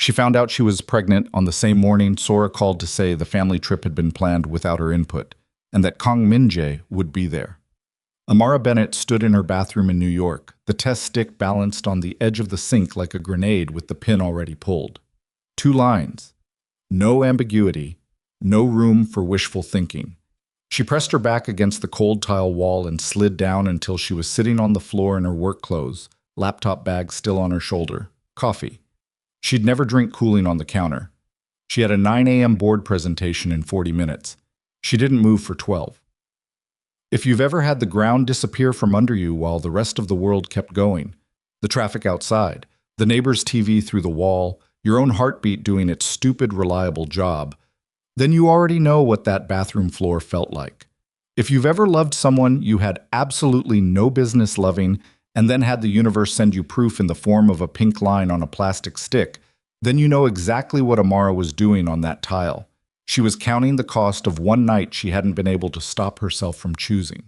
She found out she was pregnant on the same morning Sora called to say the family trip had been planned without her input, and that Kang Min-jae would be there. Amara Bennett stood in her bathroom in New York, the test stick balanced on the edge of the sink like a grenade with the pin already pulled. 2 lines. No ambiguity, no room for wishful thinking. She pressed her back against the cold tile wall and slid down until she was sitting on the floor in her work clothes, laptop bag still on her shoulder. Coffee. She'd never drink cooling on the counter. She had a 9 a.m. board presentation in 40 minutes. She didn't move for 12. If you've ever had the ground disappear from under you while the rest of the world kept going, the traffic outside, the neighbor's TV through the wall, your own heartbeat doing its stupid, reliable job, then you already know what that bathroom floor felt like. If you've ever loved someone you had absolutely no business loving and then had the universe send you proof in the form of a pink line on a plastic stick, then you know exactly what Amara was doing on that tile. She was counting the cost of one night she hadn't been able to stop herself from choosing.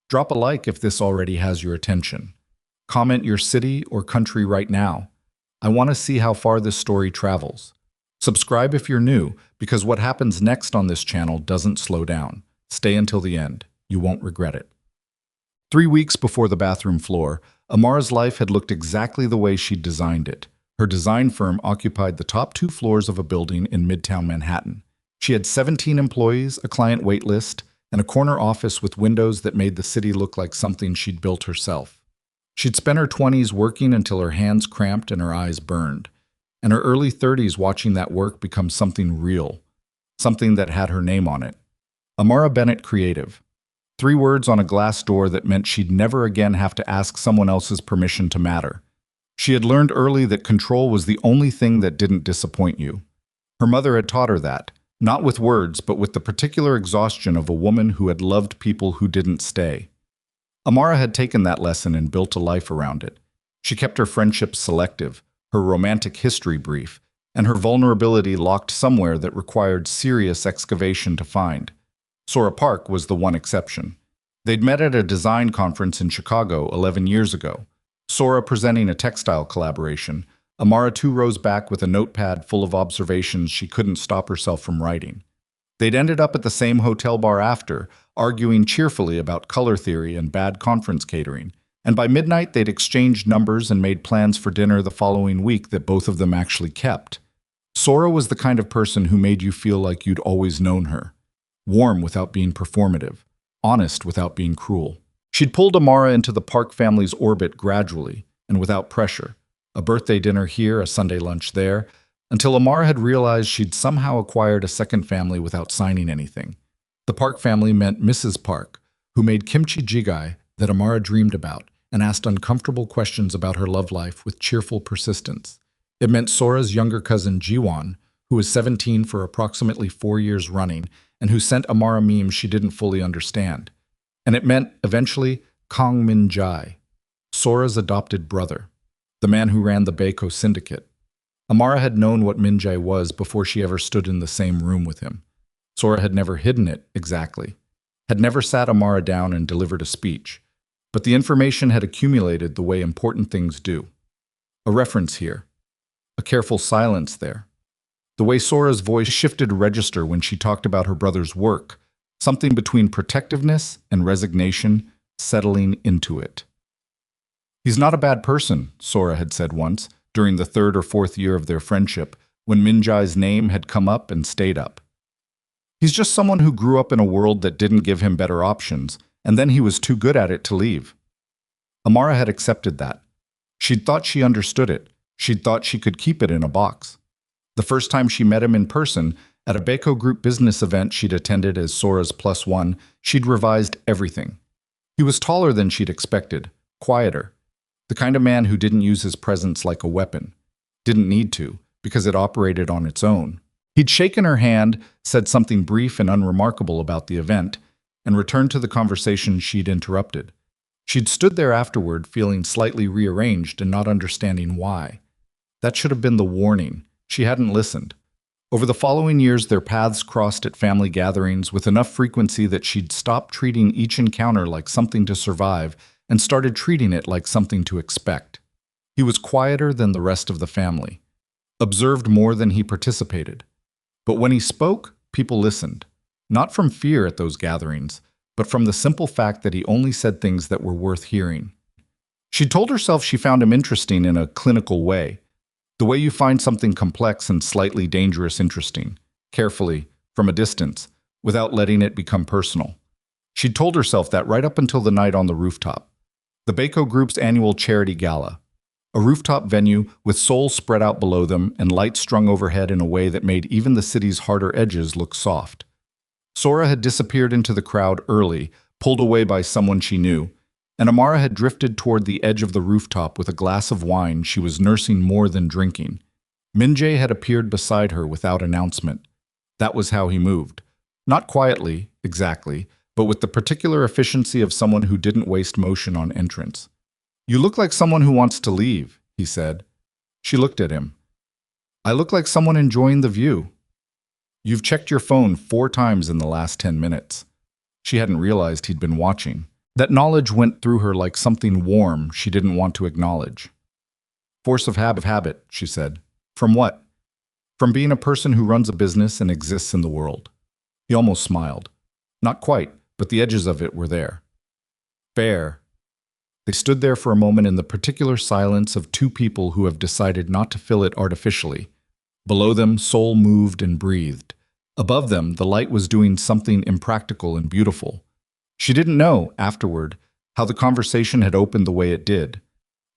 Drop a like if this already has your attention. Comment your city or country right now. I want to see how far this story travels. Subscribe if you're new, because what happens next on this channel doesn't slow down. Stay until the end. You won't regret it. 3 weeks before the bathroom floor, Amara's life had looked exactly the way she'd designed it. Her design firm occupied the top 2 floors of a building in Midtown Manhattan. She had 17 employees, a client wait list, and a corner office with windows that made the city look like something she'd built herself. She'd spent her 20s working until her hands cramped and her eyes burned, and her early 30s watching that work become something real, something that had her name on it. Amara Bennett Creative. 3 words on a glass door that meant she'd never again have to ask someone else's permission to matter. She had learned early that control was the only thing that didn't disappoint you. Her mother had taught her that, not with words, but with the particular exhaustion of a woman who had loved people who didn't stay. Amara had taken that lesson and built a life around it. She kept her friendships selective, her romantic history brief, and her vulnerability locked somewhere that required serious excavation to find. Sora Park was the one exception. They'd met at a design conference in Chicago 11 years ago. Sora presenting a textile collaboration, Amara 2 rows back with a notepad full of observations she couldn't stop herself from writing. They'd ended up at the same hotel bar after, arguing cheerfully about color theory and bad conference catering, and by midnight they'd exchanged numbers and made plans for dinner the following week that both of them actually kept. Sora was the kind of person who made you feel like you'd always known her. Warm without being performative, honest without being cruel. She'd pulled Amara into the Park family's orbit gradually and without pressure. A birthday dinner here, a Sunday lunch there, until Amara had realized she'd somehow acquired a second family without signing anything. The Park family meant Mrs. Park, who made kimchi jjigae that Amara dreamed about and asked uncomfortable questions about her love life with cheerful persistence. It meant Sora's younger cousin Jiwon, who was 17 for approximately 4 years running and who sent Amara memes she didn't fully understand. And it meant, eventually, Kang Min-jae, Sora's adopted brother, the man who ran the Baeko syndicate. Amara had known what Min-jae was before she ever stood in the same room with him. Sora had never hidden it, exactly. Had never sat Amara down and delivered a speech. But the information had accumulated the way important things do. A reference here. A careful silence there. The way Sora's voice shifted to register when she talked about her brother's work. Something between protectiveness and resignation, settling into it. "He's not a bad person," Sora had said once, during the 3rd or 4th year of their friendship, when Min-jae's name had come up and stayed up. "He's just someone who grew up in a world that didn't give him better options, and then he was too good at it to leave." Amara had accepted that. She'd thought she understood it. She'd thought she could keep it in a box. The first time she met him in person, at a Baeko Group business event she'd attended as Sora's +1, she'd revised everything. He was taller than she'd expected, quieter. The kind of man who didn't use his presence like a weapon. Didn't need to, because it operated on its own. He'd shaken her hand, said something brief and unremarkable about the event, and returned to the conversation she'd interrupted. She'd stood there afterward, feeling slightly rearranged and not understanding why. That should have been the warning. She hadn't listened. Over the following years, their paths crossed at family gatherings with enough frequency that she'd stopped treating each encounter like something to survive and started treating it like something to expect. He was quieter than the rest of the family. observed more than he participated. But when he spoke, people listened, not from fear at those gatherings, but from the simple fact that he only said things that were worth hearing. She told herself she found him interesting in a clinical way, the way you find something complex and slightly dangerous interesting, carefully, from a distance, without letting it become personal. She'd told herself that right up until the night on the rooftop. The Baco Group's annual charity gala, a rooftop venue with souls spread out below them and lights strung overhead in a way that made even the city's harder edges look soft. Sora had disappeared into the crowd early, pulled away by someone she knew, and Amara had drifted toward the edge of the rooftop with a glass of wine she was nursing more than drinking. Min-jae had appeared beside her without announcement. That was how he moved. Not quietly, exactly, but with the particular efficiency of someone who didn't waste motion on entrance. "You look like someone who wants to leave," he said. She looked at him. "I look like someone enjoying the view." "You've checked your phone 4 times in the last 10 minutes. She hadn't realized he'd been watching. That knowledge went through her like something warm she didn't want to acknowledge. "Force of habit," she said. "From what?" "From being a person who runs a business and exists in the world." He almost smiled. Not quite, but the edges of it were there. "Fair." They stood there for a moment in the particular silence of two people who have decided not to fill it artificially. Below them, soul moved and breathed. Above them, the light was doing something impractical and beautiful. She didn't know, afterward, how the conversation had opened the way it did.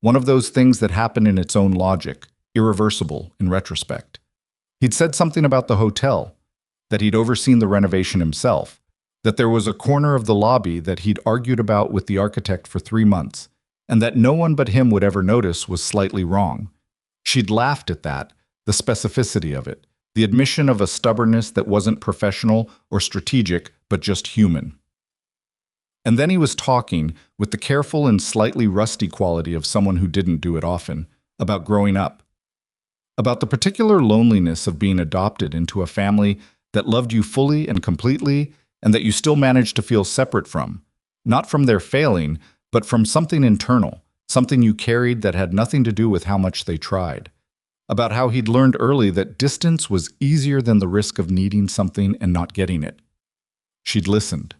One of those things that happen in its own logic, irreversible in retrospect. He'd said something about the hotel, that he'd overseen the renovation himself, that there was a corner of the lobby that he'd argued about with the architect for 3 months, and that no one but him would ever notice was slightly wrong. She'd laughed at that, the specificity of it, the admission of a stubbornness that wasn't professional or strategic, but just human. And then he was talking, with the careful and slightly rusty quality of someone who didn't do it often, about growing up. About the particular loneliness of being adopted into a family that loved you fully and completely, and that you still managed to feel separate from. Not from their failing, but from something internal, something you carried that had nothing to do with how much they tried. About how he'd learned early that distance was easier than the risk of needing something and not getting it. She'd listened.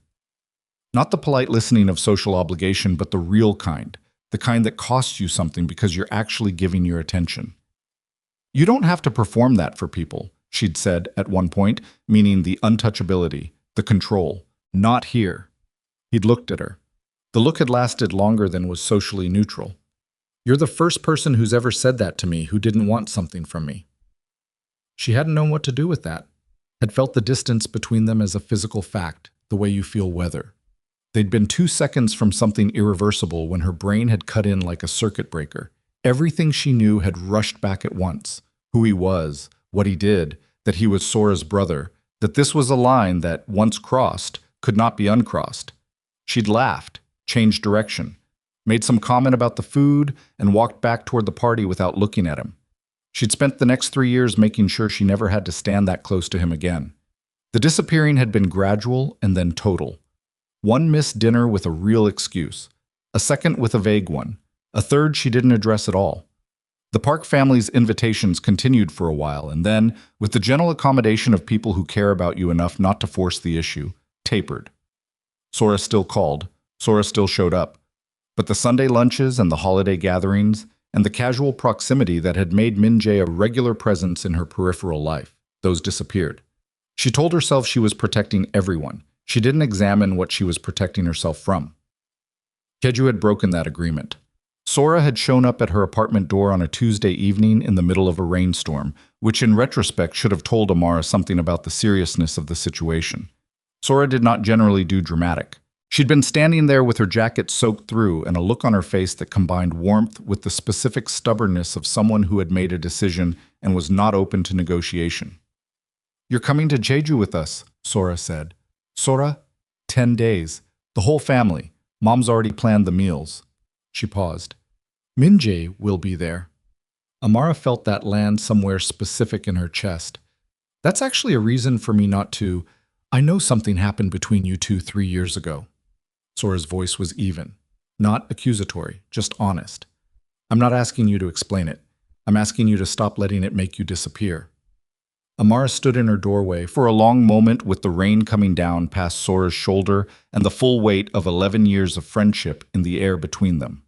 Not the polite listening of social obligation, but the real kind, the kind that costs you something because you're actually giving your attention. "You don't have to perform that for people," she'd said at one point, meaning the untouchability, the control. "Not here." He'd looked at her. The look had lasted longer than was socially neutral. "You're the first person who's ever said that to me who didn't want something from me." She hadn't known what to do with that, had felt the distance between them as a physical fact, the way you feel weather. They'd been 2 seconds from something irreversible when her brain had cut in like a circuit breaker. Everything she knew had rushed back at once. Who he was, what he did, that he was Sora's brother, that this was a line that, once crossed, could not be uncrossed. She'd laughed, changed direction, made some comment about the food, and walked back toward the party without looking at him. She'd spent the next 3 years making sure she never had to stand that close to him again. The disappearing had been gradual and then total. One missed dinner with a real excuse, a second with a vague one, a third she didn't address at all. The Park family's invitations continued for a while, and then, with the gentle accommodation of people who care about you enough not to force the issue, tapered. Sora still called, Sora still showed up, but the Sunday lunches and the holiday gatherings, and the casual proximity that had made Min-jae a regular presence in her peripheral life, those disappeared. She told herself she was protecting everyone. She didn't examine what she was protecting herself from. Jeju had broken that agreement. Sora had shown up at her apartment door on a Tuesday evening in the middle of a rainstorm, which in retrospect should have told Amara something about the seriousness of the situation. Sora did not generally do dramatic. She'd been standing there with her jacket soaked through and a look on her face that combined warmth with the specific stubbornness of someone who had made a decision and was not open to negotiation. "You're coming to Jeju with us," Sora said. "Sora? 10 days. The whole family. Mom's already planned the meals." She paused. "Min-jae will be there." Amara felt that land somewhere specific in her chest. "That's actually a reason for me not to. I know something happened between you two 3 years ago." Sora's voice was even. Not accusatory, just honest. "I'm not asking you to explain it. I'm asking you to stop letting it make you disappear." Amara stood in her doorway for a long moment with the rain coming down past Sora's shoulder and the full weight of 11 years of friendship in the air between them.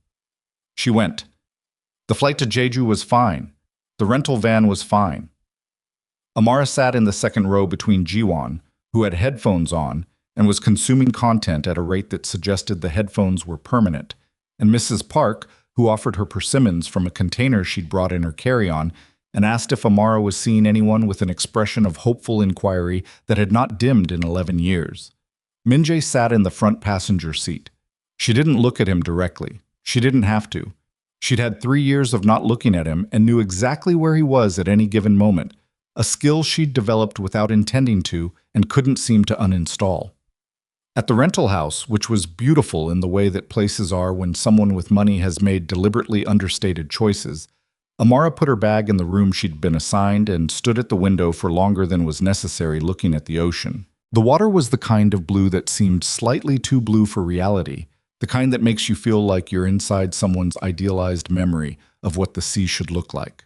She went. The flight to Jeju was fine. The rental van was fine. Amara sat in the second row between Jiwon, who had headphones on and was consuming content at a rate that suggested the headphones were permanent, and Mrs. Park, who offered her persimmons from a container she'd brought in her carry-on and asked if Amara was seeing anyone with an expression of hopeful inquiry that had not dimmed in 11 years. Min-jae sat in the front passenger seat. She didn't look at him directly. She didn't have to. She'd had 3 years of not looking at him and knew exactly where he was at any given moment, a skill she'd developed without intending to and couldn't seem to uninstall. At the rental house, which was beautiful in the way that places are when someone with money has made deliberately understated choices, Amara put her bag in the room she'd been assigned and stood at the window for longer than was necessary looking at the ocean. The water was the kind of blue that seemed slightly too blue for reality, the kind that makes you feel like you're inside someone's idealized memory of what the sea should look like.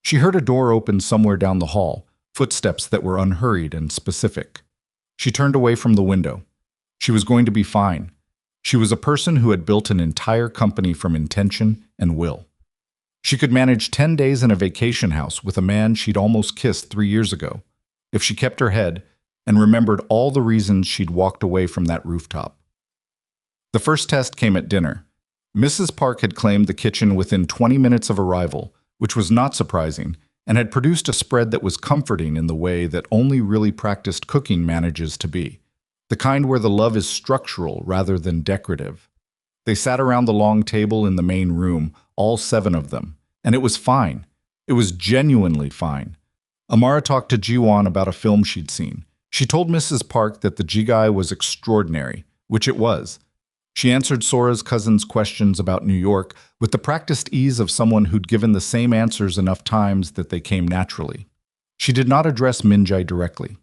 She heard a door open somewhere down the hall, footsteps that were unhurried and specific. She turned away from the window. She was going to be fine. She was a person who had built an entire company from intention and will. She could manage 10 days in a vacation house with a man she'd almost kissed 3 years ago, if she kept her head and remembered all the reasons she'd walked away from that rooftop. The first test came at dinner. Mrs. Park had claimed the kitchen within 20 minutes of arrival, which was not surprising, and had produced a spread that was comforting in the way that only really practiced cooking manages to be, the kind where the love is structural rather than decorative. They sat around the long table in the main room, all 7 of them, and it was fine. It was genuinely fine. Amara talked to Jiwon about a film she'd seen. She told Mrs. Park that the Jigai was extraordinary, which it was. She answered Sora's cousin's questions about New York with the practiced ease of someone who'd given the same answers enough times that they came naturally. She did not address Min-jae directly.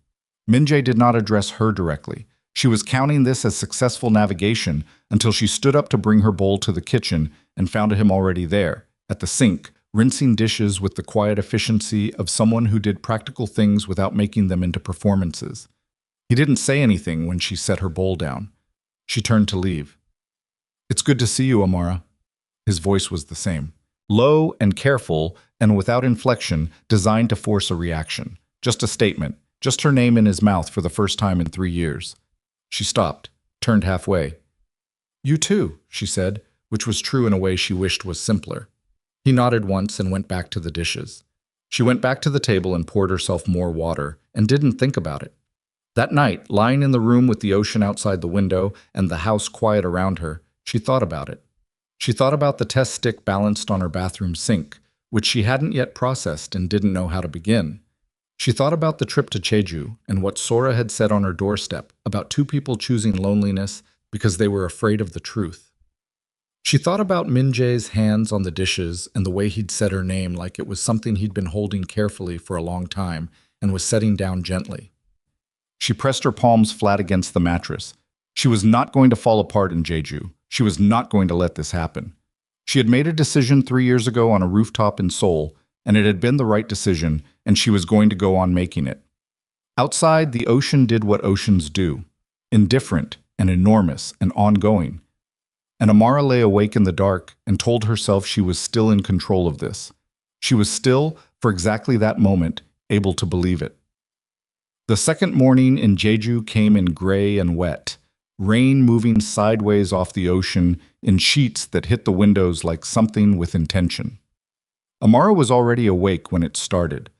Min-jae did not address her directly. She was counting this as successful navigation until she stood up to bring her bowl to the kitchen and found him already there, at the sink, rinsing dishes with the quiet efficiency of someone who did practical things without making them into performances. He didn't say anything when she set her bowl down. She turned to leave. "It's good to see you, Amara." His voice was the same, low and careful and without inflection, designed to force a reaction. Just a statement, just her name in his mouth for the first time in 3 years. She stopped, turned halfway. "You too," she said, which was true in a way she wished was simpler. He nodded once and went back to the dishes. She went back to the table and poured herself more water, and didn't think about it. That night, lying in the room with the ocean outside the window and the house quiet around her, she thought about it. She thought about the test stick balanced on her bathroom sink, which she hadn't yet processed and didn't know how to begin. She thought about the trip to Jeju and what Sora had said on her doorstep about 2 people choosing loneliness because they were afraid of the truth. She thought about Min-jae's hands on the dishes and the way he'd said her name like it was something he'd been holding carefully for a long time and was setting down gently. She pressed her palms flat against the mattress. She was not going to fall apart in Jeju. She was not going to let this happen. She had made a decision 3 years ago on a rooftop in Seoul, and it had been the right decision, and she was going to go on making it. Outside, the ocean did what oceans do, indifferent and enormous and ongoing. And Amara lay awake in the dark and told herself she was still in control of this. She was still, for exactly that moment, able to believe it. The second morning in Jeju came in gray and wet, rain moving sideways off the ocean in sheets that hit the windows like something with intention. Amara was already awake when it started,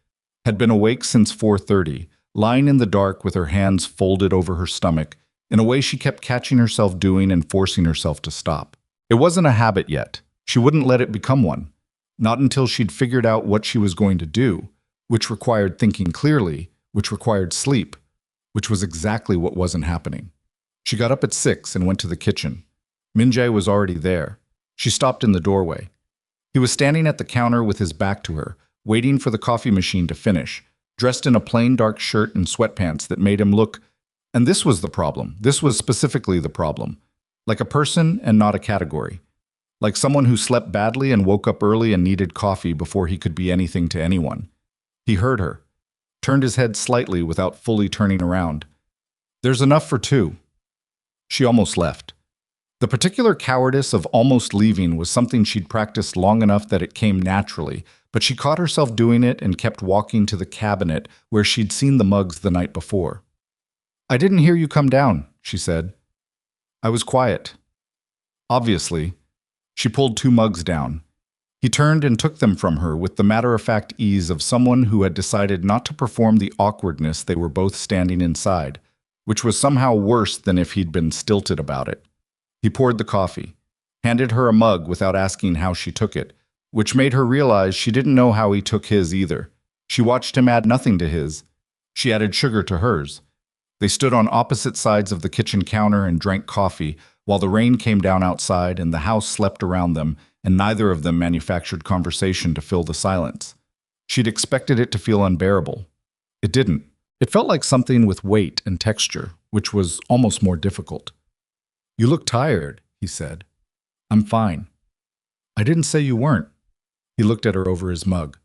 had been awake since 4:30, lying in the dark with her hands folded over her stomach, in a way she kept catching herself doing and forcing herself to stop. It wasn't a habit yet. She wouldn't let it become one. Not until she'd figured out what she was going to do, which required thinking clearly, which required sleep, which was exactly what wasn't happening. She got up at 6 and went to the kitchen. Min-jae was already there. She stopped in the doorway. He was standing at the counter with his back to her, waiting for the coffee machine to finish, dressed in a plain dark shirt and sweatpants that made him look, and this was the problem, this was specifically the problem, like a person and not a category. like someone who slept badly and woke up early and needed coffee before he could be anything to anyone. He heard her, turned his head slightly without fully turning around. "There's enough for two." She almost left. The particular cowardice of almost leaving was something she'd practiced long enough that it came naturally, but she caught herself doing it and kept walking to the cabinet where she'd seen the mugs the night before. "I didn't hear you come down," she said. "I was quiet." Obviously, she pulled two mugs down. He turned and took them from her with the matter-of-fact ease of someone who had decided not to perform the awkwardness they were both standing inside, which was somehow worse than if he'd been stilted about it. He poured the coffee, handed her a mug without asking how she took it, which made her realize she didn't know how he took his either. She watched him add nothing to his. She added sugar to hers. They stood on opposite sides of the kitchen counter and drank coffee while the rain came down outside and the house slept around them, and neither of them manufactured conversation to fill the silence. She'd expected it to feel unbearable. It didn't. It felt like something with weight and texture, which was almost more difficult. "You look tired," he said. "I'm fine." "I didn't say you weren't." He looked at her over his mug.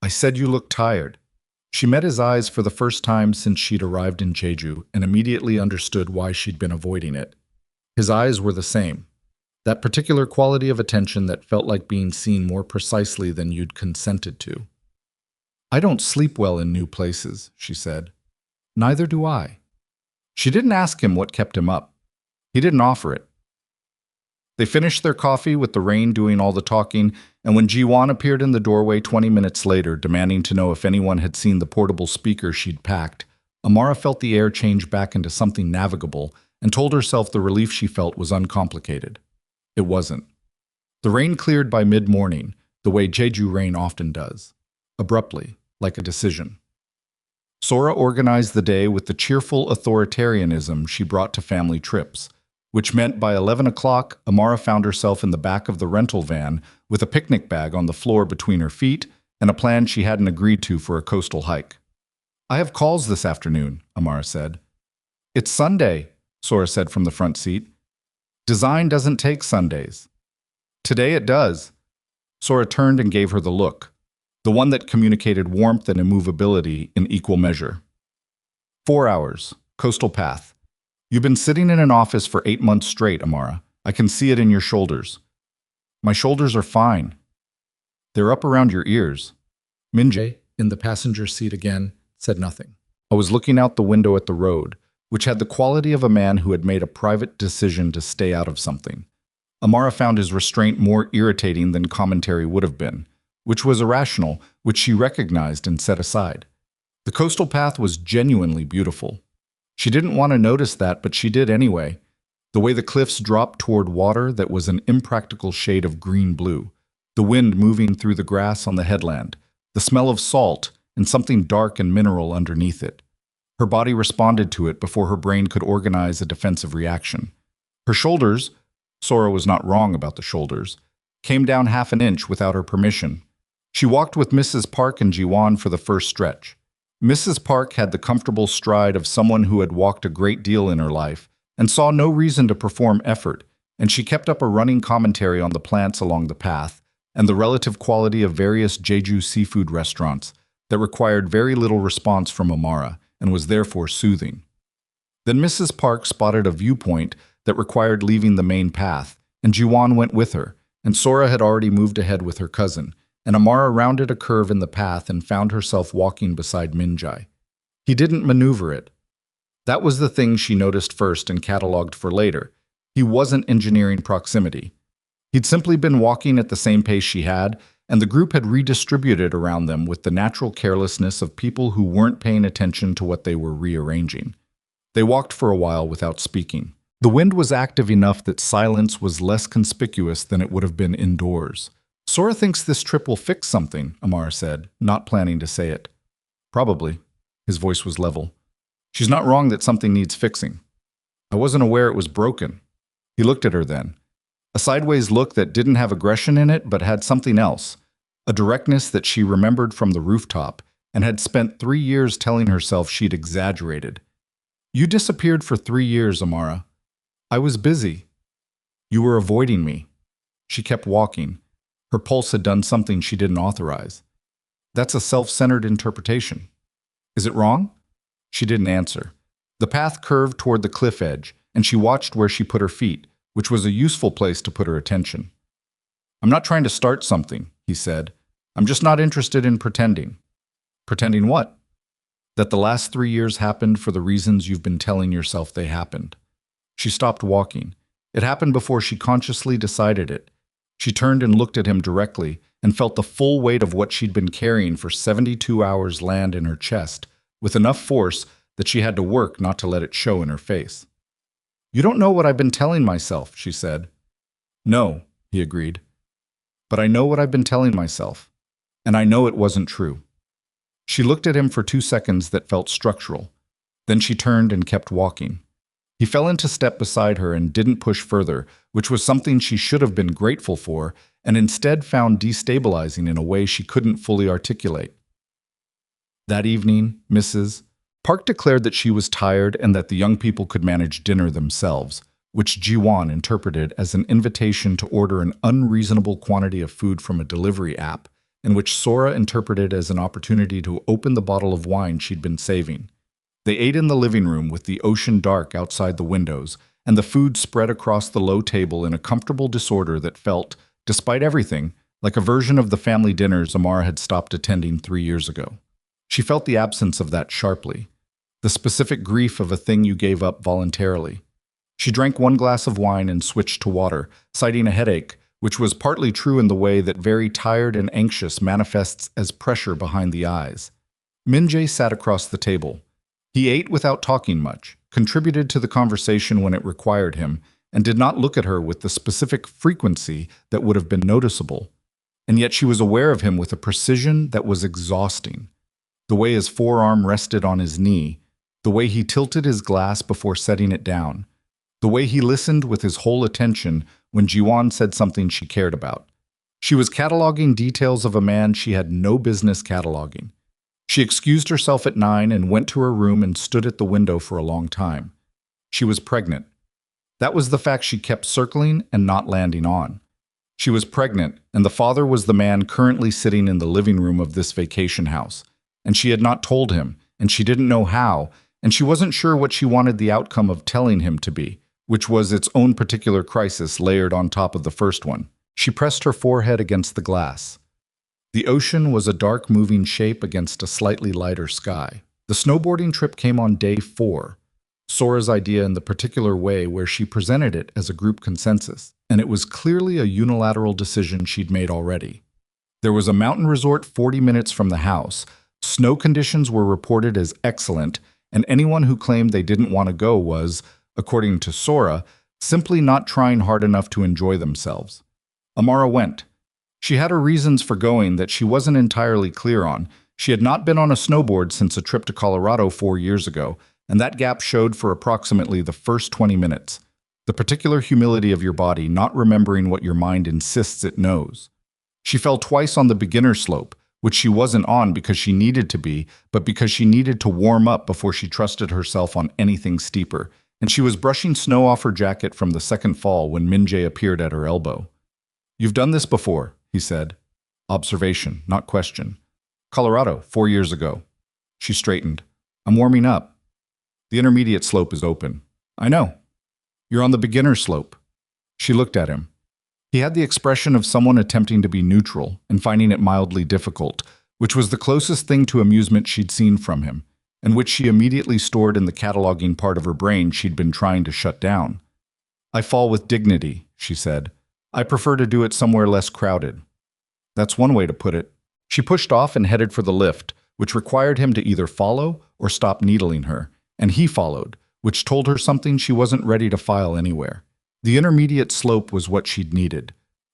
"I said you looked tired." She met his eyes for the first time since she'd arrived in Jeju and immediately understood why she'd been avoiding it. His eyes were the same. That particular quality of attention that felt like being seen more precisely than you'd consented to. "I don't sleep well in new places," she said. "Neither do I." She didn't ask him what kept him up. He didn't offer it. They finished their coffee with the rain doing all the talking, and when Ji-won appeared in the doorway 20 minutes later, demanding to know if anyone had seen the portable speaker she'd packed, Amara felt the air change back into something navigable and told herself the relief she felt was uncomplicated. It wasn't. The rain cleared by mid-morning, the way Jeju rain often does, abruptly, like a decision. Sora organized the day with the cheerful authoritarianism she brought to family trips, which meant by 11 o'clock, Amara found herself in the back of the rental van with a picnic bag on the floor between her feet and a plan she hadn't agreed to for a coastal hike. "I have calls this afternoon," Amara said. "It's Sunday," Sora said from the front seat. "Design doesn't take Sundays." "Today it does." Sora turned and gave her the look, the one that communicated warmth and immovability in equal measure. 4 hours, coastal path. "You've been sitting in an office for 8 months straight, Amara. I can see it in your shoulders." "My shoulders are fine." "They're up around your ears." Min-jae, in the passenger seat again, said nothing. I was looking out the window at the road, which had the quality of a man who had made a private decision to stay out of something. Amara found his restraint more irritating than commentary would have been, which was irrational, which she recognized and set aside. The coastal path was genuinely beautiful. She didn't want to notice that, but she did anyway. The way the cliffs dropped toward water that was an impractical shade of green-blue, the wind moving through the grass on the headland, the smell of salt, and something dark and mineral underneath it. Her body responded to it before her brain could organize a defensive reaction. Her shoulders, Sora was not wrong about the shoulders, came down half an inch without her permission. She walked with Mrs. Park and Ji-won for the first stretch. Mrs. Park had the comfortable stride of someone who had walked a great deal in her life and saw no reason to perform effort, and she kept up a running commentary on the plants along the path and the relative quality of various Jeju seafood restaurants that required very little response from Amara and was therefore soothing. Then Mrs. Park spotted a viewpoint that required leaving the main path, and Ji-won went with her, and Sora had already moved ahead with her cousin, and Amara rounded a curve in the path and found herself walking beside Min-jae. He didn't maneuver it. That was the thing she noticed first and catalogued for later. He wasn't engineering proximity. He'd simply been walking at the same pace she had, and the group had redistributed around them with the natural carelessness of people who weren't paying attention to what they were rearranging. They walked for a while without speaking. The wind was active enough that silence was less conspicuous than it would have been indoors. "Sora thinks this trip will fix something," Amara said, not planning to say it. "Probably." His voice was level. "She's not wrong that something needs fixing. I wasn't aware it was broken." He looked at her then. A sideways look that didn't have aggression in it but had something else, a directness that she remembered from the rooftop and had spent 3 years telling herself she'd exaggerated. "You disappeared for 3 years, Amara. I was busy. You were avoiding me." She kept walking. Her pulse had done something she didn't authorize. That's a self-centered interpretation. Is it wrong? She didn't answer. The path curved toward the cliff edge, and she watched where she put her feet, which was a useful place to put her attention. I'm not trying to start something, he said. I'm just not interested in pretending. Pretending what? That the last 3 years happened for the reasons you've been telling yourself they happened. She stopped walking. It happened before she consciously decided it. She turned and looked at him directly and felt the full weight of what she'd been carrying for 72 hours land in her chest, with enough force that she had to work not to let it show in her face. You don't know what I've been telling myself, she said. No, he agreed. But I know what I've been telling myself, and I know it wasn't true. She looked at him for 2 seconds that felt structural. Then she turned and kept walking. He fell into step beside her and didn't push further, which was something she should have been grateful for, and instead found destabilizing in a way she couldn't fully articulate. That evening, Mrs. Park declared that she was tired and that the young people could manage dinner themselves, which Ji-won interpreted as an invitation to order an unreasonable quantity of food from a delivery app, and which Sora interpreted as an opportunity to open the bottle of wine she'd been saving. They ate in the living room with the ocean dark outside the windows, and the food spread across the low table in a comfortable disorder that felt, despite everything, like a version of the family dinners Amara had stopped attending 3 years ago. She felt the absence of that sharply, the specific grief of a thing you gave up voluntarily. She drank 1 glass of wine and switched to water, citing a headache, which was partly true in the way that very tired and anxious manifests as pressure behind the eyes. Min-jae sat across the table. He ate without talking much, contributed to the conversation when it required him, and did not look at her with the specific frequency that would have been noticeable. And yet she was aware of him with a precision that was exhausting. The way his forearm rested on his knee, the way he tilted his glass before setting it down, the way he listened with his whole attention when Ji-won said something she cared about. She was cataloging details of a man she had no business cataloging. She excused herself at 9 and went to her room and stood at the window for a long time. She was pregnant. That was the fact she kept circling and not landing on. She was pregnant, and the father was the man currently sitting in the living room of this vacation house. And she had not told him, and she didn't know how, and she wasn't sure what she wanted the outcome of telling him to be, which was its own particular crisis layered on top of the first one. She pressed her forehead against the glass. The ocean was a dark moving shape against a slightly lighter sky. The snowboarding trip came on day 4, Sora's idea in the particular way where she presented it as a group consensus, and it was clearly a unilateral decision she'd made already. There was a mountain resort 40 minutes from the house. Snow conditions were reported as excellent, and anyone who claimed they didn't want to go was, according to Sora, simply not trying hard enough to enjoy themselves. Amara went. She had her reasons for going that she wasn't entirely clear on. She had not been on a snowboard since a trip to Colorado 4 years ago, and that gap showed for approximately the first 20 minutes. The particular humility of your body not remembering what your mind insists it knows. She fell twice on the beginner slope, which she wasn't on because she needed to be, but because she needed to warm up before she trusted herself on anything steeper, and she was brushing snow off her jacket from the second fall when Min-jae appeared at her elbow. You've done this before, he said. Observation, not question. Colorado, 4 years ago. She straightened. I'm warming up. The intermediate slope is open. I know. You're on the beginner slope. She looked at him. He had the expression of someone attempting to be neutral and finding it mildly difficult, which was the closest thing to amusement she'd seen from him, and which she immediately stored in the cataloging part of her brain she'd been trying to shut down. I fall with dignity, she said. I prefer to do it somewhere less crowded. That's one way to put it. She pushed off and headed for the lift, which required him to either follow or stop needling her, and he followed, which told her something she wasn't ready to file anywhere. The intermediate slope was what she'd needed.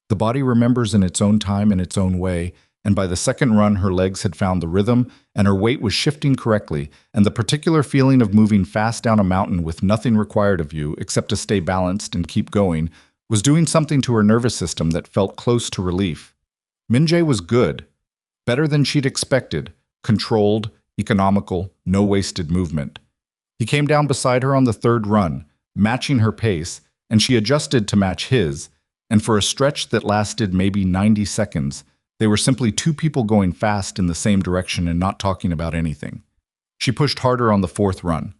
The body remembers in its own time and its own way, and by the second run her legs had found the rhythm, and her weight was shifting correctly, and the particular feeling of moving fast down a mountain with nothing required of you except to stay balanced and keep going was doing something to her nervous system that felt close to relief. Min-jae was good, better than she'd expected, controlled, economical, no wasted movement. He came down beside her on the third run, matching her pace, and she adjusted to match his, And for a stretch that lasted maybe 90 seconds, they were simply two people going fast in the same direction and not talking about anything. She pushed harder on the fourth run,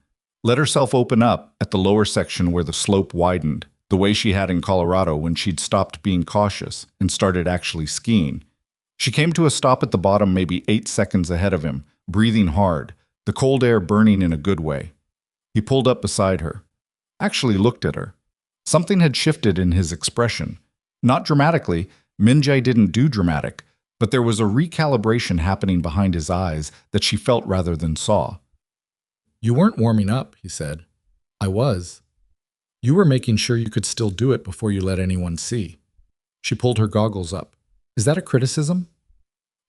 let herself open up at the lower section where the slope widened, the way she had in Colorado when she'd stopped being cautious and started actually skiing. She came to a stop at the bottom maybe 8 seconds ahead of him, breathing hard, the cold air burning in a good way. He pulled up beside her, actually looked at her. Something had shifted in his expression. Not dramatically, Min-jae didn't do dramatic, but there was a recalibration happening behind his eyes that she felt rather than saw. "You weren't warming up," he said. "I was. You were making sure you could still do it before you let anyone see." She pulled her goggles up. "Is that a criticism?"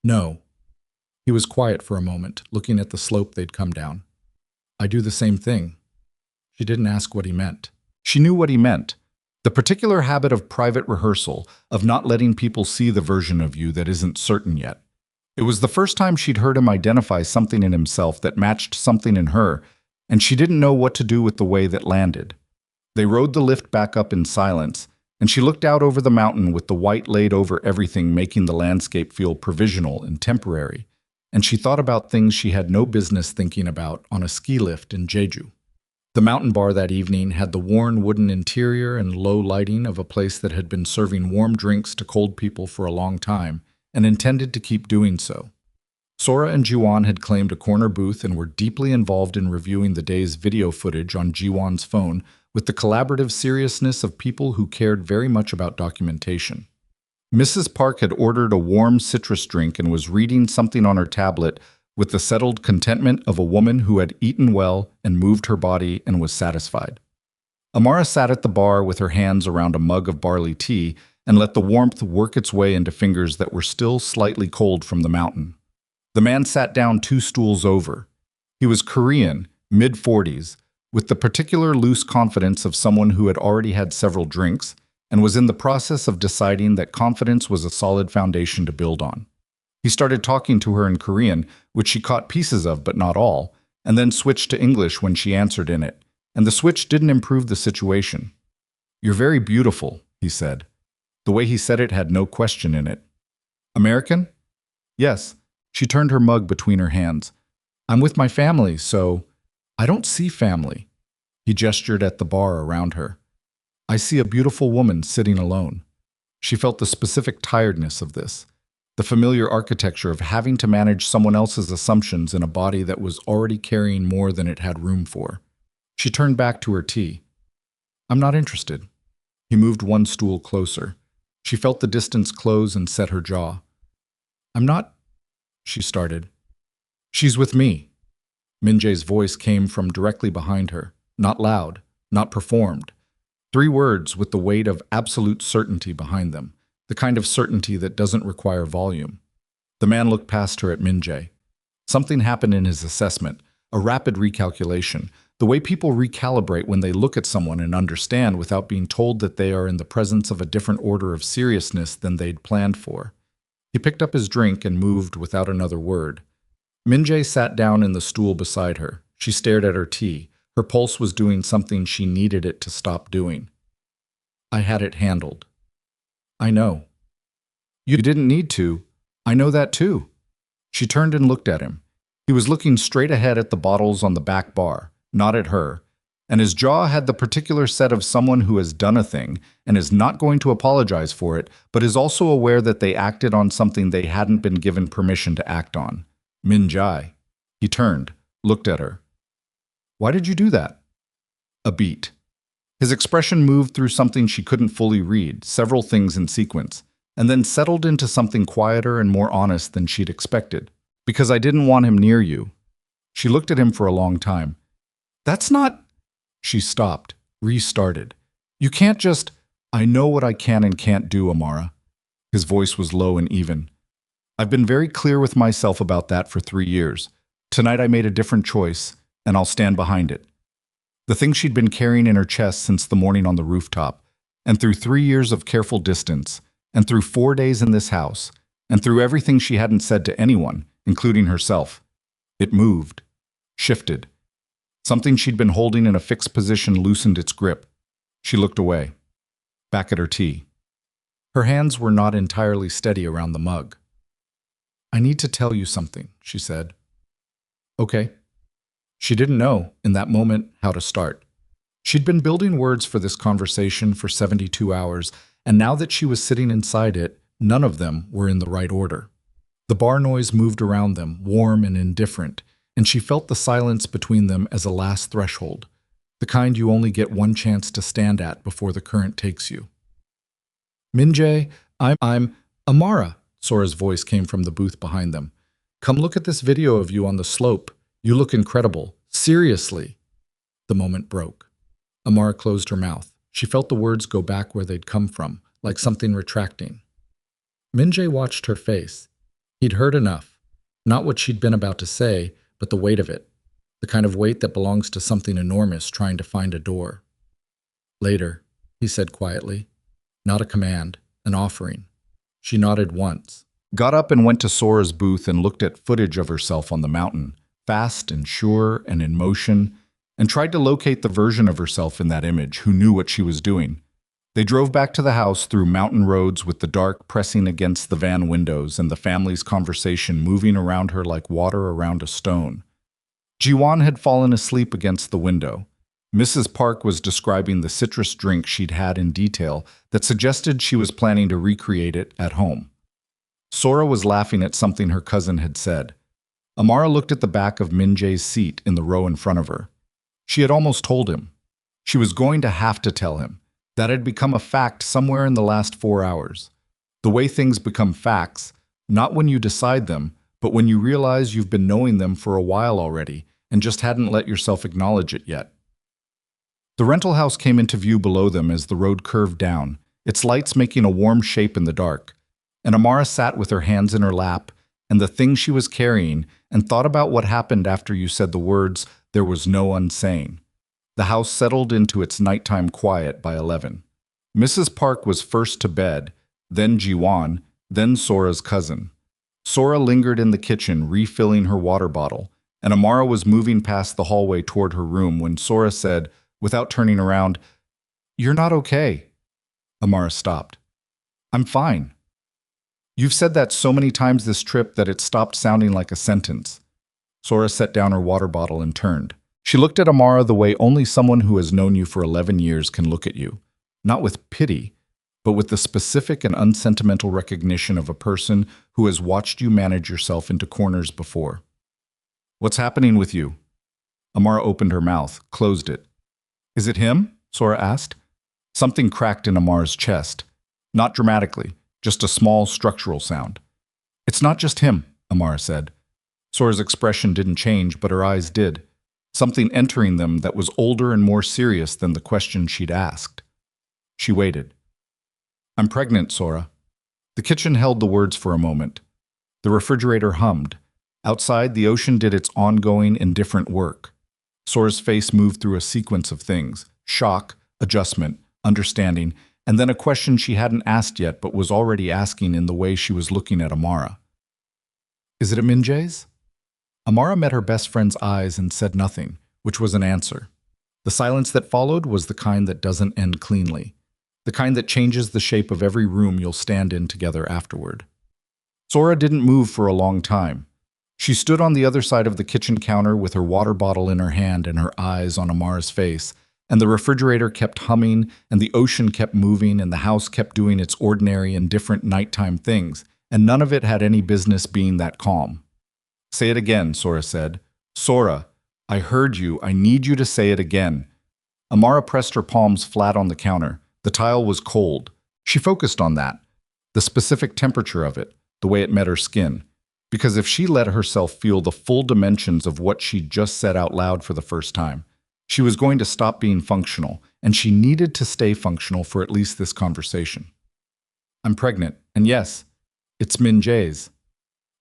"No." He was quiet for a moment, looking at the slope they'd come down. "I do the same thing." She didn't ask what he meant. She knew what he meant. The particular habit of private rehearsal, of not letting people see the version of you that isn't certain yet. It was the first time she'd heard him identify something in himself that matched something in her, and she didn't know what to do with the way that landed. They rode the lift back up in silence, and she looked out over the mountain with the white laid over everything, making the landscape feel provisional and temporary. And she thought about things she had no business thinking about on a ski lift in Jeju. The mountain bar that evening had the worn wooden interior and low lighting of a place that had been serving warm drinks to cold people for a long time, and intended to keep doing so. Sora and Jiwon had claimed a corner booth and were deeply involved in reviewing the day's video footage on Jiwon's phone with the collaborative seriousness of people who cared very much about documentation. Mrs. Park had ordered a warm citrus drink and was reading something on her tablet with the settled contentment of a woman who had eaten well and moved her body and was satisfied. Amara sat at the bar with her hands around a mug of barley tea and let the warmth work its way into fingers that were still slightly cold from the mountain. The man sat down 2 stools over. He was Korean, mid-40s, with the particular loose confidence of someone who had already had several drinks and was in the process of deciding that confidence was a solid foundation to build on. He started talking to her in Korean, which she caught pieces of but not all, and then switched to English when she answered in it, and the switch didn't improve the situation. "You're very beautiful," he said. The way he said it had no question in it. "American?" "Yes." She turned her mug between her hands. "I'm with my family, so—" "I don't see family." He gestured at the bar around her. "I see a beautiful woman sitting alone." She felt the specific tiredness of this, the familiar architecture of having to manage someone else's assumptions in a body that was already carrying more than it had room for. She turned back to her tea. "I'm not interested." He moved 1 stool closer. She felt the distance close and set her jaw. "I'm not—" she started. "She's with me." Min-jae's voice came from directly behind her, not loud, not performed. 3 words with the weight of absolute certainty behind them, the kind of certainty that doesn't require volume. The man looked past her at Min-jae. Something happened in his assessment, a rapid recalculation, the way people recalibrate when they look at someone and understand without being told that they are in the presence of a different order of seriousness than they'd planned for. He picked up his drink and moved without another word. Min-jae sat down in the stool beside her. She stared at her tea. Her pulse was doing something she needed it to stop doing. "I had it handled." "I know." "You didn't need to. I know that too." She turned and looked at him. He was looking straight ahead at the bottles on the back bar, not at her, and his jaw had the particular set of someone who has done a thing and is not going to apologize for it, but is also aware that they acted on something they hadn't been given permission to act on. Min-jae. He turned, looked at her. "Why did you do that?" A beat. His expression moved through something she couldn't fully read, several things in sequence, and then settled into something quieter and more honest than she'd expected. "Because I didn't want him near you." She looked at him for a long time. "That's not—" She stopped, restarted. "You can't just—" "I know what I can and can't do, Amara." His voice was low and even. "I've been very clear with myself about that for 3 years. Tonight I made a different choice, and I'll stand behind it." The thing she'd been carrying in her chest since the morning on the rooftop, and through 3 years of careful distance, and through 4 days in this house, and through everything she hadn't said to anyone, including herself. It moved, shifted. Something she'd been holding in a fixed position loosened its grip. She looked away, back at her tea. Her hands were not entirely steady around the mug. "I need to tell you something," she said. "Okay." She didn't know, in that moment, how to start. She'd been building words for this conversation for 72 hours, and now that she was sitting inside it, none of them were in the right order. The bar noise moved around them, warm and indifferent, and she felt the silence between them as a last threshold, the kind you only get one chance to stand at before the current takes you. "Min-jae, I'm Amara," Sora's voice came from the booth behind them. "Come look at this video of you on the slope. You look incredible. Seriously." The moment broke. Amara closed her mouth. She felt the words go back where they'd come from, like something retracting. Min-jae watched her face. He'd heard enough. Not what she'd been about to say, but the weight of it. The kind of weight that belongs to something enormous trying to find a door. "Later," he said quietly. Not a command, an offering. She nodded once. Got up and went to Sora's booth and looked at footage of herself on the mountain, fast and sure and in motion, and tried to locate the version of herself in that image who knew what she was doing. They drove back to the house through mountain roads with the dark pressing against the van windows and the family's conversation moving around her like water around a stone. Ji-won had fallen asleep against the window. Mrs. Park was describing the citrus drink she'd had in detail that suggested she was planning to recreate it at home. Sora was laughing at something her cousin had said. Amara looked at the back of Min-jae's seat in the row in front of her. She had almost told him. She was going to have to tell him. That had become a fact somewhere in the last 4 hours. The way things become facts, not when you decide them, but when you realize you've been knowing them for a while already and just hadn't let yourself acknowledge it yet. The rental house came into view below them as the road curved down, its lights making a warm shape in the dark. And Amara sat with her hands in her lap and the thing she was carrying and thought about what happened after you said the words, "There was no unsaying." The house settled into its nighttime quiet by 11. Mrs. Park was first to bed, then Ji-won, then Sora's cousin. Sora lingered in the kitchen, refilling her water bottle, and Amara was moving past the hallway toward her room when Sora said, without turning around, "You're not okay." Amara stopped. "I'm fine." "You've said that so many times this trip that it stopped sounding like a sentence." Sora set down her water bottle and turned. She looked at Amara the way only someone who has known you for 11 years can look at you. Not with pity, but with the specific and unsentimental recognition of a person who has watched you manage yourself into corners before. "What's happening with you?" Amara opened her mouth, closed it. "Is it him?" Sora asked. Something cracked in Amara's chest. Not dramatically, just a small structural sound. "It's not just him," Amara said. Sora's expression didn't change, but her eyes did. Something entering them that was older and more serious than the question she'd asked. She waited. "I'm pregnant, Sora." The kitchen held the words for a moment. The refrigerator hummed. Outside, the ocean did its ongoing, indifferent work. Sora's face moved through a sequence of things: shock, adjustment, understanding, and then a question she hadn't asked yet but was already asking in the way she was looking at Amara. "Is it a Min-jae's?" Amara met her best friend's eyes and said nothing, which was an answer. The silence that followed was the kind that doesn't end cleanly, the kind that changes the shape of every room you'll stand in together afterward. Sora didn't move for a long time. She stood on the other side of the kitchen counter with her water bottle in her hand and her eyes on Amara's face, and the refrigerator kept humming, and the ocean kept moving, and the house kept doing its ordinary and different nighttime things, and none of it had any business being that calm. "Say it again," Sora said. "Sora, I heard you. I need you to say it again." Amara pressed her palms flat on the counter. The tile was cold. She focused on that, the specific temperature of it, the way it met her skin. Because if she let herself feel the full dimensions of what she'd just said out loud for the first time, she was going to stop being functional, and she needed to stay functional for at least this conversation. "I'm pregnant, and yes, it's Min-jae's."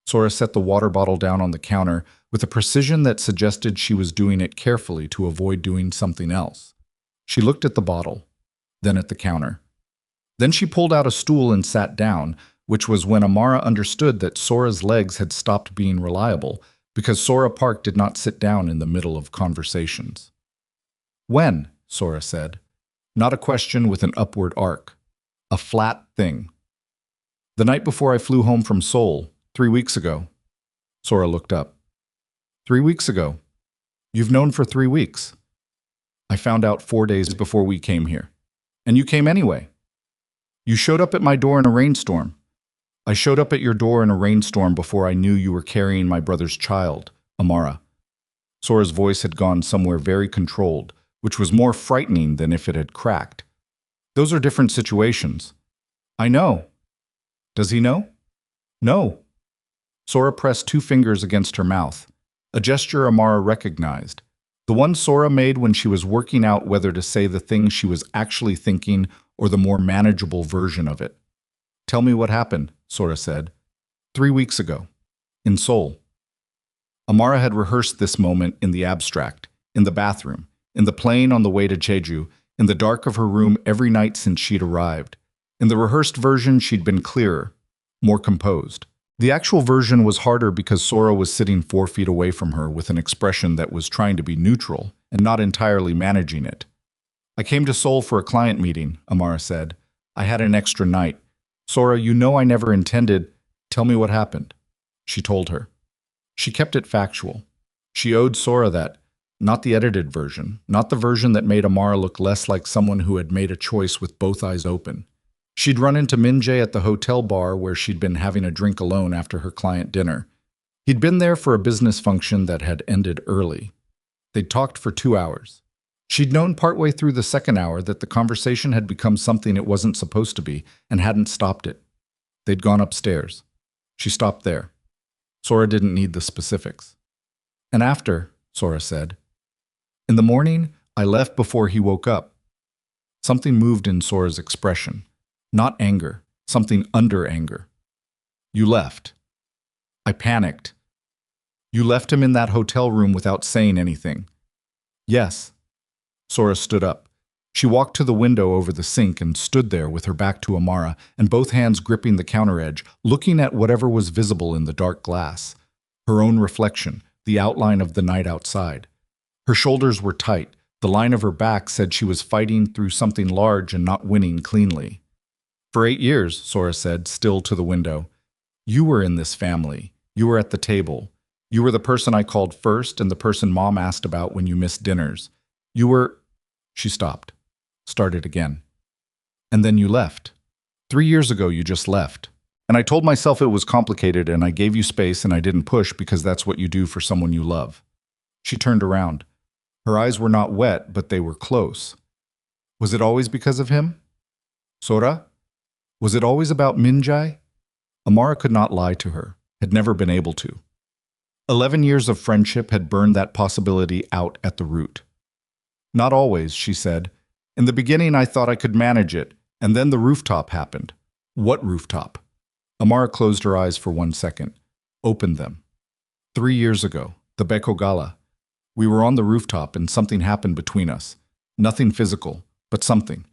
Sora set the water bottle down on the counter with a precision that suggested she was doing it carefully to avoid doing something else. She looked at the bottle, then at the counter. Then she pulled out a stool and sat down, which was when Amara understood that Sora's legs had stopped being reliable, because Sora Park did not sit down in the middle of conversations. "When?" Sora said. Not a question with an upward arc. A flat thing. The night before I flew home from Seoul, 3 weeks ago. Sora looked up. 3 weeks ago. You've known for 3 weeks. I found out 4 days before we came here. And you came anyway. You showed up at my door in a rainstorm. I showed up at your door in a rainstorm before I knew you were carrying my brother's child, Amara. Sora's voice had gone somewhere very controlled, which was more frightening than if it had cracked. Those are different situations. I know. Does he know? No. Sora pressed 2 fingers against her mouth, a gesture Amara recognized, the one Sora made when she was working out whether to say the thing she was actually thinking or the more manageable version of it. Tell me what happened, Sora said. 3 weeks ago, in Seoul. Amara had rehearsed this moment in the abstract, in the bathroom, in the plane on the way to Jeju, in the dark of her room every night since she'd arrived. In the rehearsed version, she'd been clearer, more composed. The actual version was harder because Sora was sitting 4 feet away from her with an expression that was trying to be neutral and not entirely managing it. I came to Seoul for a client meeting, Amara said. I had an extra night. Sora, you know I never intended. Tell me what happened. She told her. She kept it factual. She owed Sora that, not the edited version, not the version that made Amara look less like someone who had made a choice with both eyes open. She'd run into Min-jae at the hotel bar where she'd been having a drink alone after her client dinner. He'd been there for a business function that had ended early. They'd talked for 2 hours. She'd known partway through the second hour that the conversation had become something it wasn't supposed to be and hadn't stopped it. They'd gone upstairs. She stopped there. Sora didn't need the specifics. And after, Sora said, in the morning, I left before he woke up. Something moved in Sora's expression. Not anger, something under anger. You left. I panicked. You left him in that hotel room without saying anything. Yes. Sora stood up. She walked to the window over the sink and stood there with her back to Amara and both hands gripping the counter edge, looking at whatever was visible in the dark glass. Her own reflection, the outline of the night outside. Her shoulders were tight. The line of her back said she was fighting through something large and not winning cleanly. For 8 years, Sora said, still to the window. You were in this family. You were at the table. You were the person I called first and the person Mom asked about when you missed dinners. You were... She stopped. Started again. And then you left. 3 years ago, you just left. And I told myself it was complicated and I gave you space and I didn't push because that's what you do for someone you love. She turned around. Her eyes were not wet, but they were close. Was it always because of him? Sora? Was it always about Min-jae? Amara could not lie to her, had never been able to. 11 years of friendship had burned that possibility out at the root. Not always, she said. In the beginning, I thought I could manage it, and then the rooftop happened. What rooftop? Amara closed her eyes for 1 second, opened them. 3 years ago, the Beko Gala. We were on the rooftop and something happened between us. Nothing physical, but something.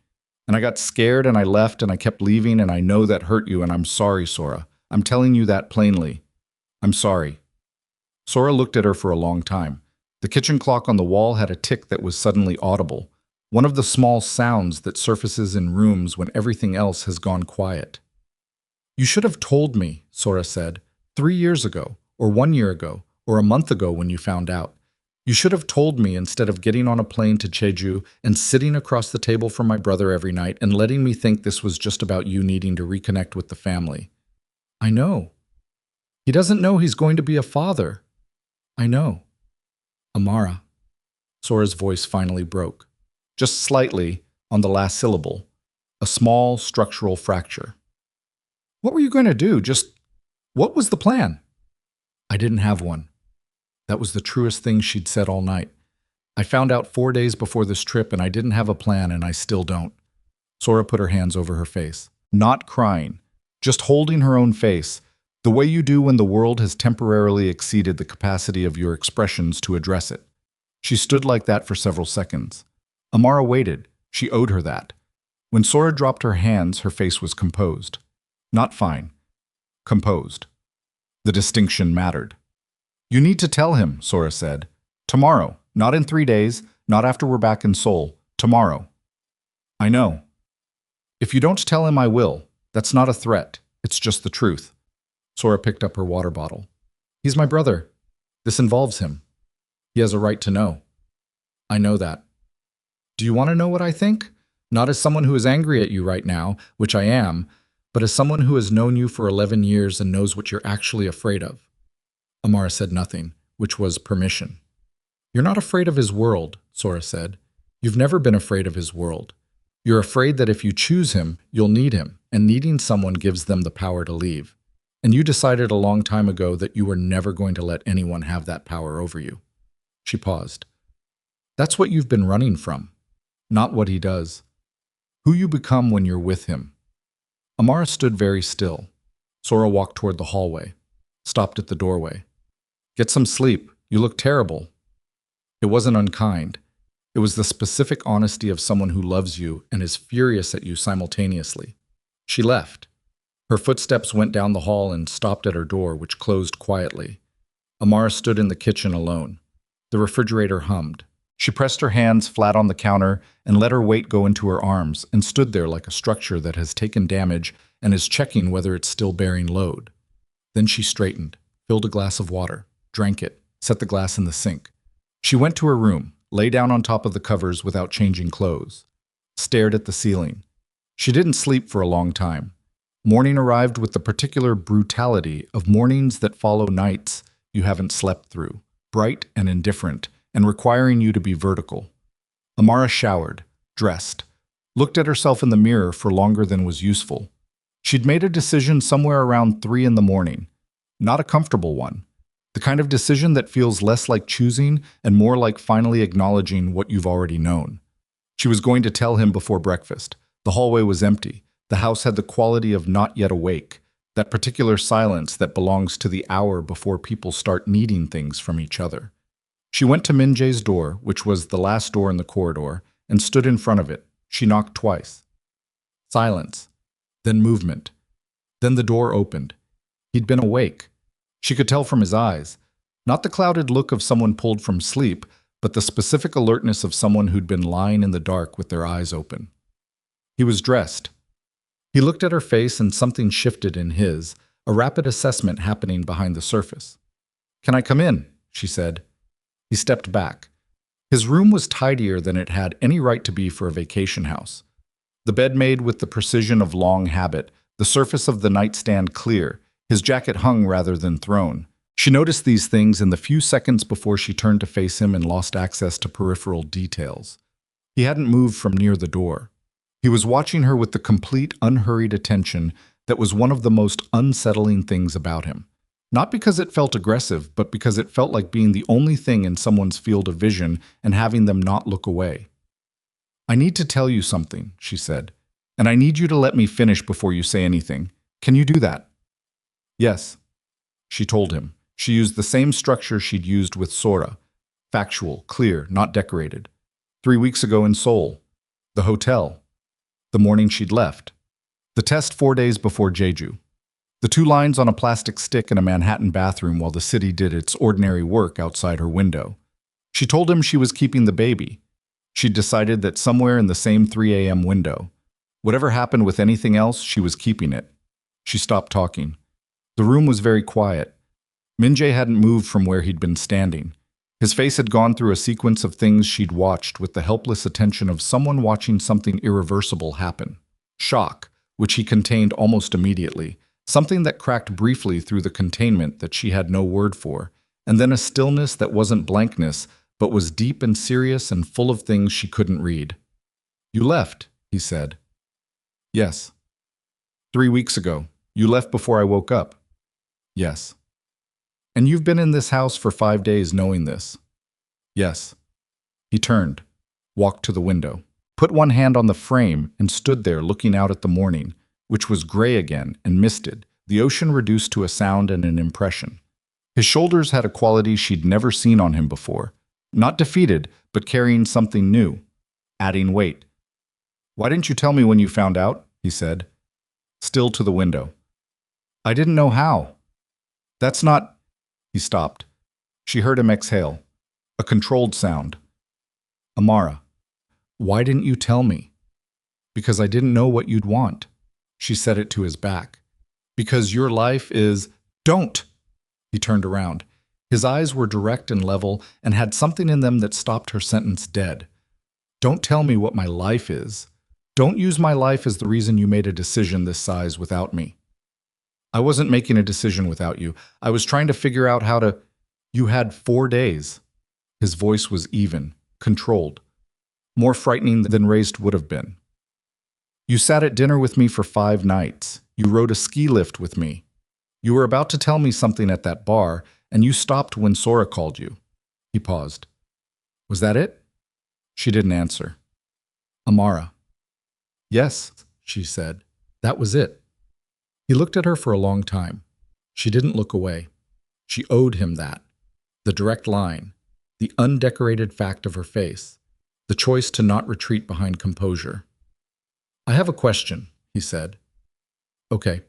And I got scared and I left and I kept leaving and I know that hurt you and I'm sorry, Sora. I'm telling you that plainly. I'm sorry. Sora looked at her for a long time. The kitchen clock on the wall had a tick that was suddenly audible, one of the small sounds that surfaces in rooms when everything else has gone quiet. You should have told me, Sora said, 3 years ago, or 1 year ago, or a month ago when you found out. You should have told me instead of getting on a plane to Jeju and sitting across the table from my brother every night and letting me think this was just about you needing to reconnect with the family. I know. He doesn't know he's going to be a father. I know. Amara. Sora's voice finally broke. Just slightly, on the last syllable. A small structural fracture. What were you going to do? What was the plan? I didn't have one. That was the truest thing she'd said all night. I found out 4 days before this trip and I didn't have a plan and I still don't. Sora put her hands over her face. Not crying, just holding her own face, the way you do when the world has temporarily exceeded the capacity of your expressions to address it. She stood like that for several seconds. Amara waited. She owed her that. When Sora dropped her hands, her face was composed. Not fine. Composed. The distinction mattered. You need to tell him, Sora said. Tomorrow, not in 3 days, not after we're back in Seoul. Tomorrow. I know. If you don't tell him, I will. That's not a threat. It's just the truth. Sora picked up her water bottle. He's my brother. This involves him. He has a right to know. I know that. Do you want to know what I think? Not as someone who is angry at you right now, which I am, but as someone who has known you for 11 years and knows what you're actually afraid of. Amara said nothing, which was permission. You're not afraid of his world, Sora said. You've never been afraid of his world. You're afraid that if you choose him, you'll need him, and needing someone gives them the power to leave. And you decided a long time ago that you were never going to let anyone have that power over you. She paused. That's what you've been running from, not what he does. Who you become when you're with him. Amara stood very still. Sora walked toward the hallway, stopped at the doorway. Get some sleep. You look terrible. It wasn't unkind. It was the specific honesty of someone who loves you and is furious at you simultaneously. She left. Her footsteps went down the hall and stopped at her door, which closed quietly. Amara stood in the kitchen alone. The refrigerator hummed. She pressed her hands flat on the counter and let her weight go into her arms and stood there like a structure that has taken damage and is checking whether it's still bearing load. Then she straightened, filled a glass of water, drank it, set the glass in the sink. She went to her room, lay down on top of the covers without changing clothes, stared at the ceiling. She didn't sleep for a long time. Morning arrived with the particular brutality of mornings that follow nights you haven't slept through, bright and indifferent, and requiring you to be vertical. Amara showered, dressed, looked at herself in the mirror for longer than was useful. She'd made a decision somewhere around 3 in the morning, not a comfortable one, the kind of decision that feels less like choosing and more like finally acknowledging what you've already known. She was going to tell him before breakfast. The hallway was empty. The house had the quality of not yet awake, that particular silence that belongs to the hour before people start needing things from each other. She went to Min-jae's door, which was the last door in the corridor, and stood in front of it. She knocked twice. Silence. Then movement. Then the door opened. He'd been awake. She could tell from his eyes. Not the clouded look of someone pulled from sleep, but the specific alertness of someone who'd been lying in the dark with their eyes open. He was dressed. He looked at her face and something shifted in his, a rapid assessment happening behind the surface. "Can I come in?" she said. He stepped back. His room was tidier than it had any right to be for a vacation house. The bed made with the precision of long habit, the surface of the nightstand clear, his jacket hung rather than thrown. She noticed these things in the few seconds before she turned to face him and lost access to peripheral details. He hadn't moved from near the door. He was watching her with the complete, unhurried attention that was one of the most unsettling things about him. Not because it felt aggressive, but because it felt like being the only thing in someone's field of vision and having them not look away. "I need to tell you something," she said, "and I need you to let me finish before you say anything. Can you do that?" "Yes," she told him. She used the same structure she'd used with Sora. Factual, clear, not decorated. 3 weeks ago in Seoul. The hotel. The morning she'd left. The test 4 days before Jeju. The 2 lines on a plastic stick in a Manhattan bathroom while the city did its ordinary work outside her window. She told him she was keeping the baby. She'd decided that somewhere in the same 3 a.m. window. Whatever happened with anything else, she was keeping it. She stopped talking. The room was very quiet. Min-jae hadn't moved from where he'd been standing. His face had gone through a sequence of things she'd watched with the helpless attention of someone watching something irreversible happen. Shock, which he contained almost immediately. Something that cracked briefly through the containment that she had no word for, and then a stillness that wasn't blankness, but was deep and serious and full of things she couldn't read. "You left," he said. "Yes." 3 weeks ago. You left before I woke up." "Yes." "And you've been in this house for 5 days knowing this." "Yes." He turned, walked to the window, put one hand on the frame, and stood there looking out at the morning, which was gray again and misted, the ocean reduced to a sound and an impression. His shoulders had a quality she'd never seen on him before. Not defeated, but carrying something new, adding weight. "Why didn't you tell me when you found out?" he said. Still to the window. "I didn't know how." "That's not—" He stopped. She heard him exhale. A controlled sound. "Amara, why didn't you tell me?" "Because I didn't know what you'd want." She said it to his back. Because your life is... Don't! He turned around. His eyes were direct and level and had something in them that stopped her sentence dead. Don't tell me what my life is. Don't use my life as the reason you made a decision this size without me. I wasn't making a decision without you. I was trying to figure out how to... You had 4 days. His voice was even, controlled, more frightening than raised would have been. You sat at dinner with me for 5 nights. You rode a ski lift with me. You were about to tell me something at that bar, and you stopped when Sora called you. He paused. Was that it? She didn't answer. Amara. Yes, she said. That was it. He looked at her for a long time. She didn't look away. She owed him that. The direct line, the undecorated fact of her face, the choice to not retreat behind composure. I have a question, he said. Okay.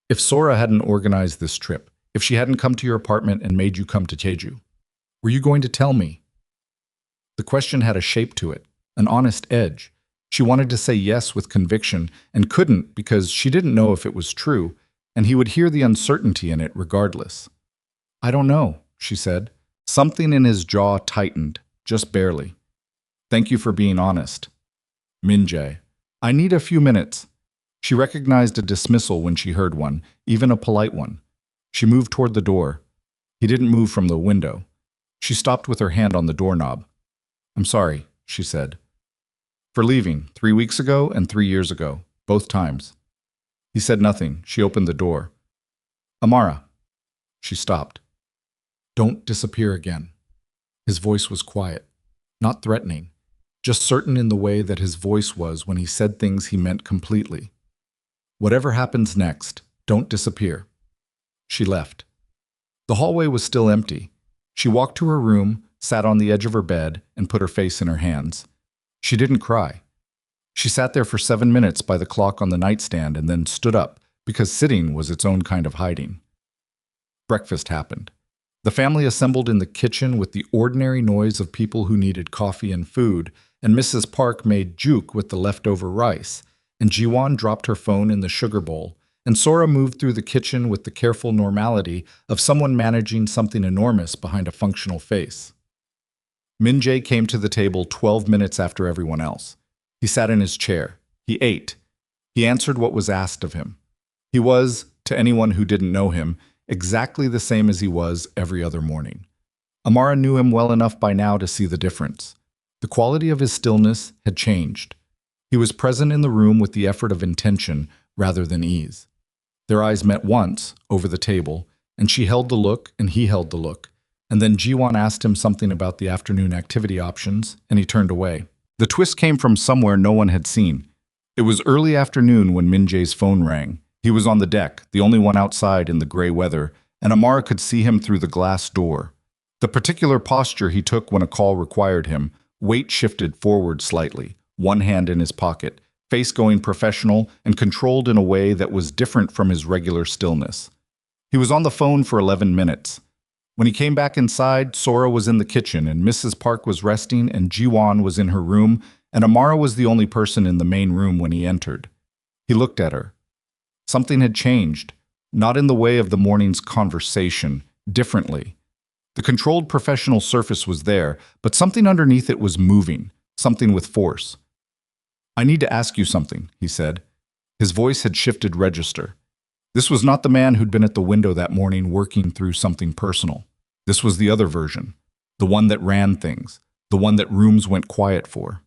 If Sora hadn't organized this trip, if she hadn't come to your apartment and made you come to Jeju, were you going to tell me? The question had a shape to it, an honest edge. She wanted to say yes with conviction and couldn't because she didn't know if it was true, and he would hear the uncertainty in it regardless. I don't know, she said. Something in his jaw tightened, just barely. Thank you for being honest. Min-jae. I need a few minutes. She recognized a dismissal when she heard one, even a polite one. She moved toward the door. He didn't move from the window. She stopped with her hand on the doorknob. I'm sorry, she said. For leaving 3 weeks ago and 3 years ago, both times. He said nothing. She opened the door. Amara. She stopped. Don't disappear again. His voice was quiet, not threatening, just certain in the way that his voice was when he said things he meant completely. Whatever happens next, don't disappear. She left. The hallway was still empty. She walked to her room, sat on the edge of her bed, and put her face in her hands. She didn't cry. She sat there for 7 minutes by the clock on the nightstand and then stood up, because sitting was its own kind of hiding. Breakfast happened. The family assembled in the kitchen with the ordinary noise of people who needed coffee and food, and Mrs. Park made juke with the leftover rice, and Jiwon dropped her phone in the sugar bowl, and Sora moved through the kitchen with the careful normality of someone managing something enormous behind a functional face. Min-jae came to the table 12 minutes after everyone else. He sat in his chair. He ate. He answered what was asked of him. He was, to anyone who didn't know him, exactly the same as he was every other morning. Amara knew him well enough by now to see the difference. The quality of his stillness had changed. He was present in the room with the effort of intention rather than ease. Their eyes met once, over the table, and she held the look and he held the look. And then Jiwon asked him something about the afternoon activity options, and he turned away. The twist came from somewhere no one had seen. It was early afternoon when Min-jae's phone rang. He was on the deck, the only one outside in the gray weather, and Amara could see him through the glass door. The particular posture he took when a call required him, weight shifted forward slightly, one hand in his pocket, face going professional and controlled in a way that was different from his regular stillness. He was on the phone for 11 minutes. When he came back inside, Sora was in the kitchen and Mrs. Park was resting and Jiwon was in her room and Amara was the only person in the main room when he entered. He looked at her. Something had changed, not in the way of the morning's conversation, differently. The controlled professional surface was there, but something underneath it was moving, something with force. I need to ask you something, he said. His voice had shifted register. This was not the man who'd been at the window that morning working through something personal. This was the other version, the one that ran things, the one that rooms went quiet for.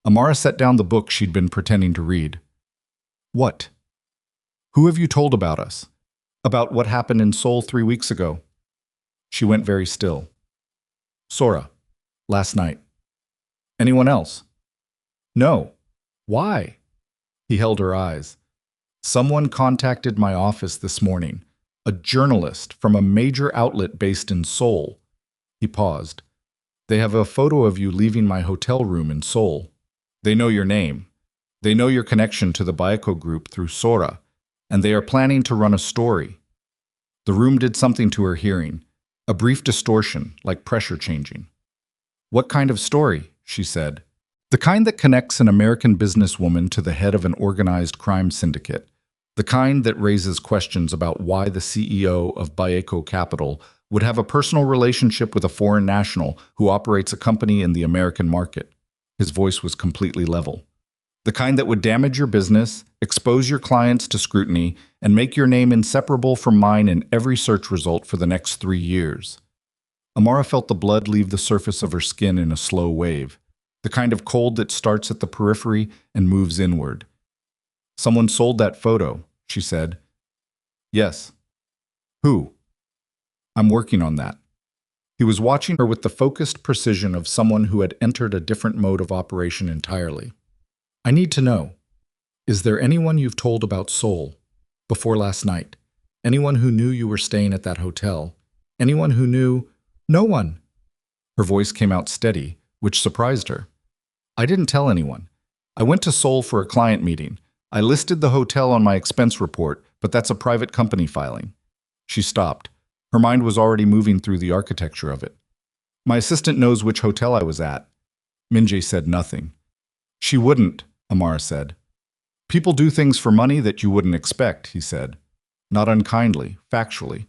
Amara set down the book she'd been pretending to read. What? Who have you told about us? About what happened in Seoul 3 weeks ago? She went very still. Sora. Last night. Anyone else? No. Why? He held her eyes. Someone contacted my office this morning. A journalist from a major outlet based in Seoul. He paused. They have a photo of you leaving my hotel room in Seoul. They know your name. They know your connection to the Baeko group through Sora. And they are planning to run a story. The room did something to her hearing, a brief distortion, like pressure changing. What kind of story? She said. The kind that connects an American businesswoman to the head of an organized crime syndicate. The kind that raises questions about why the CEO of Baeko Capital would have a personal relationship with a foreign national who operates a company in the American market. His voice was completely level. The kind that would damage your business, expose your clients to scrutiny, and make your name inseparable from mine in every search result for the next 3 years. Amara felt the blood leave the surface of her skin in a slow wave, the kind of cold that starts at the periphery and moves inward. Someone sold that photo, she said. Yes. Who? I'm working on that. He was watching her with the focused precision of someone who had entered a different mode of operation entirely. I need to know, is there anyone you've told about Seoul before last night? Anyone who knew you were staying at that hotel? Anyone who knew? No one. Her voice came out steady, which surprised her. I didn't tell anyone. I went to Seoul for a client meeting. I listed the hotel on my expense report, but that's a private company filing. She stopped. Her mind was already moving through the architecture of it. My assistant knows which hotel I was at. Min-jae said nothing. She wouldn't, Amara said. People do things for money that you wouldn't expect, he said. Not unkindly, factually.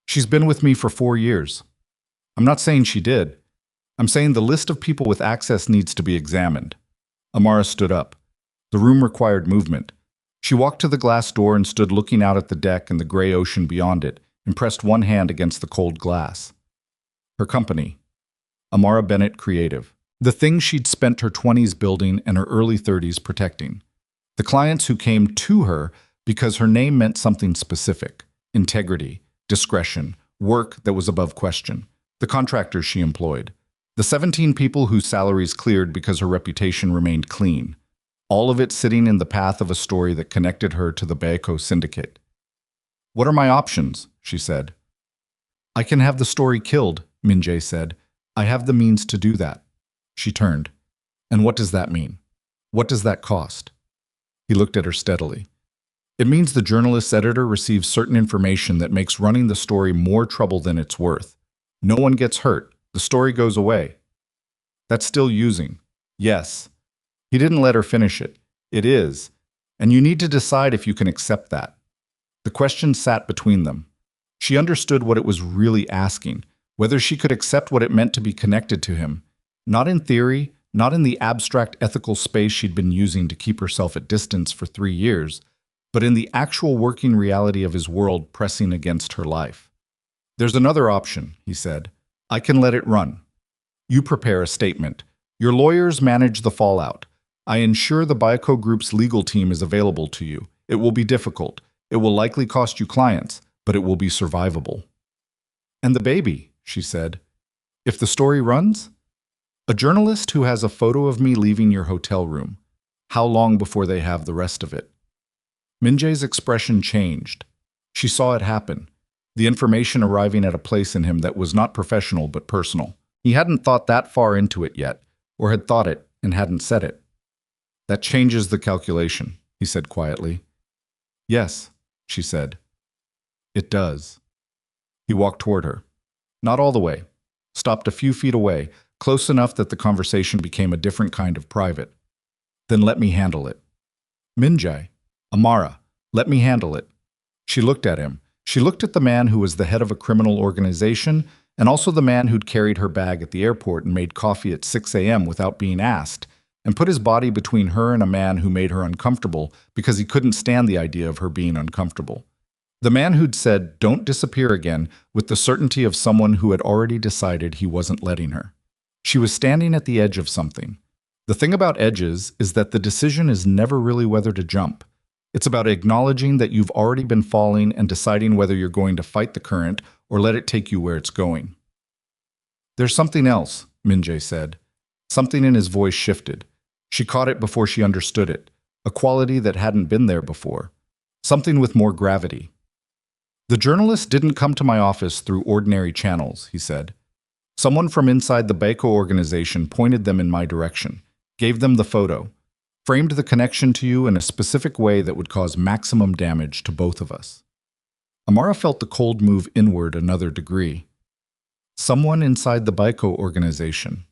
She's been with me for 4 years. I'm not saying she did. I'm saying the list of people with access needs to be examined. Amara stood up. The room required movement. She walked to the glass door and stood looking out at the deck and the gray ocean beyond it, and pressed one hand against the cold glass. Her company. Amara Bennett Creative. The thing she'd spent her 20s building and her early 30s protecting. The clients who came to her because her name meant something specific. Integrity, discretion, work that was above question. The contractors she employed. The 17 people whose salaries cleared because her reputation remained clean. All of it sitting in the path of a story that connected her to the Baeko syndicate. What are my options? She said. I can have the story killed, Min-jae said. I have the means to do that. She turned. And what does that mean? What does that cost? He looked at her steadily. It means the journalist's editor receives certain information that makes running the story more trouble than it's worth. No one gets hurt. The story goes away. That's still using. Yes. He didn't let her finish it. It is. And you need to decide if you can accept that. The question sat between them. She understood what it was really asking, whether she could accept what it meant to be connected to him. Not in theory, not in the abstract ethical space she'd been using to keep herself at distance for 3 years, but in the actual working reality of his world pressing against her life. There's another option, he said. I can let it run. You prepare a statement. Your lawyers manage the fallout. I ensure the Baeko Group's legal team is available to you. It will be difficult. It will likely cost you clients, but it will be survivable. And the baby, she said. If the story runs? A journalist who has a photo of me leaving your hotel room. How long before they have the rest of it? Min-jae's expression changed. She saw it happen. The information arriving at a place in him that was not professional but personal. He hadn't thought that far into it yet, or had thought it and hadn't said it. That changes the calculation, he said quietly. Yes, she said. It does. He walked toward her. Not all the way. Stopped a few feet away, close enough that the conversation became a different kind of private. Then let me handle it. Min-jae, Amara, let me handle it. She looked at him. She looked at the man who was the head of a criminal organization and also the man who'd carried her bag at the airport and made coffee at 6 a.m. without being asked, and put his body between her and a man who made her uncomfortable because he couldn't stand the idea of her being uncomfortable. The man who'd said, "Don't disappear again," with the certainty of someone who had already decided he wasn't letting her. She was standing at the edge of something. The thing about edges is that the decision is never really whether to jump. It's about acknowledging that you've already been falling and deciding whether you're going to fight the current or let it take you where it's going. There's something else, Min-jae said. Something in his voice shifted. She caught it before she understood it, a quality that hadn't been there before. Something with more gravity. The journalist didn't come to my office through ordinary channels, he said. Someone from inside the Baeko organization pointed them in my direction, gave them the photo, framed the connection to you in a specific way that would cause maximum damage to both of us. Amara felt the cold move inward another degree. Someone inside the Baeko organization.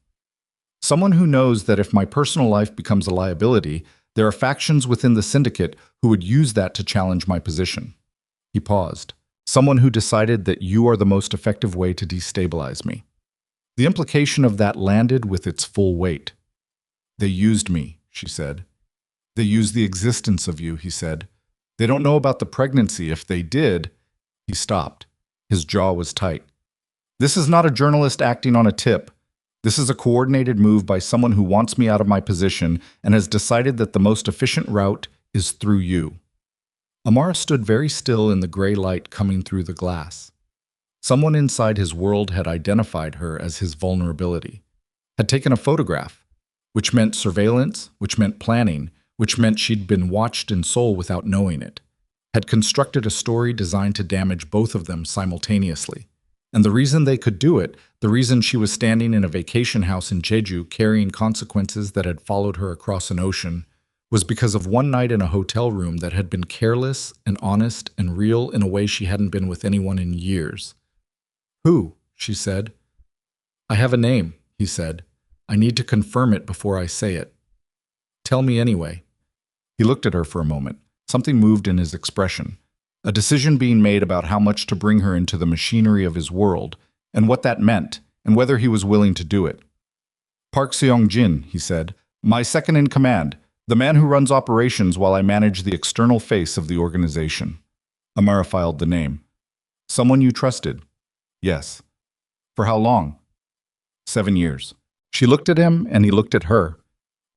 Someone who knows that if my personal life becomes a liability, There are factions within the syndicate who would use that to challenge my position. He paused. Someone who decided that you are the most effective way to destabilize me. The implication of that landed with its full weight. They used me, she said. They used the existence of you, he said. They don't know about the pregnancy. If they did, he stopped. His jaw was tight. This is not a journalist acting on a tip. This is a coordinated move by someone who wants me out of my position and has decided that the most efficient route is through you. Amara stood very still in the gray light coming through the glass. Someone inside his world had identified her as his vulnerability, had taken a photograph, which meant surveillance, which meant planning, which meant she'd been watched in Seoul without knowing it, had constructed a story designed to damage both of them simultaneously. And the reason they could do it, the reason she was standing in a vacation house in Jeju carrying consequences that had followed her across an ocean, was because of one night in a hotel room that had been careless and honest and real in a way she hadn't been with anyone in years. Who? She said. I have a name, he said. I need to confirm it before I say it. Tell me anyway. He looked at her for a moment. Something moved in his expression. A decision being made about how much to bring her into the machinery of his world, and what that meant, and whether he was willing to do it. Park Seong-jin, he said, my second in command, the man who runs operations while I manage the external face of the organization. Amara filed the name. Someone you trusted? Yes. For how long? 7 years. She looked at him, and he looked at her,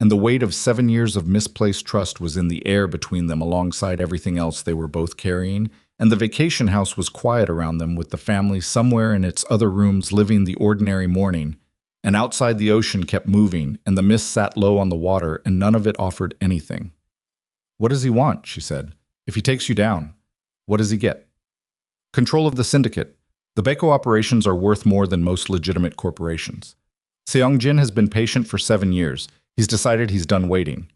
and the weight of 7 years of misplaced trust was in the air between them alongside everything else they were both carrying, and the vacation house was quiet around them with the family somewhere in its other rooms living the ordinary morning, and outside the ocean kept moving, and the mist sat low on the water, and none of it offered anything. What does he want? She said. If he takes you down, what does he get? Control of the syndicate. The Baeko operations are worth more than most legitimate corporations. Seong-jin has been patient for 7 years. He's decided he's done waiting.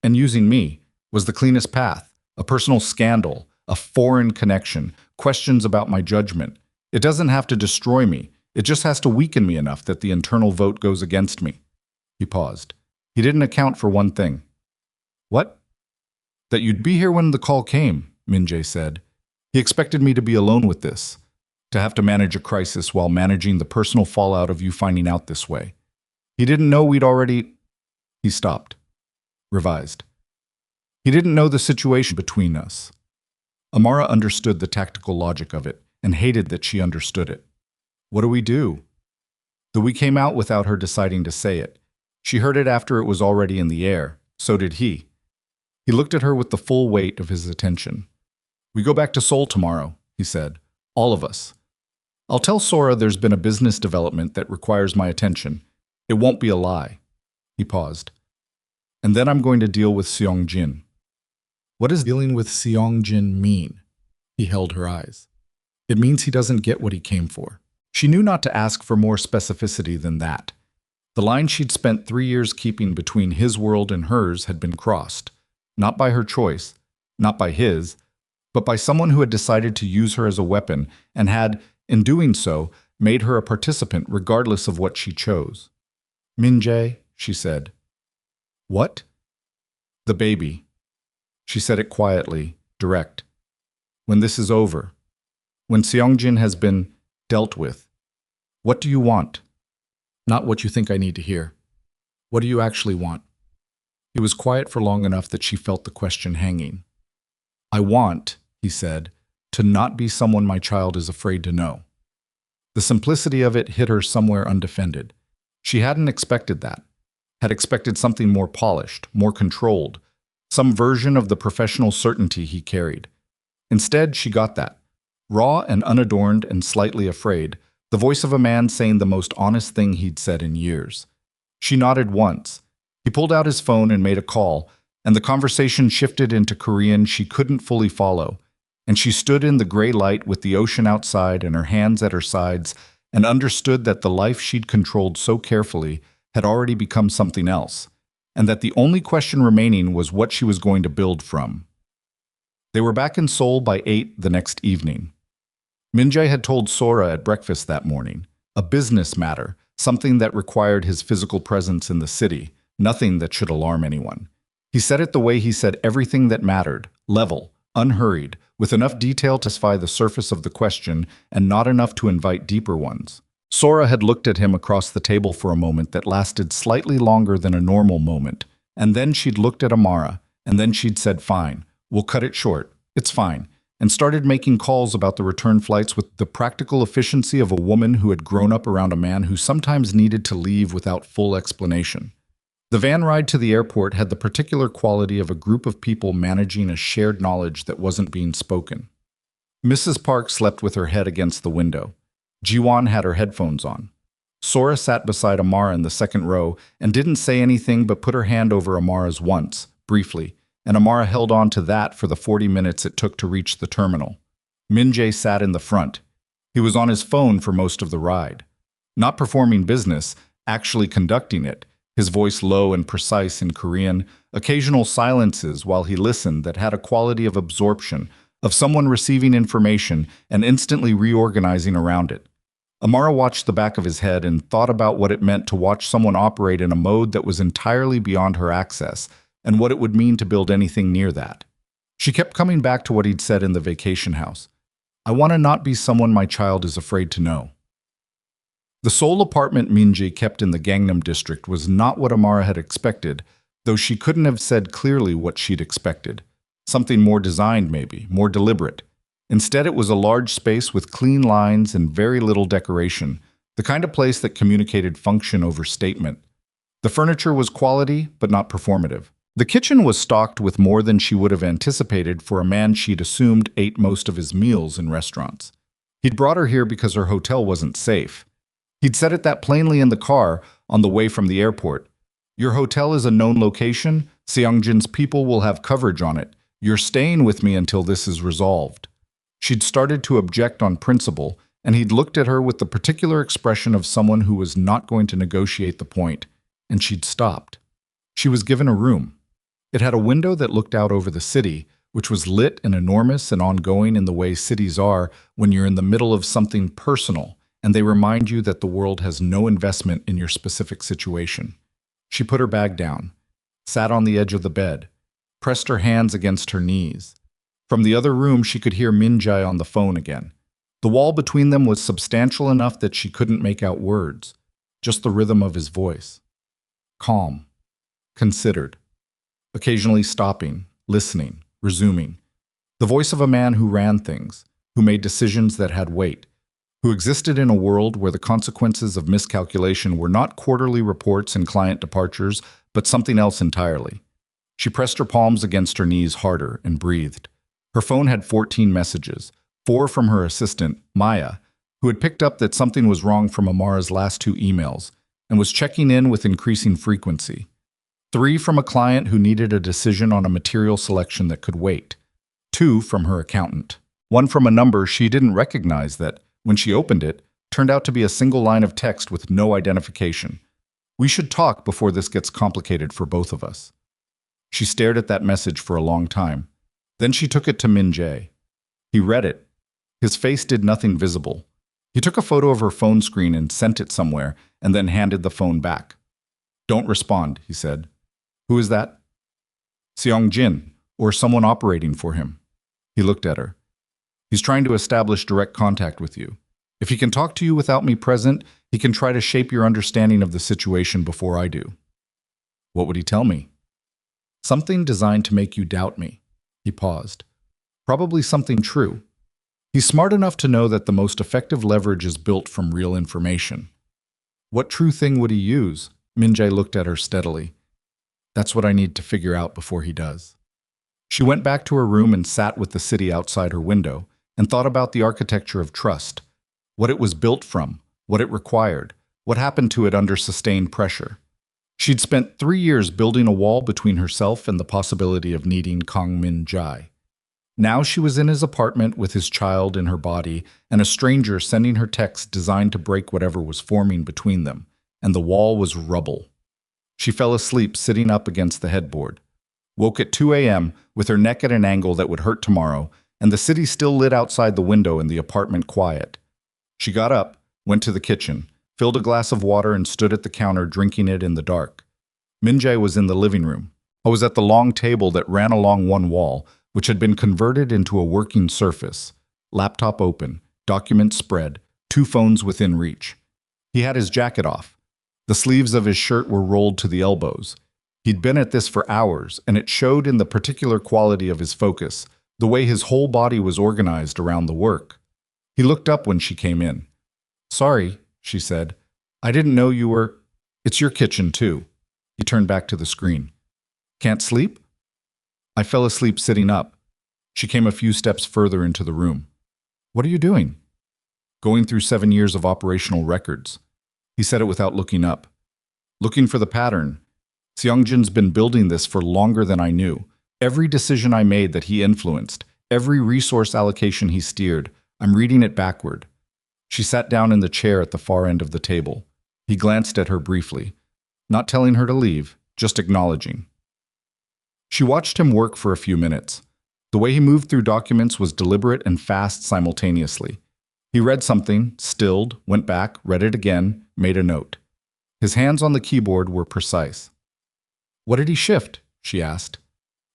And using me was the cleanest path. A personal scandal, a foreign connection, questions about my judgment. It doesn't have to destroy me. It just has to weaken me enough that the internal vote goes against me. He paused. He didn't account for one thing. What? That you'd be here when the call came, Min-jae said. He expected me to be alone with this, to have to manage a crisis while managing the personal fallout of you finding out this way. He didn't know we'd already... He stopped. Revised. He didn't know the situation between us. Amara understood the tactical logic of it and hated that she understood it. What do we do? The we came out without her deciding to say it. She heard it after it was already in the air. So did he. He looked at her with the full weight of his attention. We go back to Seoul tomorrow, he said. All of us. I'll tell Sora there's been a business development that requires my attention. It won't be a lie. He paused. And then I'm going to deal with Seong-jin. What does dealing with Seong-jin mean? He held her eyes. It means he doesn't get what he came for. She knew not to ask for more specificity than that. The line she'd spent 3 years keeping between his world and hers had been crossed, not by her choice, not by his, but by someone who had decided to use her as a weapon and had, in doing so, made her a participant regardless of what she chose. Min-jae, she said. What? The baby. She said it quietly, direct. When this is over, when Seong-jin has been dealt with, what do you want? Not what you think I need to hear. What do you actually want? He was quiet for long enough that she felt the question hanging. I want, he said, to not be someone my child is afraid to know. The simplicity of it hit her somewhere undefended. She hadn't expected that, had expected something more polished, more controlled, some version of the professional certainty he carried. Instead, she got that, raw and unadorned and slightly afraid, the voice of a man saying the most honest thing he'd said in years. She nodded once. He pulled out his phone and made a call, and the conversation shifted into Korean she couldn't fully follow, and she stood in the gray light with the ocean outside and her hands at her sides and understood that the life she'd controlled so carefully had already become something else, and that the only question remaining was what she was going to build from. They were back in Seoul by 8 the next evening. Min-jae had told Sora at breakfast that morning, a business matter, something that required his physical presence in the city, nothing that should alarm anyone. He said it the way he said everything that mattered, level, unhurried, with enough detail to satisfy the surface of the question and not enough to invite deeper ones. Sora had looked at him across the table for a moment that lasted slightly longer than a normal moment, and then she'd looked at Amara, and then she'd said, "Fine, we'll cut it short, it's fine," and started making calls about the return flights with the practical efficiency of a woman who had grown up around a man who sometimes needed to leave without full explanation. The van ride to the airport had the particular quality of a group of people managing a shared knowledge that wasn't being spoken. Mrs. Park slept with her head against the window. Jiwon had her headphones on. Sora sat beside Amara in the second row and didn't say anything but put her hand over Amara's once, briefly, and Amara held on to that for the 40 minutes it took to reach the terminal. Min-jae sat in the front. He was on his phone for most of the ride. Not performing business, actually conducting it, his voice low and precise in Korean, occasional silences while he listened that had a quality of absorption, of someone receiving information and instantly reorganizing around it. Amara watched the back of his head and thought about what it meant to watch someone operate in a mode that was entirely beyond her access, and what it would mean to build anything near that. She kept coming back to what he'd said in the vacation house. "I want to not be someone my child is afraid to know." The sole apartment Min-jae kept in the Gangnam district was not what Amara had expected, though she couldn't have said clearly what she'd expected. Something more designed, maybe, more deliberate. Instead, it was a large space with clean lines and very little decoration, the kind of place that communicated function over statement. The furniture was quality, but not performative. The kitchen was stocked with more than she would have anticipated for a man she'd assumed ate most of his meals in restaurants. He'd brought her here because her hotel wasn't safe. He'd said it that plainly in the car on the way from the airport. "Your hotel is a known location. Seongjin's people will have coverage on it. You're staying with me until this is resolved." She'd started to object on principle, and he'd looked at her with the particular expression of someone who was not going to negotiate the point, and she'd stopped. She was given a room. It had a window that looked out over the city, which was lit and enormous and ongoing in the way cities are when you're in the middle of something personal, and they remind you that the world has no investment in your specific situation. She put her bag down, sat on the edge of the bed, pressed her hands against her knees. From the other room, she could hear Min-jae on the phone again. The wall between them was substantial enough that she couldn't make out words, just the rhythm of his voice. Calm, considered, occasionally stopping, listening, resuming. The voice of a man who ran things, who made decisions that had weight, who existed in a world where the consequences of miscalculation were not quarterly reports and client departures, but something else entirely. She pressed her palms against her knees harder and breathed. Her phone had 14 messages, 4 from her assistant, Maya, who had picked up that something was wrong from Amara's last 2 emails and was checking in with increasing frequency. 3 from a client who needed a decision on a material selection that could wait. 2 from her accountant. 1 from a number she didn't recognize that, when she opened it, turned out to be a single line of text with no identification. "We should talk before this gets complicated for both of us." She stared at that message for a long time. Then she took it to Min-jae. He read it. His face did nothing visible. He took a photo of her phone screen and sent it somewhere, and then handed the phone back. "Don't respond," he said. "Who is that?" "Seongjin, or someone operating for him." He looked at her. "He's trying to establish direct contact with you. If he can talk to you without me present, he can try to shape your understanding of the situation before I do." "What would he tell me?" "Something designed to make you doubt me." He paused. "Probably something true. He's smart enough to know that the most effective leverage is built from real information." "What true thing would he use?" Min-jae looked at her steadily. "That's what I need to figure out before he does." She went back to her room and sat with the city outside her window and thought about the architecture of trust, what it was built from, what it required, what happened to it under sustained pressure. She'd spent 3 years building a wall between herself and the possibility of needing Kang Min-jae. Now she was in his apartment with his child in her body and a stranger sending her texts designed to break whatever was forming between them, and the wall was rubble. She fell asleep sitting up against the headboard, woke at 2 a.m. with her neck at an angle that would hurt tomorrow, and the city still lit outside the window and the apartment quiet. She got up, went to the kitchen, filled a glass of water and stood at the counter drinking it in the dark. Min-jae was in the living room, I was at the long table that ran along one wall, which had been converted into a working surface. Laptop open, documents spread, two phones within reach. He had his jacket off. The sleeves of his shirt were rolled to the elbows. He'd been at this for hours, and it showed in the particular quality of his focus, the way his whole body was organized around the work. He looked up when she came in. "Sorry," she said. "I didn't know you were—" "It's your kitchen, too." He turned back to the screen. "Can't sleep?" I fell asleep sitting up. She came a few steps further into the room. "What are you doing?" "Going through 7 years of operational records." He said it without looking up. "Looking for the pattern. Seongjin's been building this for longer than I knew. Every decision I made that he influenced, every resource allocation he steered, I'm reading it backward." She sat down in the chair at the far end of the table. He glanced at her briefly, not telling her to leave, just acknowledging. She watched him work for a few minutes. The way he moved through documents was deliberate and fast simultaneously. He read something, stilled, went back, read it again, made a note. His hands on the keyboard were precise. "What did he shift?" she asked.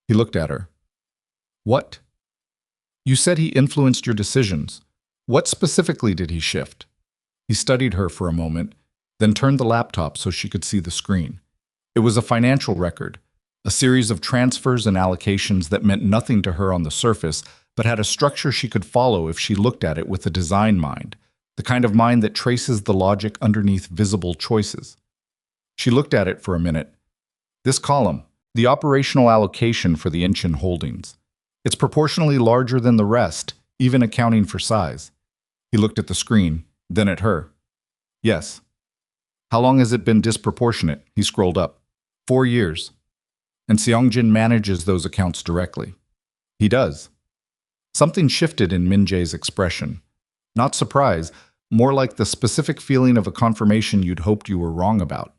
He looked at her. "What?" "You said he influenced your decisions. What specifically did he shift?" He studied her for a moment, then turned the laptop so she could see the screen. It was a financial record, a series of transfers and allocations that meant nothing to her on the surface, but had a structure she could follow if she looked at it with a design mind, the kind of mind that traces the logic underneath visible choices. She looked at it for a minute. "This column, the operational allocation for the Inchin holdings. It's proportionally larger than the rest, even accounting for size." He looked at the screen, then at her. "Yes." "How long has it been disproportionate?" He scrolled up. 4 years. "And Seongjin manages those accounts directly." "He does." Something shifted in Min-jae's expression. Not surprise, more like the specific feeling of a confirmation you'd hoped you were wrong about.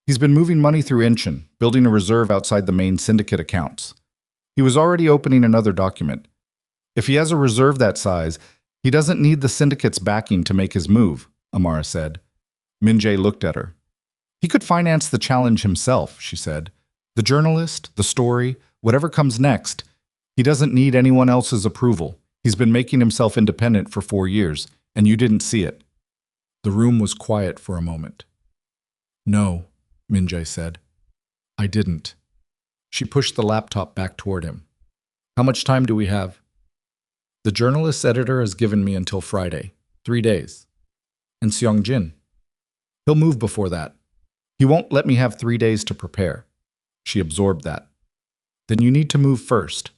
"He's been moving money through Inchin, building a reserve outside the main syndicate accounts. He was already opening another document. If he has a reserve that size, he doesn't need the syndicate's backing to make his move," Amara said. Min-jae looked at her. "He could finance the challenge himself," she said. "The journalist, the story, whatever comes next. He doesn't need anyone else's approval. He's been making himself independent for 4 years, and you didn't see it." The room was quiet for a moment. "No," Min-jae said. "I didn't." She pushed the laptop back toward him. "How much time do we have?" "The journalist's editor has given me until Friday, 3 days." "And Seongjin?" "He'll move before that. He won't let me have 3 days to prepare." She absorbed that. "Then you need to move first."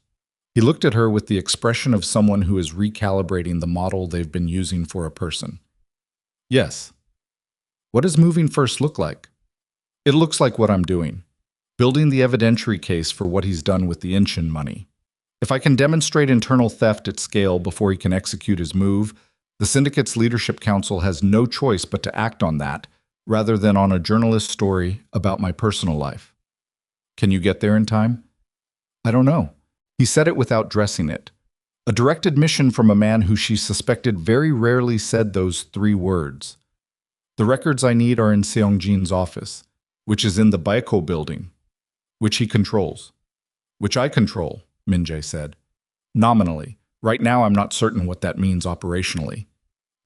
He looked at her with the expression of someone who is recalibrating the model they've been using for a person. "Yes." "What does moving first look like?" "It looks like what I'm doing. Building the evidentiary case for what he's done with the Inchin money. If I can demonstrate internal theft at scale before he can execute his move, the syndicate's leadership council has no choice but to act on that, rather than on a journalist's story about my personal life." "Can you get there in time?" "I don't know." He said it without dressing it. A direct admission from a man who she suspected very rarely said those 3 words. "The records I need are in Seongjin's office, which is in the Baiko building, which he controls." "Which I control," Min-jae said. "Nominally. Right now I'm not certain what that means operationally."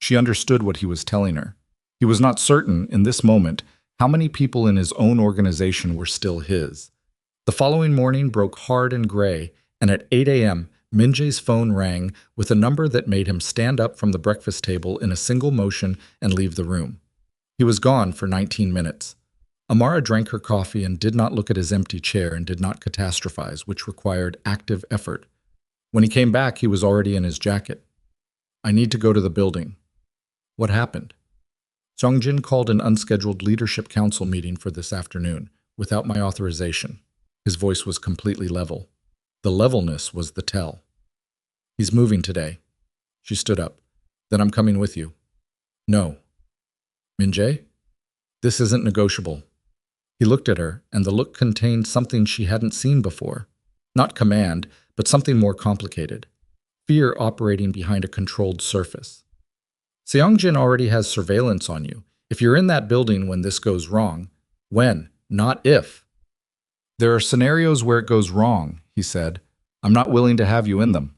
She understood what he was telling her. He was not certain, in this moment, how many people in his own organization were still his. The following morning broke hard and gray, and at 8 a.m., Min-jae's phone rang with a number that made him stand up from the breakfast table in a single motion and leave the room. He was gone for 19 minutes. Amara drank her coffee and did not look at his empty chair and did not catastrophize, which required active effort. When he came back, he was already in his jacket. "I need to go to the building." "What happened?" "Seongjin called an unscheduled leadership council meeting for this afternoon, without my authorization." His voice was completely level. The levelness was the tell. "He's moving today." She stood up. "Then I'm coming with you." "No." "Min-jae? This isn't negotiable." He looked at her, and the look contained something she hadn't seen before. Not command, but something more complicated. Fear operating behind a controlled surface. "Seongjin already has surveillance on you. If you're in that building when this goes wrong, when, not if." There are scenarios where it goes wrong, he said. I'm not willing to have you in them.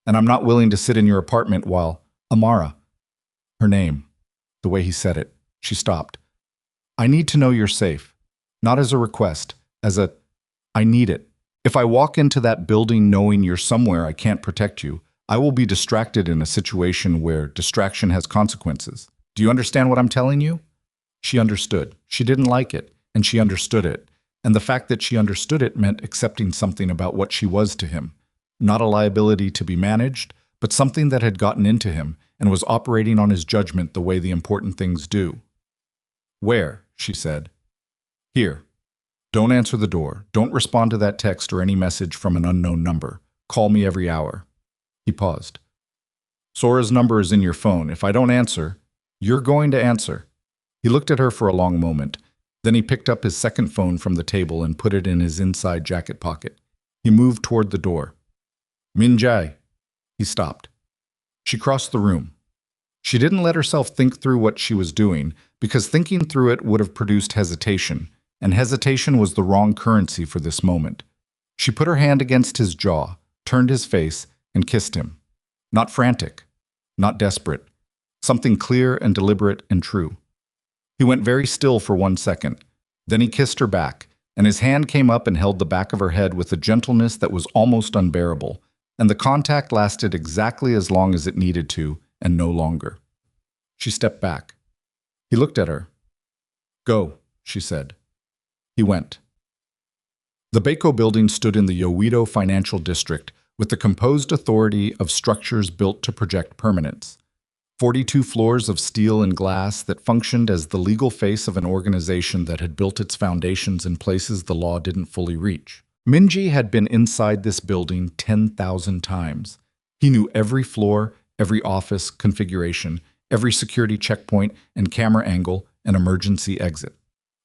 And I'm not willing to sit in your apartment while Amara, her name, the way he said it, she stopped. I need to know you're safe. Not as a request, as a, I need it. If I walk into that building knowing you're somewhere I can't protect you, I will be distracted in a situation where distraction has consequences. Do you understand what I'm telling you? She understood. She didn't like it, and she understood it. And the fact that she understood it meant accepting something about what she was to him. Not a liability to be managed, but something that had gotten into him and was operating on his judgment the way the important things do. Where? She said. Here. Don't answer the door. Don't respond to that text or any message from an unknown number. Call me every hour. He paused. Sora's number is in your phone. If I don't answer, you're going to answer. He looked at her for a long moment. Then he picked up his second phone from the table and put it in his inside jacket pocket. He moved toward the door. Min-jae. He stopped. She crossed the room. She didn't let herself think through what she was doing, because thinking through it would have produced hesitation, and hesitation was the wrong currency for this moment. She put her hand against his jaw, turned his face, and kissed him. Not frantic, not desperate. Something clear and deliberate and true. He went very still for 1 second. Then he kissed her back, and his hand came up and held the back of her head with a gentleness that was almost unbearable, and the contact lasted exactly as long as it needed to, and no longer. She stepped back. He looked at her. Go, she said. He went. The Baco building stood in the Yowido financial district with the composed authority of structures built to project permanence. 42 floors of steel and glass that functioned as the legal face of an organization that had built its foundations in places the law didn't fully reach. Min-jae had been inside this building 10,000 times. He knew every floor, every office configuration, every security checkpoint and camera angle and emergency exit.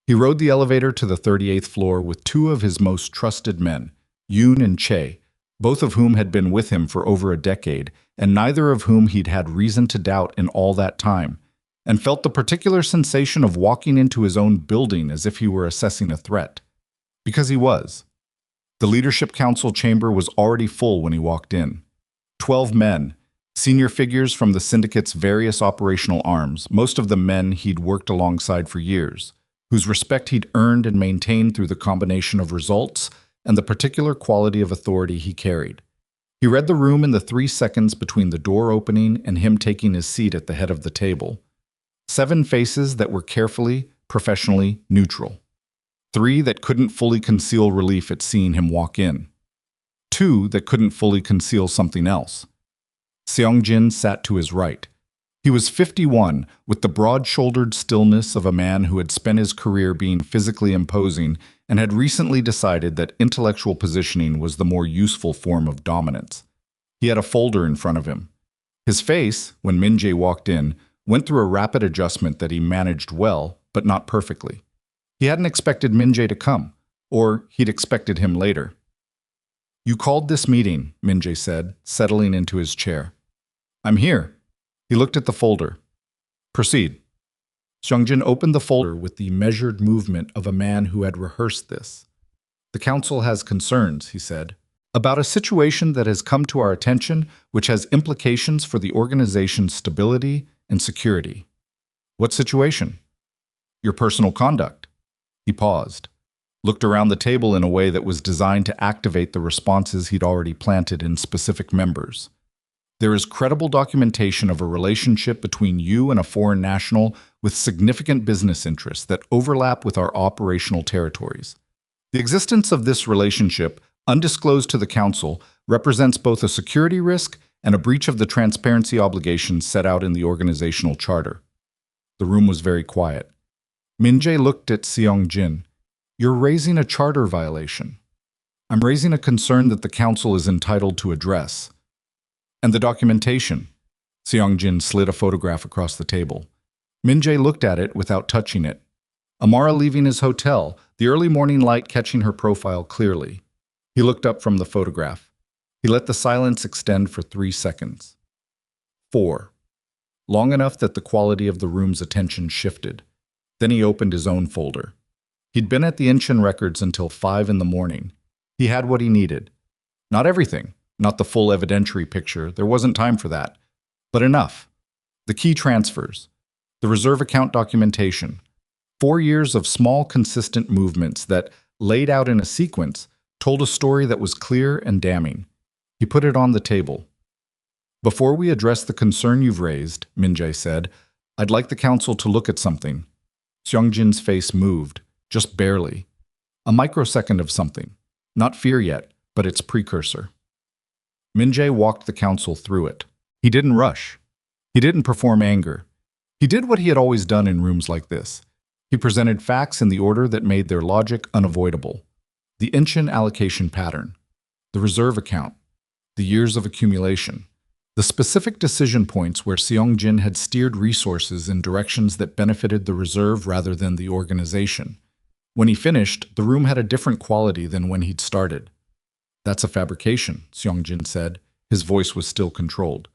He rode the elevator to the 38th floor with two of his most trusted men, Yoon and Che, both of whom had been with him for over a decade, and neither of whom he'd had reason to doubt in all that time, and felt the particular sensation of walking into his own building as if he were assessing a threat. Because he was. The Leadership Council chamber was already full when he walked in. 12 men, senior figures from the syndicate's various operational arms, most of them men he'd worked alongside for years, whose respect he'd earned and maintained through the combination of results and the particular quality of authority he carried. He read the room in the 3 seconds between the door opening and him taking his seat at the head of the table. 7 faces that were carefully, professionally neutral. 3 that couldn't fully conceal relief at seeing him walk in. 2 that couldn't fully conceal something else. Seong-jin sat to his right. He was 51, with the broad-shouldered stillness of a man who had spent his career being physically imposing and had recently decided that intellectual positioning was the more useful form of dominance. He had a folder in front of him. His face, when Min-jae walked in, went through a rapid adjustment that he managed well, but not perfectly. He hadn't expected Min-jae to come, or he'd expected him later. You called this meeting, Min-jae said, settling into his chair. I'm here. He looked at the folder. Proceed. Seong-jin opened the folder with the measured movement of a man who had rehearsed this. The council has concerns, he said, about a situation that has come to our attention which has implications for the organization's stability and security. What situation? Your personal conduct. He paused, looked around the table in a way that was designed to activate the responses he'd already planted in specific members. There is credible documentation of a relationship between you and a foreign national with significant business interests that overlap with our operational territories. The existence of this relationship, undisclosed to the Council, represents both a security risk and a breach of the transparency obligations set out in the organizational charter. The room was very quiet. Min-jae looked at Seong-jin. You're raising a charter violation. I'm raising a concern that the Council is entitled to address. And the documentation. Seong-jin slid a photograph across the table. Min-jae looked at it without touching it. Amara leaving his hotel, the early morning light catching her profile clearly. He looked up from the photograph. He let the silence extend for 3 seconds. 4. Long enough that the quality of the room's attention shifted. Then he opened his own folder. He'd been at the Incheon records until 5 in the morning. He had what he needed. Not everything, not the full evidentiary picture, there wasn't time for that, but enough. The key transfers, the reserve account documentation, 4 years of small, consistent movements that, laid out in a sequence, told a story that was clear and damning. He put it on the table. Before we address the concern you've raised, Min-jae said, I'd like the council to look at something. Seong-jin's face moved, just barely. A microsecond of something. Not fear yet, but its precursor. Min-jae walked the council through it. He didn't rush. He didn't perform anger. He did what he had always done in rooms like this. He presented facts in the order that made their logic unavoidable. The Incheon allocation pattern, the reserve account, the years of accumulation, the specific decision points where Seong-jin had steered resources in directions that benefited the reserve rather than the organization. When he finished, the room had a different quality than when he'd started. That's a fabrication, Seong-jin said. His voice was still controlled.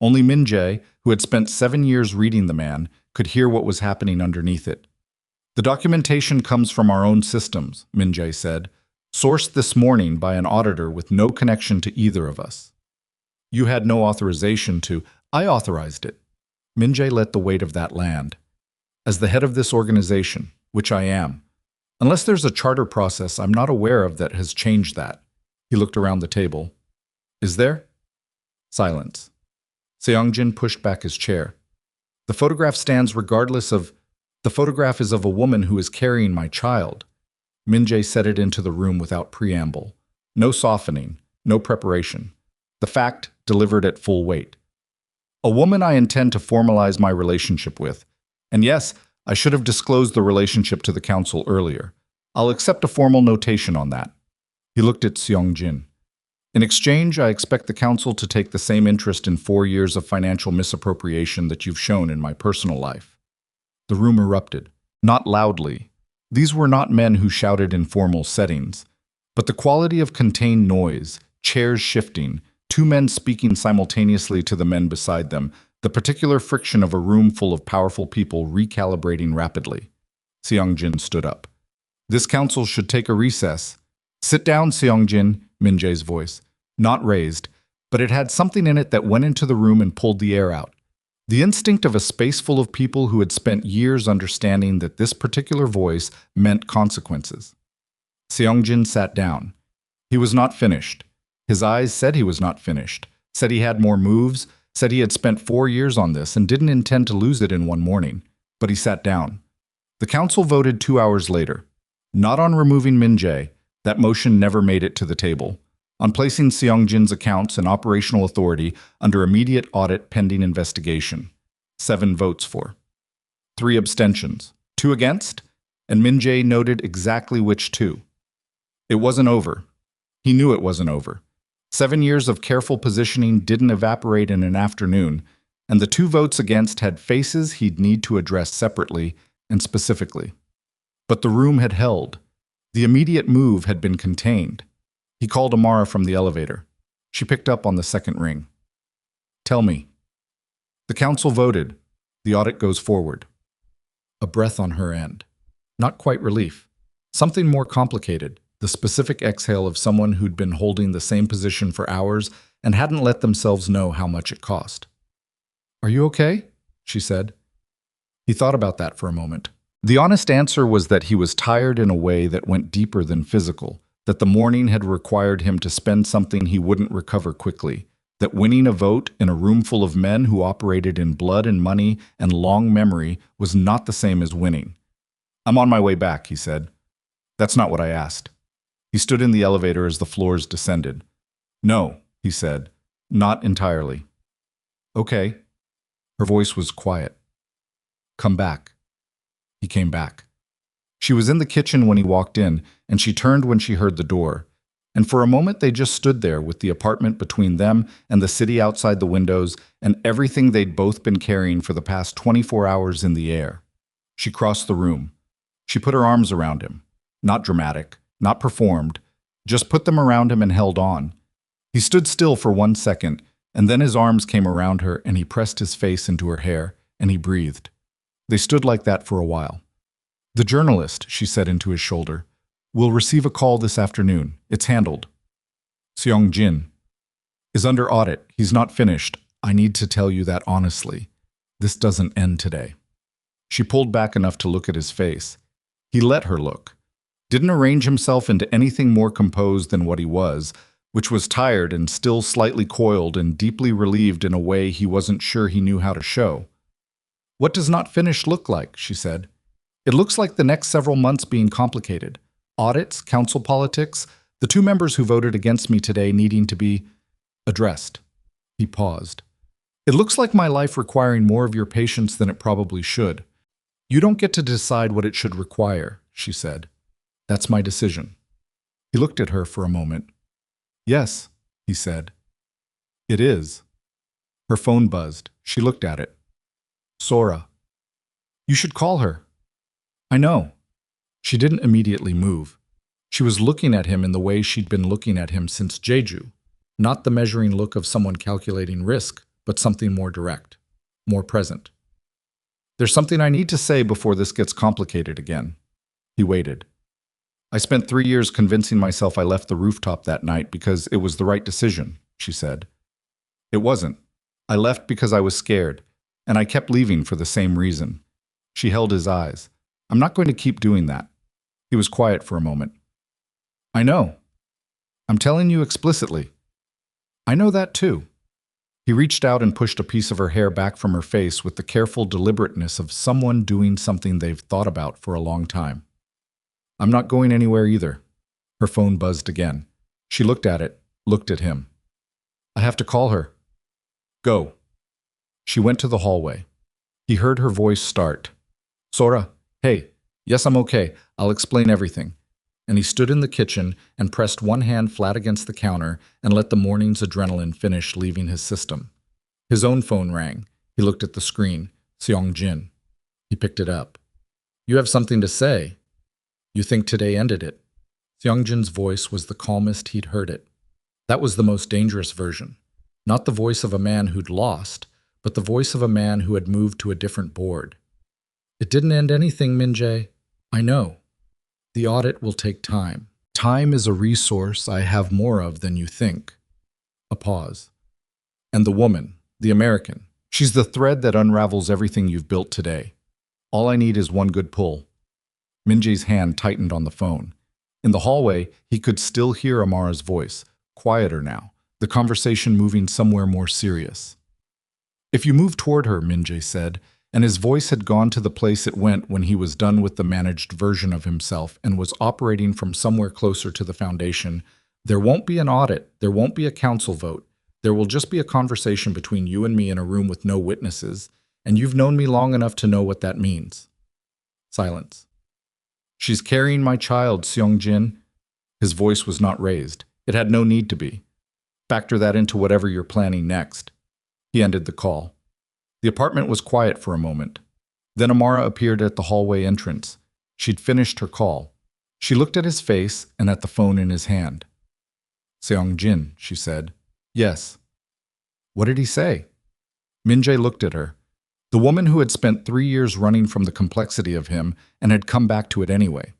Only Min-jae, who had spent 7 years reading the man, could hear what was happening underneath it. The documentation comes from our own systems, Min-jae said, sourced this morning by an auditor with no connection to either of us. You had no authorization to. I authorized it. Min-jae let the weight of that land. As the head of this organization, which I am, unless there's a charter process I'm not aware of that has changed that. He looked around the table. Is there? Silence. Seong-jin pushed back his chair. The photograph stands regardless of. The photograph is of a woman who is carrying my child. Min-jae set it into the room without preamble. No softening, no preparation. The fact delivered at full weight. A woman I intend to formalize my relationship with. And yes, I should have disclosed the relationship to the council earlier. I'll accept a formal notation on that. He looked at Seong-jin. In exchange, I expect the council to take the same interest in 4 years of financial misappropriation that you've shown in my personal life. The room erupted. Not loudly. These were not men who shouted in formal settings, but the quality of contained noise, chairs shifting, 2 men speaking simultaneously to the men beside them, the particular friction of a room full of powerful people recalibrating rapidly. Seong-jin stood up. This council should take a recess. Sit down, Seong-jin, Min-jae's voice. Not raised, but it had something in it that went into the room and pulled the air out. The instinct of a space full of people who had spent years understanding that this particular voice meant consequences. Seong-jin sat down. He was not finished. His eyes said he was not finished, said he had more moves, said he had spent 4 years on this and didn't intend to lose it in one morning. But he sat down. The council voted 2 hours later. Not on removing Min-jae. That motion never made it to the table. On placing Seong-jin's accounts and operational authority under immediate audit pending investigation. 7 votes for. 3 abstentions. 2 against, and Min-jae noted exactly which 2. It wasn't over. He knew it wasn't over. 7 years of careful positioning didn't evaporate in an afternoon, and the 2 votes against had faces he'd need to address separately and specifically. But the room had held. The immediate move had been contained. He called Amara from the elevator. She picked up on the second ring. Tell me. The council voted. The audit goes forward. A breath on her end. Not quite relief. Something more complicated. The specific exhale of someone who'd been holding the same position for hours and hadn't let themselves know how much it cost. Are you okay? She said. He thought about that for a moment. The honest answer was that he was tired in a way that went deeper than physical, that the morning had required him to spend something he wouldn't recover quickly, that winning a vote in a room full of men who operated in blood and money and long memory was not the same as winning. I'm on my way back, he said. That's not what I asked. He stood in the elevator as the floors descended. No, he said, not entirely. Okay. Her voice was quiet. Come back. He came back. She was in the kitchen when he walked in, and she turned when she heard the door. And for a moment they just stood there with the apartment between them and the city outside the windows and everything they'd both been carrying for the past 24 hours in the air. She crossed the room. She put her arms around him. Not dramatic, not performed, just put them around him and held on. He stood still for 1 second, and then his arms came around her and he pressed his face into her hair, and he breathed. They stood like that for a while. The journalist, she said into his shoulder, will receive a call this afternoon. It's handled. Seong-jin is under audit. He's not finished. I need to tell you that honestly. This doesn't end today. She pulled back enough to look at his face. He let her look. Didn't arrange himself into anything more composed than what he was, which was tired and still slightly coiled and deeply relieved in a way he wasn't sure he knew how to show. What does not finished look like? She said. It looks like the next several months being complicated. Audits, council politics, the 2 members who voted against me today needing to be addressed. He paused. It looks like my life requiring more of your patience than it probably should. You don't get to decide what it should require, she said. That's my decision. He looked at her for a moment. Yes, he said. It is. Her phone buzzed. She looked at it. Sora. You should call her. I know. She didn't immediately move. She was looking at him in the way she'd been looking at him since Jeju. Not the measuring look of someone calculating risk, but something more direct, more present. There's something I need to say before this gets complicated again. He waited. I spent 3 years convincing myself I left the rooftop that night because it was the right decision, she said. It wasn't. I left because I was scared, and I kept leaving for the same reason. She held his eyes. I'm not going to keep doing that. He was quiet for a moment. I know. I'm telling you explicitly. I know that too. He reached out and pushed a piece of her hair back from her face with the careful deliberateness of someone doing something they've thought about for a long time. I'm not going anywhere either. Her phone buzzed again. She looked at it, looked at him. I have to call her. Go. She went to the hallway. He heard her voice start. Sora, hey, yes, I'm okay. I'll explain everything. And he stood in the kitchen and pressed one hand flat against the counter and let the morning's adrenaline finish leaving his system. His own phone rang. He looked at the screen. Seong-jin. He picked it up. You have something to say. You think today ended it. Seong-jin's voice was the calmest he'd heard it. That was the most dangerous version. Not the voice of a man who'd lost, but the voice of a man who had moved to a different board. It didn't end anything, Min-jae. I know. The audit will take time. Time is a resource I have more of than you think. A pause. And the woman, the American, she's the thread that unravels everything you've built today. All I need is one good pull. Min-jae's hand tightened on the phone. In the hallway, he could still hear Amara's voice, quieter now, the conversation moving somewhere more serious. If you move toward her, Min-jae said, and his voice had gone to the place it went when he was done with the managed version of himself and was operating from somewhere closer to the foundation, there won't be an audit, there won't be a council vote, there will just be a conversation between you and me in a room with no witnesses, and you've known me long enough to know what that means. Silence. She's carrying my child, Seong-jin. His voice was not raised. It had no need to be. Factor that into whatever you're planning next. He ended the call. The apartment was quiet for a moment. Then Amara appeared at the hallway entrance. She'd finished her call. She looked at his face and at the phone in his hand. Seong-jin, she said. Yes. What did he say? Min-jae looked at her. The woman who had spent 3 years running from the complexity of him and had come back to it anyway.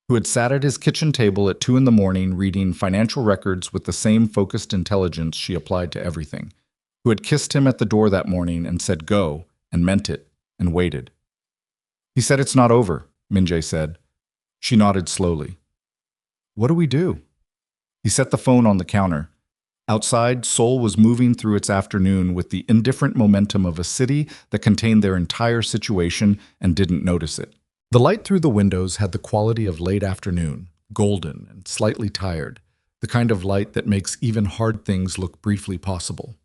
Who had sat at his kitchen table at 2 in the morning reading financial records with the same focused intelligence she applied to everything. Who had kissed him at the door that morning and said go, and meant it, and waited. He said it's not over, Min-jae said. She nodded slowly. What do we do? He set the phone on the counter. Outside, Seoul was moving through its afternoon with the indifferent momentum of a city that contained their entire situation and didn't notice it. The light through the windows had the quality of late afternoon, golden and slightly tired, the kind of light that makes even hard things look briefly possible.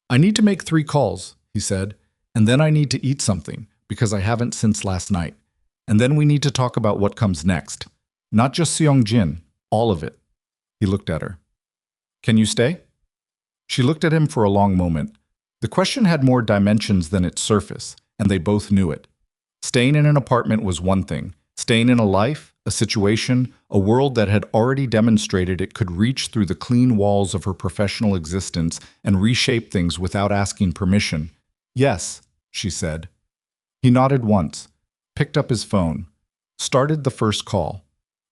I need to make 3 calls, he said, and then I need to eat something, because I haven't since last night. And then we need to talk about what comes next. Not just Seong-jin, all of it. He looked at her. Can you stay? She looked at him for a long moment. The question had more dimensions than its surface, and they both knew it. Staying in an apartment was one thing. Staying in a life, a situation, a world that had already demonstrated it could reach through the clean walls of her professional existence and reshape things without asking permission. Yes, she said. He nodded once, picked up his phone. started the first call.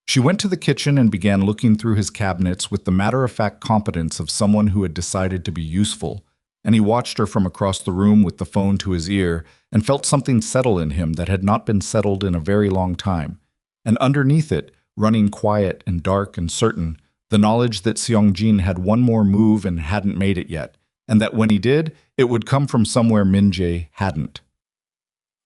She went to the kitchen and began looking through his cabinets with the matter-of-fact competence of someone who had decided to be useful, and he watched her from across the room with the phone to his ear and felt something settle in him that had not been settled in a very long time. And underneath it, running quiet and dark and certain, the knowledge that Seong-jin had one more move and hadn't made it yet, and that when he did, it would come from somewhere Min-jae hadn't.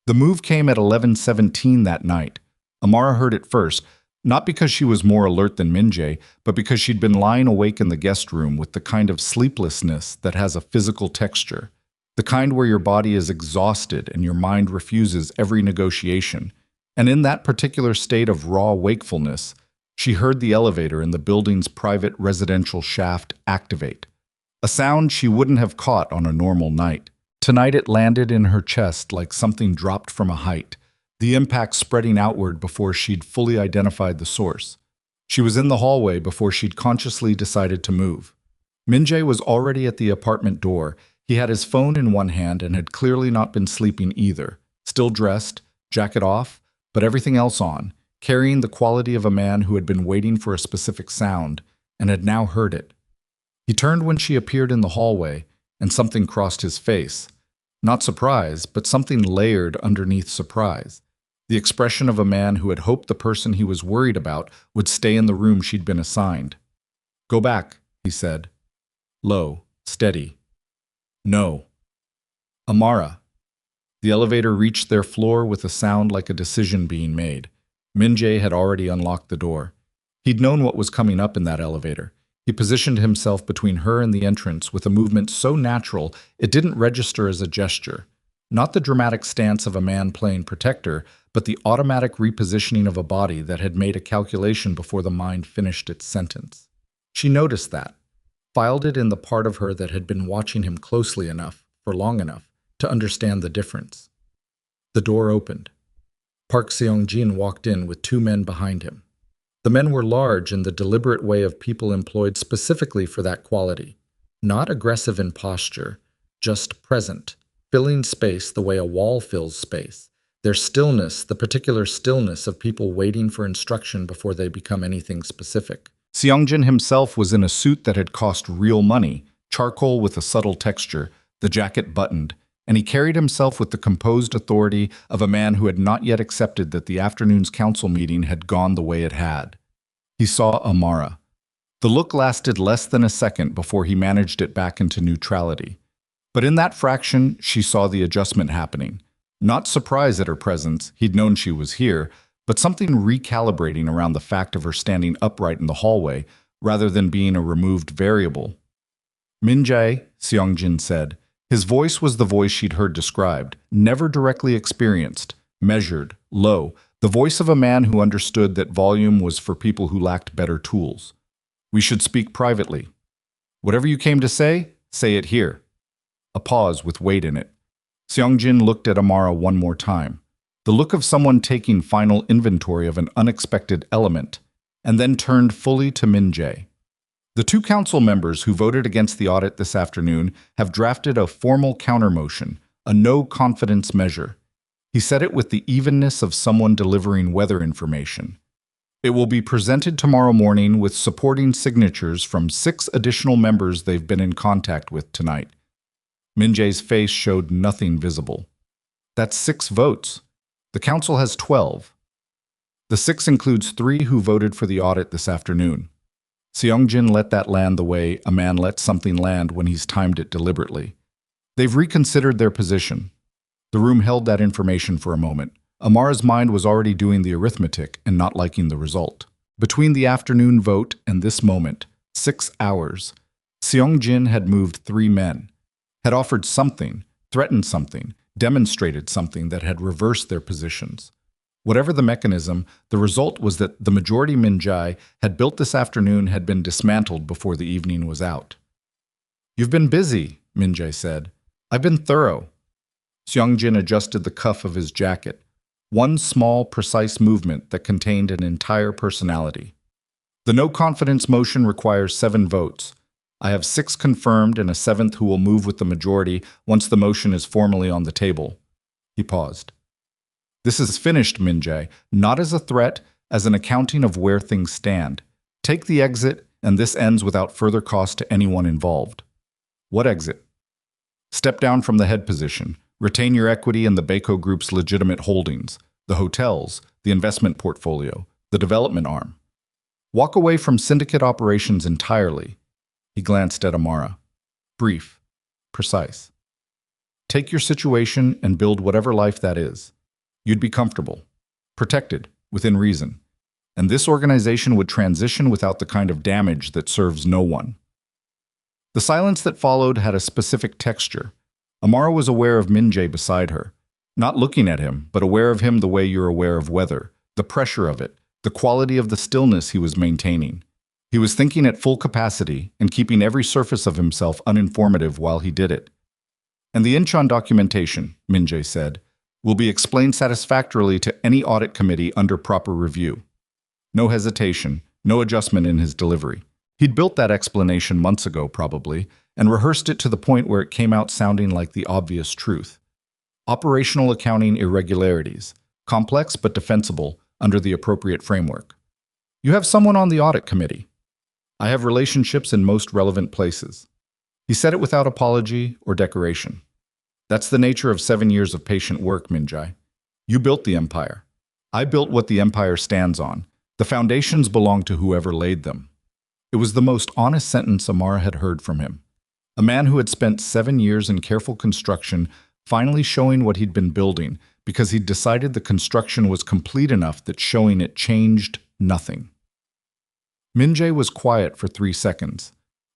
The move came at 11:17 that night. Amara heard it first, not because she was more alert than Min-jae, but because she'd been lying awake in the guest room with the kind of sleeplessness that has a physical texture, the kind where your body is exhausted and your mind refuses every negotiation. And in that particular state of raw wakefulness, she heard the elevator in the building's private residential shaft activate, a sound she wouldn't have caught on a normal night. Tonight it landed in her chest like something dropped from a height, the impact spreading outward before she'd fully identified the source. She was in the hallway before she'd consciously decided to move. Min-jae was already at the apartment door. He had his phone in one hand and had clearly not been sleeping either, still dressed, jacket off, but everything else on, carrying the quality of a man who had been waiting for a specific sound and had now heard it. He turned when she appeared in the hallway, and something crossed his face. Not surprise, but something layered underneath surprise. The expression of a man who had hoped the person he was worried about would stay in the room she'd been assigned. "Go back," he said. Low, steady. "No." "Amara." The elevator reached their floor with a sound like a decision being made. Min-jae had already unlocked the door. He'd known what was coming up in that elevator. He positioned himself between her and the entrance with a movement so natural it didn't register as a gesture. Not the dramatic stance of a man playing protector, but the automatic repositioning of a body that had made a calculation before the mind finished its sentence. She noticed that, filed it in the part of her that had been watching him closely enough, for long enough, to understand the difference. The door opened. Park Seong-jin walked in with two men behind him. The men were large in the deliberate way of people employed specifically for that quality. Not aggressive in posture, just present, filling space the way a wall fills space. Their stillness, the particular stillness of people waiting for instruction before they become anything specific. Seong-jin himself was in a suit that had cost real money, charcoal with a subtle texture, the jacket buttoned, and he carried himself with the composed authority of a man who had not yet accepted that the afternoon's council meeting had gone the way it had. He saw Amara. The look lasted less than a second before he managed it back into neutrality. But in that fraction, she saw the adjustment happening. Not surprise at her presence, he'd known she was here, but something recalibrating around the fact of her standing upright in the hallway, rather than being a removed variable. "Min-jae," Seong-jin said. His voice was the voice she'd heard described, never directly experienced, measured, low, the voice of a man who understood that volume was for people who lacked better tools. "We should speak privately. Whatever you came to say it here." A pause with weight in it. Seong-jin looked at Amara one more time, the look of someone taking final inventory of an unexpected element, and then turned fully to Min-jae. "The two council members who voted against the audit this afternoon have drafted a formal countermotion, a no-confidence measure." He said it with the evenness of someone delivering weather information. "It will be presented tomorrow morning with supporting signatures from 6 additional members they've been in contact with tonight." Min-jae's face showed nothing visible. "That's 6 votes. The council has 12. The 6 includes 3 who voted for the audit this afternoon." Seong-jin let that land the way a man lets something land when he's timed it deliberately. "They've reconsidered their position." The room held that information for a moment. Amara's mind was already doing the arithmetic and not liking the result. Between the afternoon vote and this moment, 6 hours, Seong-jin had moved 3 men, had offered something, threatened something, demonstrated something that had reversed their positions. Whatever the mechanism, the result was that the majority Min-jae had built this afternoon had been dismantled before the evening was out. "You've been busy," Min-jae said. "I've been thorough." Seong-jin adjusted the cuff of his jacket, one small, precise movement that contained an entire personality. "The no-confidence motion requires 7 votes. I have 6 confirmed and a 7th who will move with the majority once the motion is formally on the table." He paused. This is finished, Min-jae, not as a threat, as an accounting of where things stand. Take the exit, and this ends without further cost to anyone involved. What exit? Step down from the head position. Retain your equity in the Baco Group's legitimate holdings, the hotels, the investment portfolio, the development arm. Walk away from syndicate operations entirely. He glanced at Amara. Brief. Precise. Take your situation and build whatever life that is. You'd be comfortable. Protected, within reason. And this organization would transition without the kind of damage that serves no one. The silence that followed had a specific texture. Amara was aware of Min-jae beside her. Not looking at him, but aware of him the way you're aware of weather, the pressure of it, the quality of the stillness he was maintaining. He was thinking at full capacity and keeping every surface of himself uninformative while he did it. And the Incheon documentation, Min-jae said, will be explained satisfactorily to any audit committee under proper review. No hesitation, no adjustment in his delivery. He'd built that explanation months ago, probably, and rehearsed it to the point where it came out sounding like the obvious truth. Operational accounting irregularities, complex but defensible under the appropriate framework. You have someone on the audit committee. I have relationships in most relevant places. He said it without apology or decoration. That's the nature of 7 years of patient work, Min-jae. You built the empire. I built what the empire stands on. The foundations belong to whoever laid them. It was the most honest sentence Amara had heard from him. A man who had spent 7 years in careful construction finally showing what he'd been building because he'd decided the construction was complete enough that showing it changed nothing. Min-jae was quiet for 3 seconds.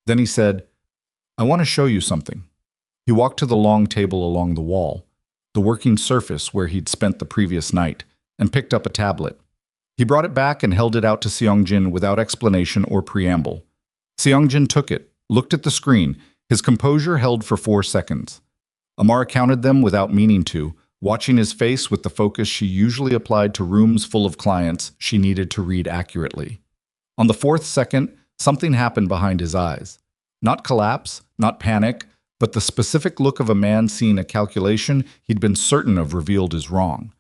Then he said, I want to show you something. He walked to the long table along the wall, the working surface where he'd spent the previous night, and picked up a tablet. He brought it back and held it out to Seong-jin without explanation or preamble. Seong-jin took it, looked at the screen, his composure held for 4 seconds. Amara counted them without meaning to, watching his face with the focus she usually applied to rooms full of clients she needed to read accurately. On the 4th second, something happened behind his eyes. Not collapse, not panic, but the specific look of a man seeing a calculation he'd been certain of revealed as wrong.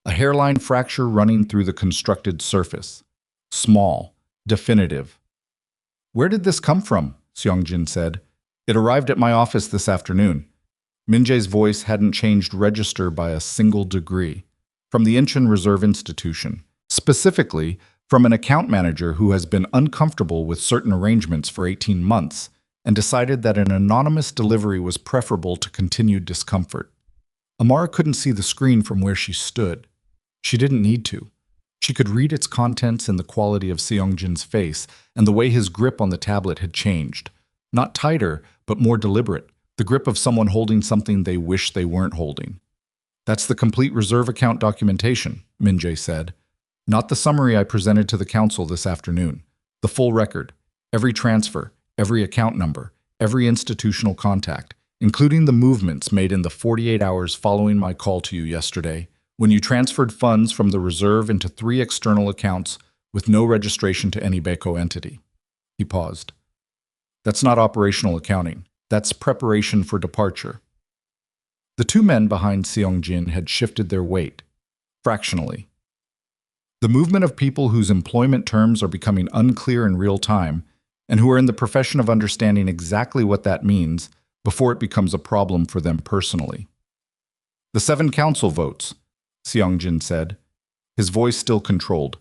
A hairline fracture running through the constructed surface. Small, definitive. Where did this come from? Seong-jin said. It arrived at my office this afternoon. Min-jae's voice hadn't changed register by a single degree. From the Incheon Reserve Institution. Specifically, from an account manager who has been uncomfortable with certain arrangements for 18 months and decided that an anonymous delivery was preferable to continued discomfort. Amara couldn't see the screen from where she stood. She didn't need to. She could read its contents in the quality of Seong-jin's face and the way his grip on the tablet had changed. Not tighter, but more deliberate, the grip of someone holding something they wish they weren't holding. That's the complete reserve account documentation, Min-jae said. Not the summary I presented to the council this afternoon. The full record, every transfer, every account number, every institutional contact, including the movements made in the 48 hours following my call to you yesterday, when you transferred funds from the reserve into 3 external accounts with no registration to any Baco entity. He paused. That's not operational accounting. That's preparation for departure. The 2 men behind Seong-jin had shifted their weight, fractionally. The movement of people whose employment terms are becoming unclear in real time and who are in the profession of understanding exactly what that means before it becomes a problem for them personally. The 7 council votes, Seong-jin said, his voice still controlled.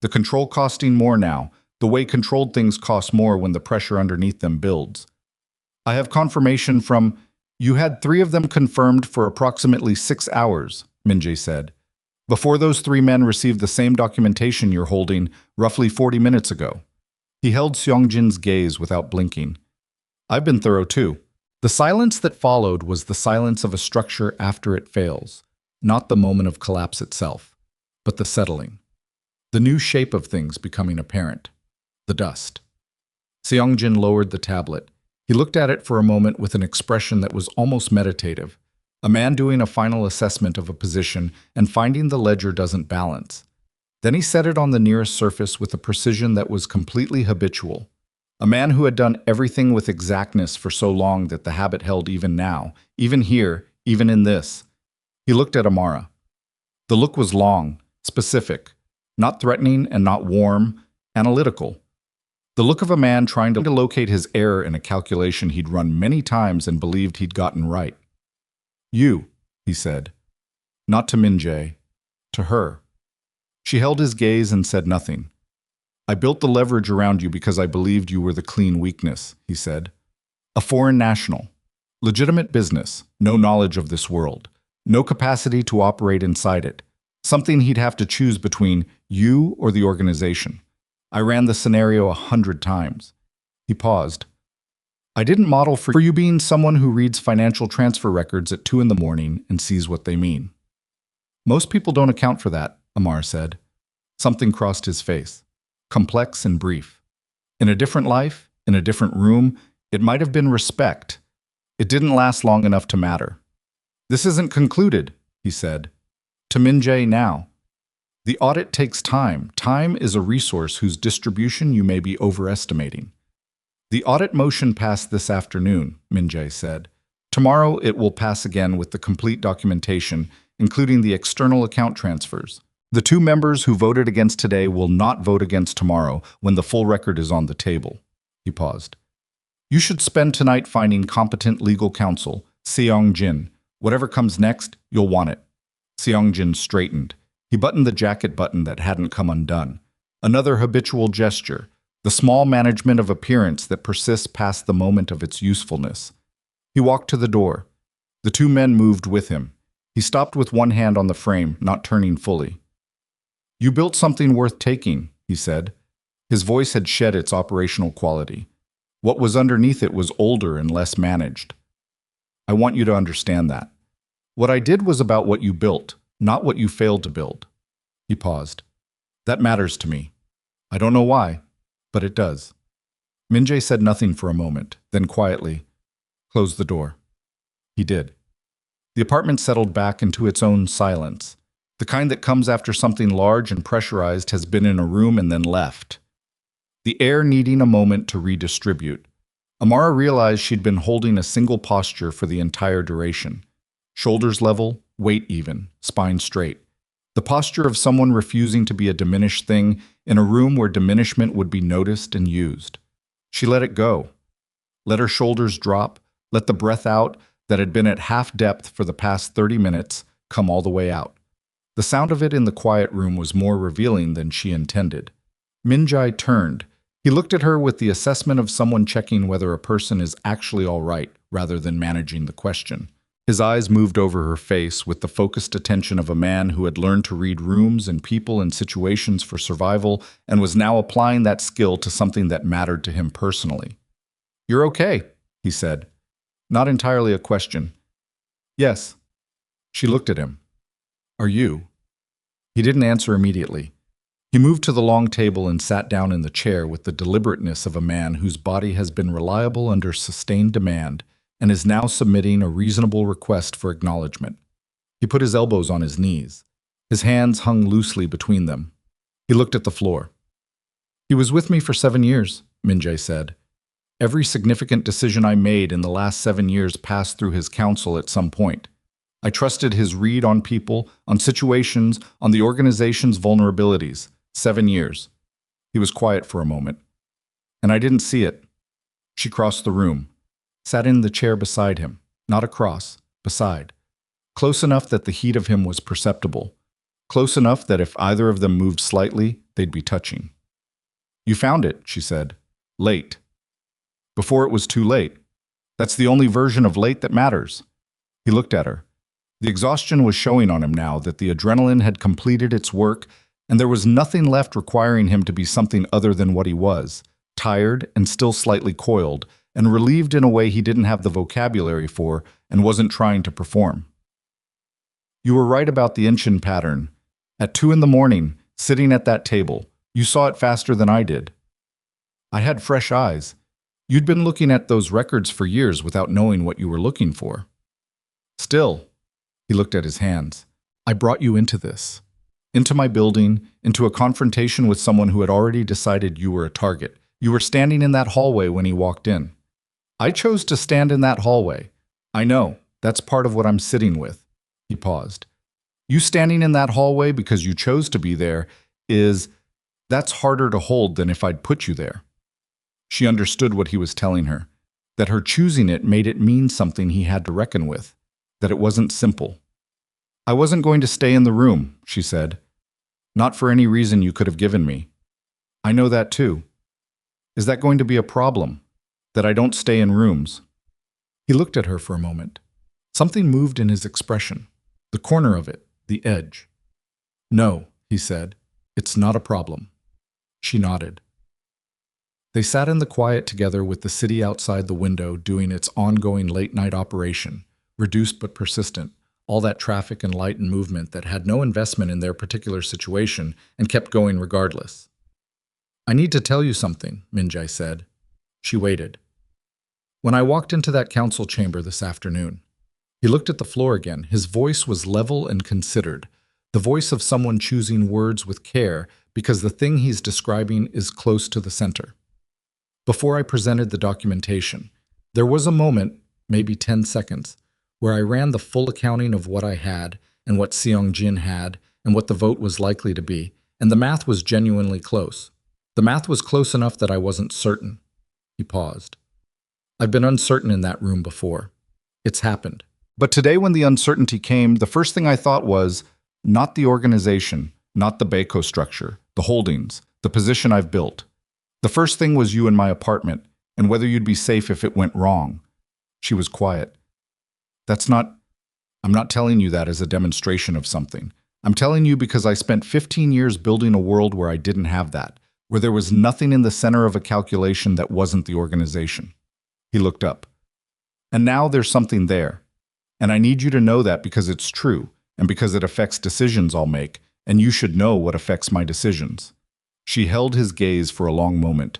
The control costing more now, the way controlled things cost more when the pressure underneath them builds. I have confirmation from, you had 3 of them confirmed for approximately 6 hours, Min-jae said, before those 3 men received the same documentation you're holding roughly 40 minutes ago. He held Seong-jin's gaze without blinking. I've been thorough too. The silence that followed was the silence of a structure after it fails, not the moment of collapse itself, but the settling. The new shape of things becoming apparent. The dust. Seong-jin lowered the tablet. He looked at it for a moment with an expression that was almost meditative. A man doing a final assessment of a position and finding the ledger doesn't balance. Then he set it on the nearest surface with a precision that was completely habitual. A man who had done everything with exactness for so long that the habit held even now, even here, even in this. He looked at Amara. The look was long, specific, not threatening and not warm, analytical. The look of a man trying to locate his error in a calculation he'd run many times and believed he'd gotten right. You, he said. Not to Min-jae, to her. She held his gaze and said nothing. I built the leverage around you because I believed you were the clean weakness, he said. A foreign national. Legitimate business, no knowledge of this world, no capacity to operate inside it. Something he'd have to choose between you or the organization. I ran the scenario 100 times. He paused. I didn't model for you being someone who reads financial transfer records at 2 in the morning and sees what they mean. Most people don't account for that, Amara said. Something crossed his face. Complex and brief. In a different life, in a different room, it might have been respect. It didn't last long enough to matter. This isn't concluded, he said. To Min-jae now. The audit takes time. Time is a resource whose distribution you may be overestimating. The audit motion passed this afternoon, Min-jae said. Tomorrow it will pass again with the complete documentation, including the external account transfers. The 2 members who voted against today will not vote against tomorrow when the full record is on the table. He paused. You should spend tonight finding competent legal counsel, Seong-jin. Whatever comes next, you'll want it. Seong-jin straightened. He buttoned the jacket button that hadn't come undone. Another habitual gesture, the small management of appearance that persists past the moment of its usefulness. He walked to the door. The 2 men moved with him. He stopped with one hand on the frame, not turning fully. You built something worth taking, he said. His voice had shed its operational quality. What was underneath it was older and less managed. I want you to understand that. What I did was about what you built, not what you failed to build. He paused. That matters to me. I don't know why, but it does. Min-jae said nothing for a moment, then quietly, closed the door. He did. The apartment settled back into its own silence. The kind that comes after something large and pressurized has been in a room and then left. The air needing a moment to redistribute. Amara realized she'd been holding a single posture for the entire duration. Shoulders level, weight even, spine straight. The posture of someone refusing to be a diminished thing in a room where diminishment would be noticed and used. She let it go. Let her shoulders drop, let the breath out that had been at half depth for the past 30 minutes come all the way out. The sound of it in the quiet room was more revealing than she intended. Min-jae turned. He looked at her with the assessment of someone checking whether a person is actually all right rather than managing the question. His eyes moved over her face with the focused attention of a man who had learned to read rooms and people and situations for survival and was now applying that skill to something that mattered to him personally. You're okay, he said. Not entirely a question. Yes. She looked at him. Are you? He didn't answer immediately. He moved to the long table and sat down in the chair with the deliberateness of a man whose body has been reliable under sustained demand and is now submitting a reasonable request for acknowledgement. He put his elbows on his knees. His hands hung loosely between them. He looked at the floor. He was with me for 7 years, Min-jae said. Every significant decision I made in the last 7 years passed through his counsel at some point. I trusted his read on people, on situations, on the organization's vulnerabilities. 7 years. He was quiet for a moment. And I didn't see it. She crossed the room, sat in the chair beside him, not across, beside. Close enough that the heat of him was perceptible. Close enough that if either of them moved slightly, they'd be touching. You found it, she said. Late. Before it was too late. That's the only version of late that matters. He looked at her. The exhaustion was showing on him now that the adrenaline had completed its work, and there was nothing left requiring him to be something other than what he was, tired and still slightly coiled, and relieved in a way he didn't have the vocabulary for and wasn't trying to perform. You were right about the Inchin pattern. At 2 in the morning, sitting at that table, you saw it faster than I did. I had fresh eyes. You'd been looking at those records for years without knowing what you were looking for. Still, he looked at his hands. I brought you into this. Into my building, into a confrontation with someone who had already decided you were a target. You were standing in that hallway when he walked in. I chose to stand in that hallway. I know, that's part of what I'm sitting with. He paused. You standing in that hallway because you chose to be there that's harder to hold than if I'd put you there. She understood what he was telling her, that her choosing it made it mean something he had to reckon with, that it wasn't simple. I wasn't going to stay in the room, she said. Not for any reason you could have given me. I know that too. Is that going to be a problem, that I don't stay in rooms? He looked at her for a moment. Something moved in his expression, the corner of it, the edge. No, he said, it's not a problem. She nodded. They sat in the quiet together with the city outside the window doing its ongoing late-night operation, reduced but persistent, all that traffic and light and movement that had no investment in their particular situation and kept going regardless. I need to tell you something, Min-jae said. She waited. When I walked into that council chamber this afternoon, he looked at the floor again. His voice was level and considered, the voice of someone choosing words with care because the thing he's describing is close to the center. Before I presented the documentation, there was a moment, maybe 10 seconds, where I ran the full accounting of what I had and what Seong-jin had and what the vote was likely to be, and the math was genuinely close. The math was close enough that I wasn't certain. He paused. I've been uncertain in that room before. It's happened. But today when the uncertainty came, the first thing I thought was, not the organization, not the Baco structure, the holdings, the position I've built. The first thing was you in my apartment, and whether you'd be safe if it went wrong. She was quiet. I'm not telling you that as a demonstration of something. I'm telling you because I spent 15 years building a world where I didn't have that, where there was nothing in the center of a calculation that wasn't the organization. He looked up. And now there's something there. And I need you to know that because it's true, and because it affects decisions I'll make, and you should know what affects my decisions. She held his gaze for a long moment.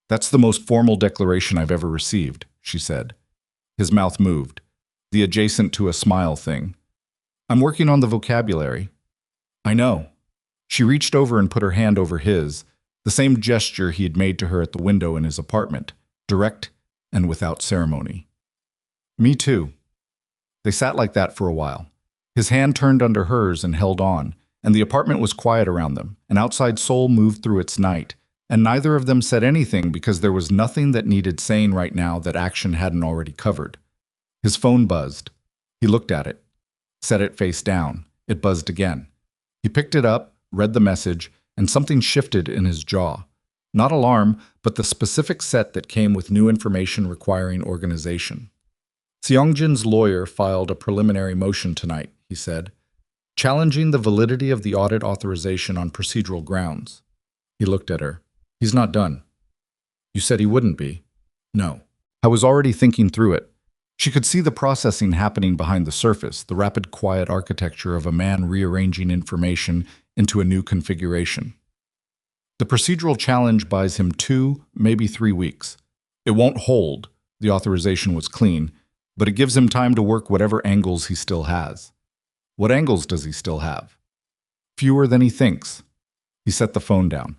That's the most formal declaration I've ever received, she said. His mouth moved, the adjacent to a smile thing. I'm working on the vocabulary. I know. She reached over and put her hand over his, the same gesture he had made to her at the window in his apartment, direct and without ceremony. Me too. They sat like that for a while. His hand turned under hers and held on, and the apartment was quiet around them. An outside soul moved through its night, and neither of them said anything because there was nothing that needed saying right now that action hadn't already covered. His phone buzzed. He looked at it, set it face down. It buzzed again. He picked it up, read the message, and something shifted in his jaw. Not alarm, but the specific set that came with new information requiring organization. Seong-jin's lawyer filed a preliminary motion tonight, he said, challenging the validity of the audit authorization on procedural grounds. He looked at her. He's not done. You said he wouldn't be. No. I was already thinking through it. She could see the processing happening behind the surface, the rapid, quiet architecture of a man rearranging information into a new configuration. The procedural challenge buys him 2, maybe 3 weeks. It won't hold, the authorization was clean, but it gives him time to work whatever angles he still has. What angles does he still have? Fewer than he thinks. He set the phone down.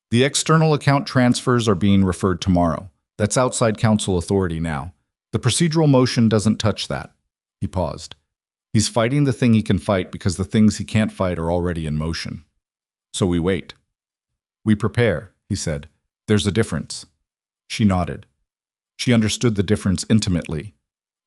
The external account transfers are being referred tomorrow. That's outside council authority now. The procedural motion doesn't touch that. He paused. He's fighting the thing he can fight because the things he can't fight are already in motion. So we wait. We prepare, he said. There's a difference. She nodded. She understood the difference intimately.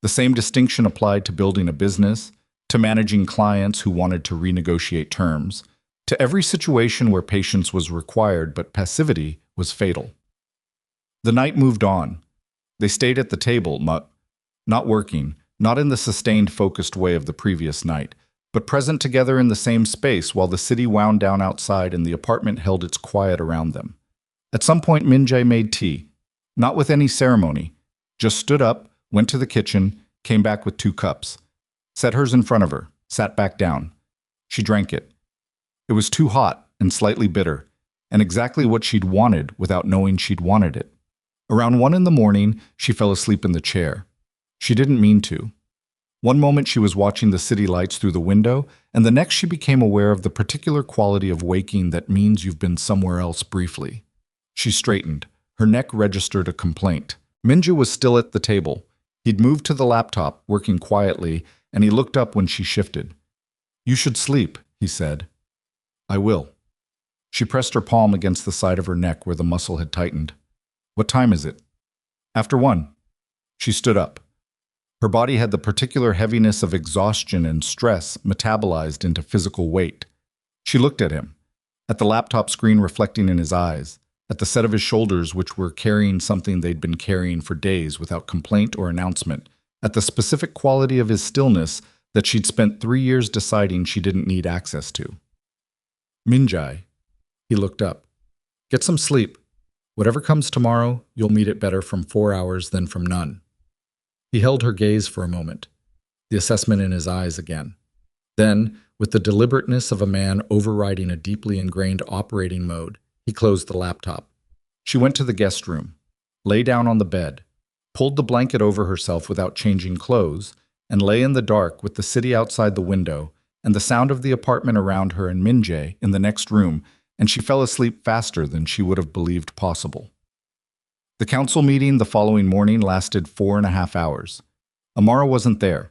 The same distinction applied to building a business, to managing clients who wanted to renegotiate terms, to every situation where patience was required but passivity was fatal. The night moved on. They stayed at the table, not working, not in the sustained, focused way of the previous night, but present together in the same space while the city wound down outside and the apartment held its quiet around them. At some point, Min-jae made tea, not with any ceremony, just stood up, went to the kitchen, came back with 2 cups, set hers in front of her, sat back down. She drank it. It was too hot and slightly bitter, and exactly what she'd wanted without knowing she'd wanted it. Around 1 in the morning, she fell asleep in the chair. She didn't mean to. One moment she was watching the city lights through the window, and the next she became aware of the particular quality of waking that means you've been somewhere else briefly. She straightened. Her neck registered a complaint. Min-jae was still at the table. He'd moved to the laptop, working quietly, and he looked up when she shifted. You should sleep, he said. I will. She pressed her palm against the side of her neck where the muscle had tightened. What time is it? After 1. She stood up. Her body had the particular heaviness of exhaustion and stress metabolized into physical weight. She looked at him, at the laptop screen reflecting in his eyes, at the set of his shoulders which were carrying something they'd been carrying for days without complaint or announcement, at the specific quality of his stillness that she'd spent 3 years deciding she didn't need access to. Min-jae. He looked up. Get some sleep. Whatever comes tomorrow, you'll meet it better from 4 hours than from none. He held her gaze for a moment, the assessment in his eyes again. Then, with the deliberateness of a man overriding a deeply ingrained operating mode, he closed the laptop. She went to the guest room, lay down on the bed, pulled the blanket over herself without changing clothes, and lay in the dark with the city outside the window and the sound of the apartment around her and Min-jae in the next room, and she fell asleep faster than she would have believed possible. The council meeting the following morning lasted 4.5 hours. Amara wasn't there.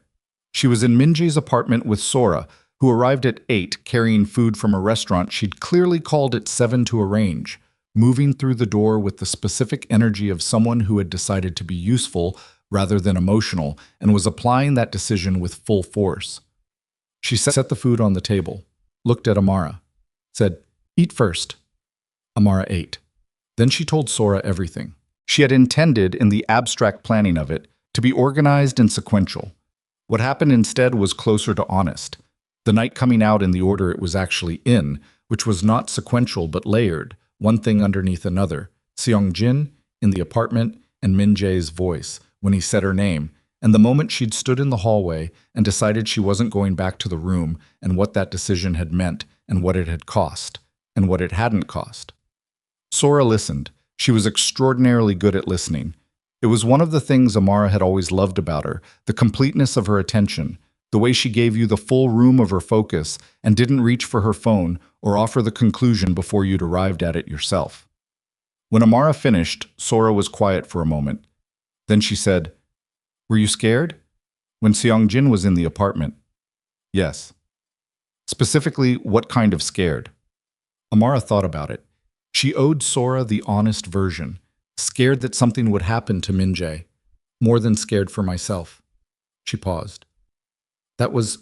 She was in Min-jae's apartment with Sora, who arrived at 8 carrying food from a restaurant she'd clearly called at 7 to arrange, moving through the door with the specific energy of someone who had decided to be useful rather than emotional and was applying that decision with full force. She set the food on the table, looked at Amara, said, "Eat first." Amara ate. Then she told Sora everything. She had intended, in the abstract planning of it, to be organized and sequential. What happened instead was closer to honest, the night coming out in the order it was actually in, which was not sequential but layered, one thing underneath another. Seong-jin in the apartment and Min-jae's voice when he said her name, and the moment she'd stood in the hallway and decided she wasn't going back to the room, and what that decision had meant and what it had cost and what it hadn't cost. Sora listened. She was extraordinarily good at listening. It was one of the things Amara had always loved about her, the completeness of her attention, the way she gave you the full room of her focus and didn't reach for her phone or offer the conclusion before you'd arrived at it yourself. When Amara finished, Sora was quiet for a moment. Then she said, "Were you scared?" When Seong-jin was in the apartment. Yes. Specifically, what kind of scared? Amara thought about it. She owed Sora the honest version, scared that something would happen to Min-jae, more than scared for myself. She paused. That was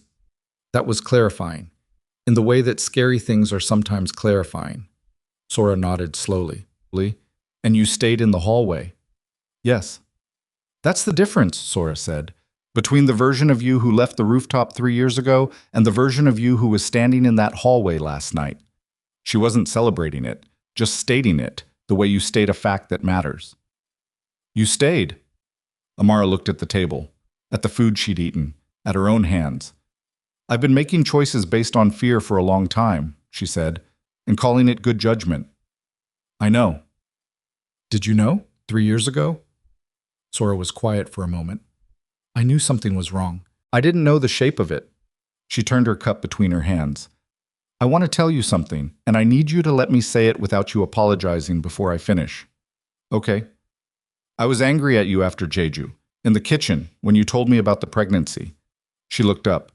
clarifying, in the way that scary things are sometimes clarifying. Sora nodded slowly. And you stayed in the hallway? Yes. That's the difference, Sora said, between the version of you who left the rooftop 3 years ago and the version of you who was standing in that hallway last night. She wasn't celebrating it, just stating it, the way you state a fact that matters. You stayed. Amara looked at the table, at the food she'd eaten, at her own hands. I've been making choices based on fear for a long time, she said, and calling it good judgment. I know. Did you know? 3 years ago? Sora was quiet for a moment. I knew something was wrong. I didn't know the shape of it. She turned her cup between her hands. I want to tell you something, and I need you to let me say it without you apologizing before I finish. Okay. I was angry at you after Jeju, in the kitchen, when you told me about the pregnancy. She looked up.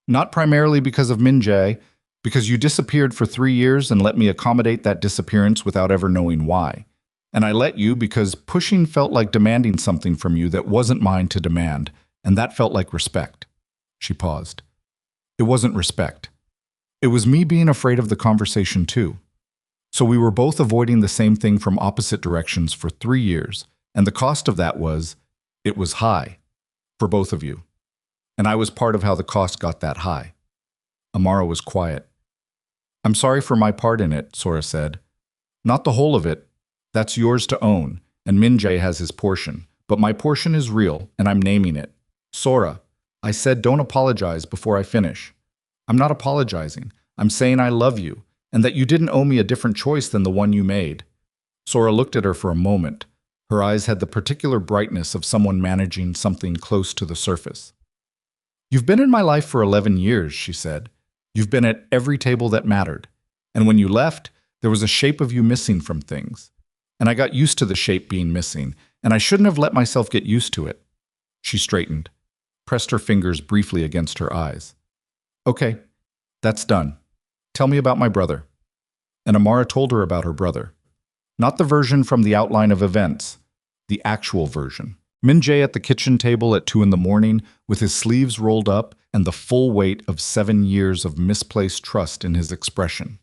Not primarily because of Min-jae, because you disappeared for 3 years and let me accommodate that disappearance without ever knowing why. And I let you because pushing felt like demanding something from you that wasn't mine to demand, and that felt like respect. She paused. It wasn't respect. It was me being afraid of the conversation too. So we were both avoiding the same thing from opposite directions for 3 years, and the cost of that was, it was high, for both of you. And I was part of how the cost got that high. Amara was quiet. I'm sorry for my part in it, Sora said. Not the whole of it. That's yours to own, and Min-jae has his portion. But my portion is real, and I'm naming it. Sora, I said don't apologize before I finish. I'm not apologizing. I'm saying I love you, and that you didn't owe me a different choice than the one you made. Sora looked at her for a moment. Her eyes had the particular brightness of someone managing something close to the surface. You've been in my life for 11 years, she said. You've been at every table that mattered. And when you left, there was a shape of you missing from things. And I got used to the shape being missing, and I shouldn't have let myself get used to it. She straightened, pressed her fingers briefly against her eyes. Okay, That's done. Tell me about my brother." And Amara told her about her brother. Not the version from the outline of events, the actual version. Min-jae at the kitchen table at 2 in the morning, with his sleeves rolled up and the full weight of 7 years of misplaced trust in his expression.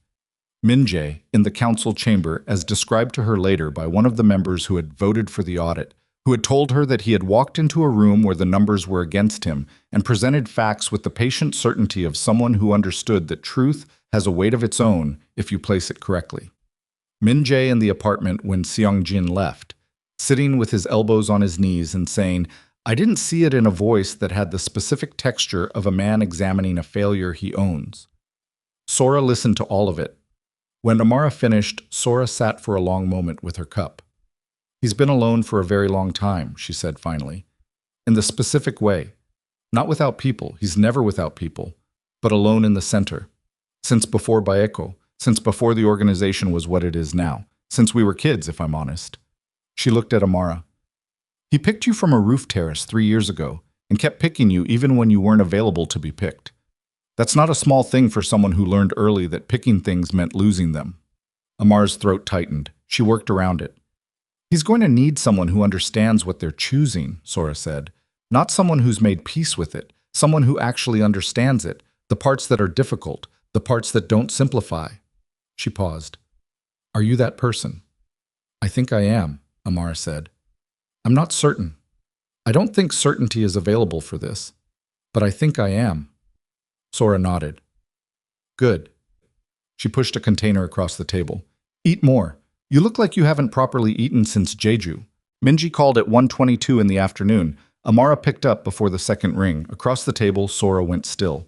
Min-jae, in the council chamber, as described to her later by one of the members who had voted for the audit, who had told her that he had walked into a room where the numbers were against him and presented facts with the patient certainty of someone who understood that truth has a weight of its own if you place it correctly. Min-jae in the apartment when Seong-jin left, sitting with his elbows on his knees and saying, "I didn't see it," in a voice that had the specific texture of a man examining a failure he owns. Sora listened to all of it. When Amara finished, Sora sat for a long moment with her cup. "He's been alone for a very long time," she said finally. "In the specific way. Not without people, he's never without people, but alone in the center. Since before Baeko, since before the organization was what it is now. Since we were kids, if I'm honest." She looked at Amara. "He picked you from a roof terrace 3 years ago and kept picking you even when you weren't available to be picked. That's not a small thing for someone who learned early that picking things meant losing them." Amara's throat tightened. She worked around it. "He's going to need someone who understands what they're choosing," Sora said. "Not someone who's made peace with it, someone who actually understands it, the parts that are difficult, the parts that don't simplify." She paused. "Are you that person?" "I think I am," Amara said. "I'm not certain. I don't think certainty is available for this, but I think I am." Sora nodded. "Good." She pushed a container across the table. "Eat more. You look like you haven't properly eaten since Jeju." Min-jae called at 1:22 in the afternoon. Amara picked up before the second ring. Across the table, Sora went still.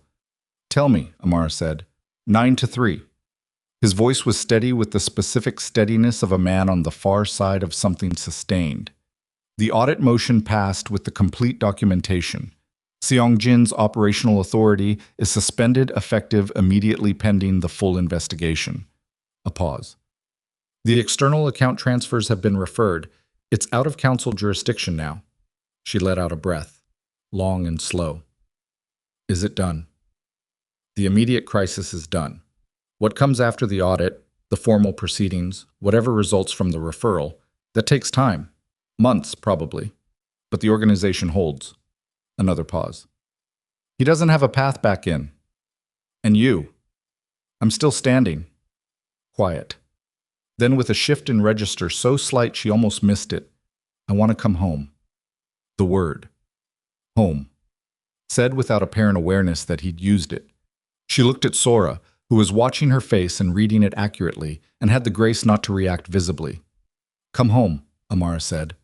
"Tell me," Amara said. 9-3. His voice was steady with the specific steadiness of a man on the far side of something sustained. The audit motion passed with the complete documentation. Seong-jin's operational authority is suspended effective immediately pending the full investigation. A pause. "The external account transfers have been referred. It's out of council jurisdiction now." She let out a breath, long and slow. "Is it done?" "The immediate crisis is done. What comes after the audit, the formal proceedings, whatever results from the referral, that takes time. Months, probably. But the organization holds." Another pause. "He doesn't have a path back in. And you?" "I'm still standing." Quiet. Then with a shift in register so slight she almost missed it. "I want to come home." The word. Home. Said without apparent awareness that he'd used it. She looked at Sora, who was watching her face and reading it accurately, and had the grace not to react visibly. "Come home," Amara said.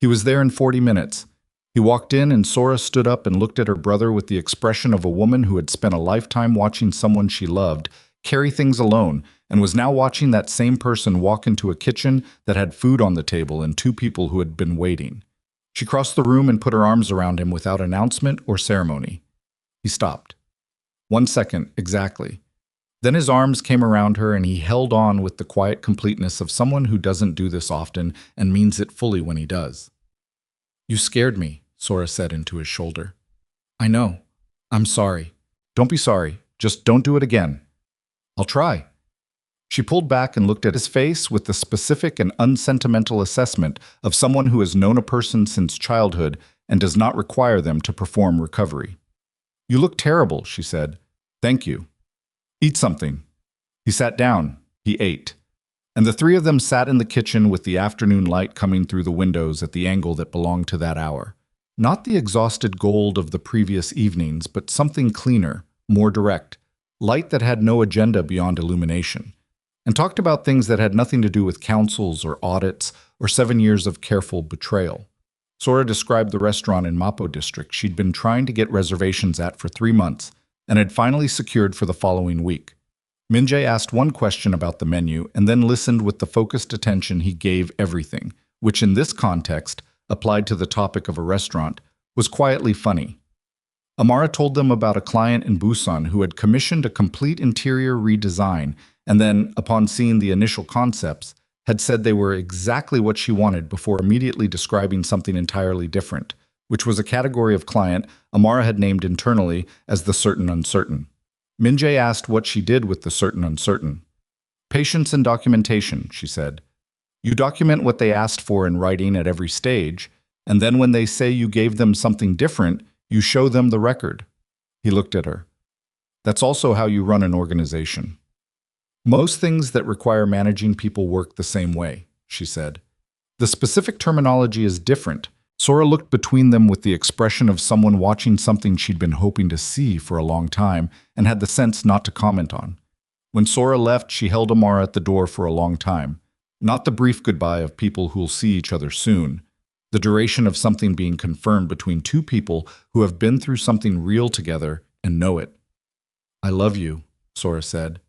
He was there in 40 minutes. He walked in and Sora stood up and looked at her brother with the expression of a woman who had spent a lifetime watching someone she loved carry things alone and was now watching that same person walk into a kitchen that had food on the table and 2 people who had been waiting. She crossed the room and put her arms around him without announcement or ceremony. He stopped. 1 second, exactly. Then his arms came around her and he held on with the quiet completeness of someone who doesn't do this often and means it fully when he does. "You scared me," Sora said into his shoulder. "I know. I'm sorry." "Don't be sorry. Just don't do it again." "I'll try." She pulled back and looked at his face with the specific and unsentimental assessment of someone who has known a person since childhood and does not require them to perform recovery. "You look terrible," she said. "Thank you. Eat something." He sat down. He ate. And the 3 of them sat in the kitchen with the afternoon light coming through the windows at the angle that belonged to that hour. Not the exhausted gold of the previous evenings, but something cleaner, more direct, light that had no agenda beyond illumination, and talked about things that had nothing to do with councils or audits or 7 years of careful betrayal. Sora described the restaurant in Mapo district she'd been trying to get reservations at for 3 months and had finally secured for the following week. Min-jae asked one question about the menu and then listened with the focused attention he gave everything, which in this context, applied to the topic of a restaurant, was quietly funny. Amara told them about a client in Busan who had commissioned a complete interior redesign and then, upon seeing the initial concepts, had said they were exactly what she wanted before immediately describing something entirely different, which was a category of client Amara had named internally as the certain uncertain. Min-jae asked what she did with the certain uncertain. Patience and documentation, she said. You document what they asked for in writing at every stage, and then when they say you gave them something different, you show them the record. He looked at her. That's also how you run an organization. Most things that require managing people work the same way, she said. The specific terminology is different. Sora looked between them with the expression of someone watching something she'd been hoping to see for a long time and had the sense not to comment on. When Sora left, she held Amara at the door for a long time. Not the brief goodbye of people who'll see each other soon. The duration of something being confirmed between two people who have been through something real together and know it. I love you, Sora said.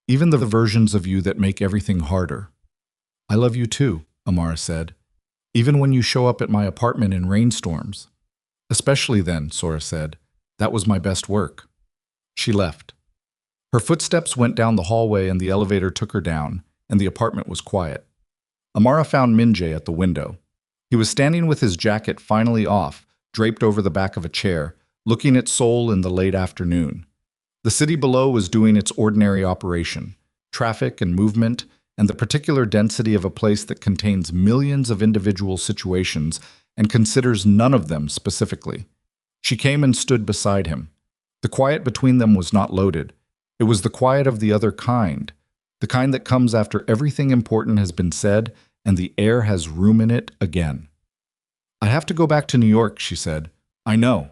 Even the versions of you that make everything harder. I love you too, Amara said. Even when you show up at my apartment in rainstorms. Especially then, Sora said. That was my best work. She left. Her footsteps went down the hallway and the elevator took her down, and the apartment was quiet. Amara found Min-jae at the window. He was standing with his jacket finally off, draped over the back of a chair, looking at Seoul in the late afternoon. The city below was doing its ordinary operation, traffic and movement, and the particular density of a place that contains millions of individual situations and considers none of them specifically. She came and stood beside him. The quiet between them was not loaded. It was the quiet of the other kind, the kind that comes after everything important has been said and the air has room in it again. I have to go back to New York, she said. I know.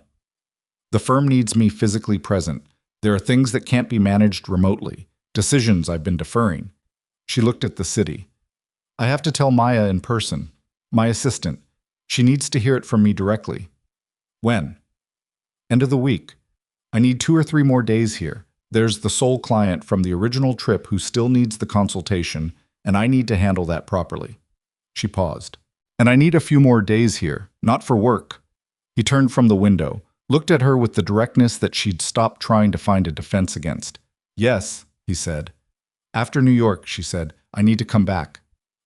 The firm needs me physically present. There are things that can't be managed remotely, decisions I've been deferring. She looked at the city. I have to tell Maya in person, my assistant. She needs to hear it from me directly. When? End of the week. I need 2 or 3 more days here. There's the sole client from the original trip who still needs the consultation, and I need to handle that properly. She paused. And I need a few more days here, not for work. He turned from the window, looked at her with the directness that she'd stopped trying to find a defense against. Yes, he said. After New York, she said, I need to come back.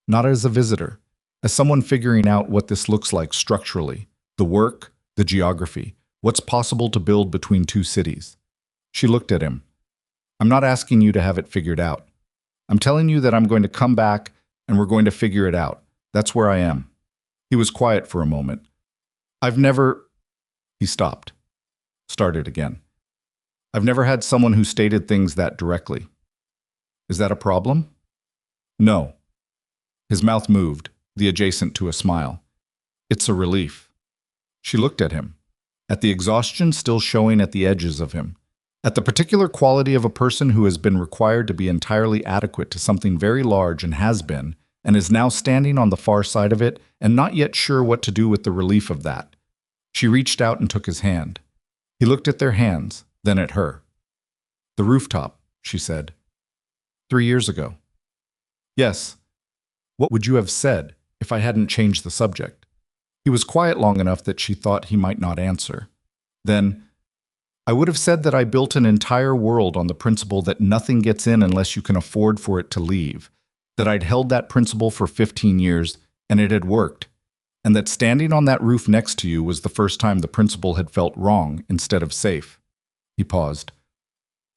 Not as a visitor, as someone figuring out what this looks like structurally, the work, the geography, what's possible to build between 2 cities. She looked at him. I'm not asking you to have it figured out. I'm telling you that I'm going to come back and we're going to figure it out. That's where I am. He was quiet for a moment. I've never... He stopped. Started again. I've never had someone who stated things that directly. Is that a problem? No. His mouth moved, the adjacent to a smile. It's a relief. She looked at him, at the exhaustion still showing at the edges of him, at the particular quality of a person who has been required to be entirely adequate to something very large and has been, and is now standing on the far side of it and not yet sure what to do with the relief of that. She reached out and took his hand. He looked at their hands, then at her. The rooftop, she said. 3 years ago. Yes. What would you have said if I hadn't changed the subject? He was quiet long enough that she thought he might not answer. Then, I would have said that I built an entire world on the principle that nothing gets in unless you can afford for it to leave, that I'd held that principle for 15 years and it had worked, and that standing on that roof next to you was the first time the principle had felt wrong instead of safe. He paused.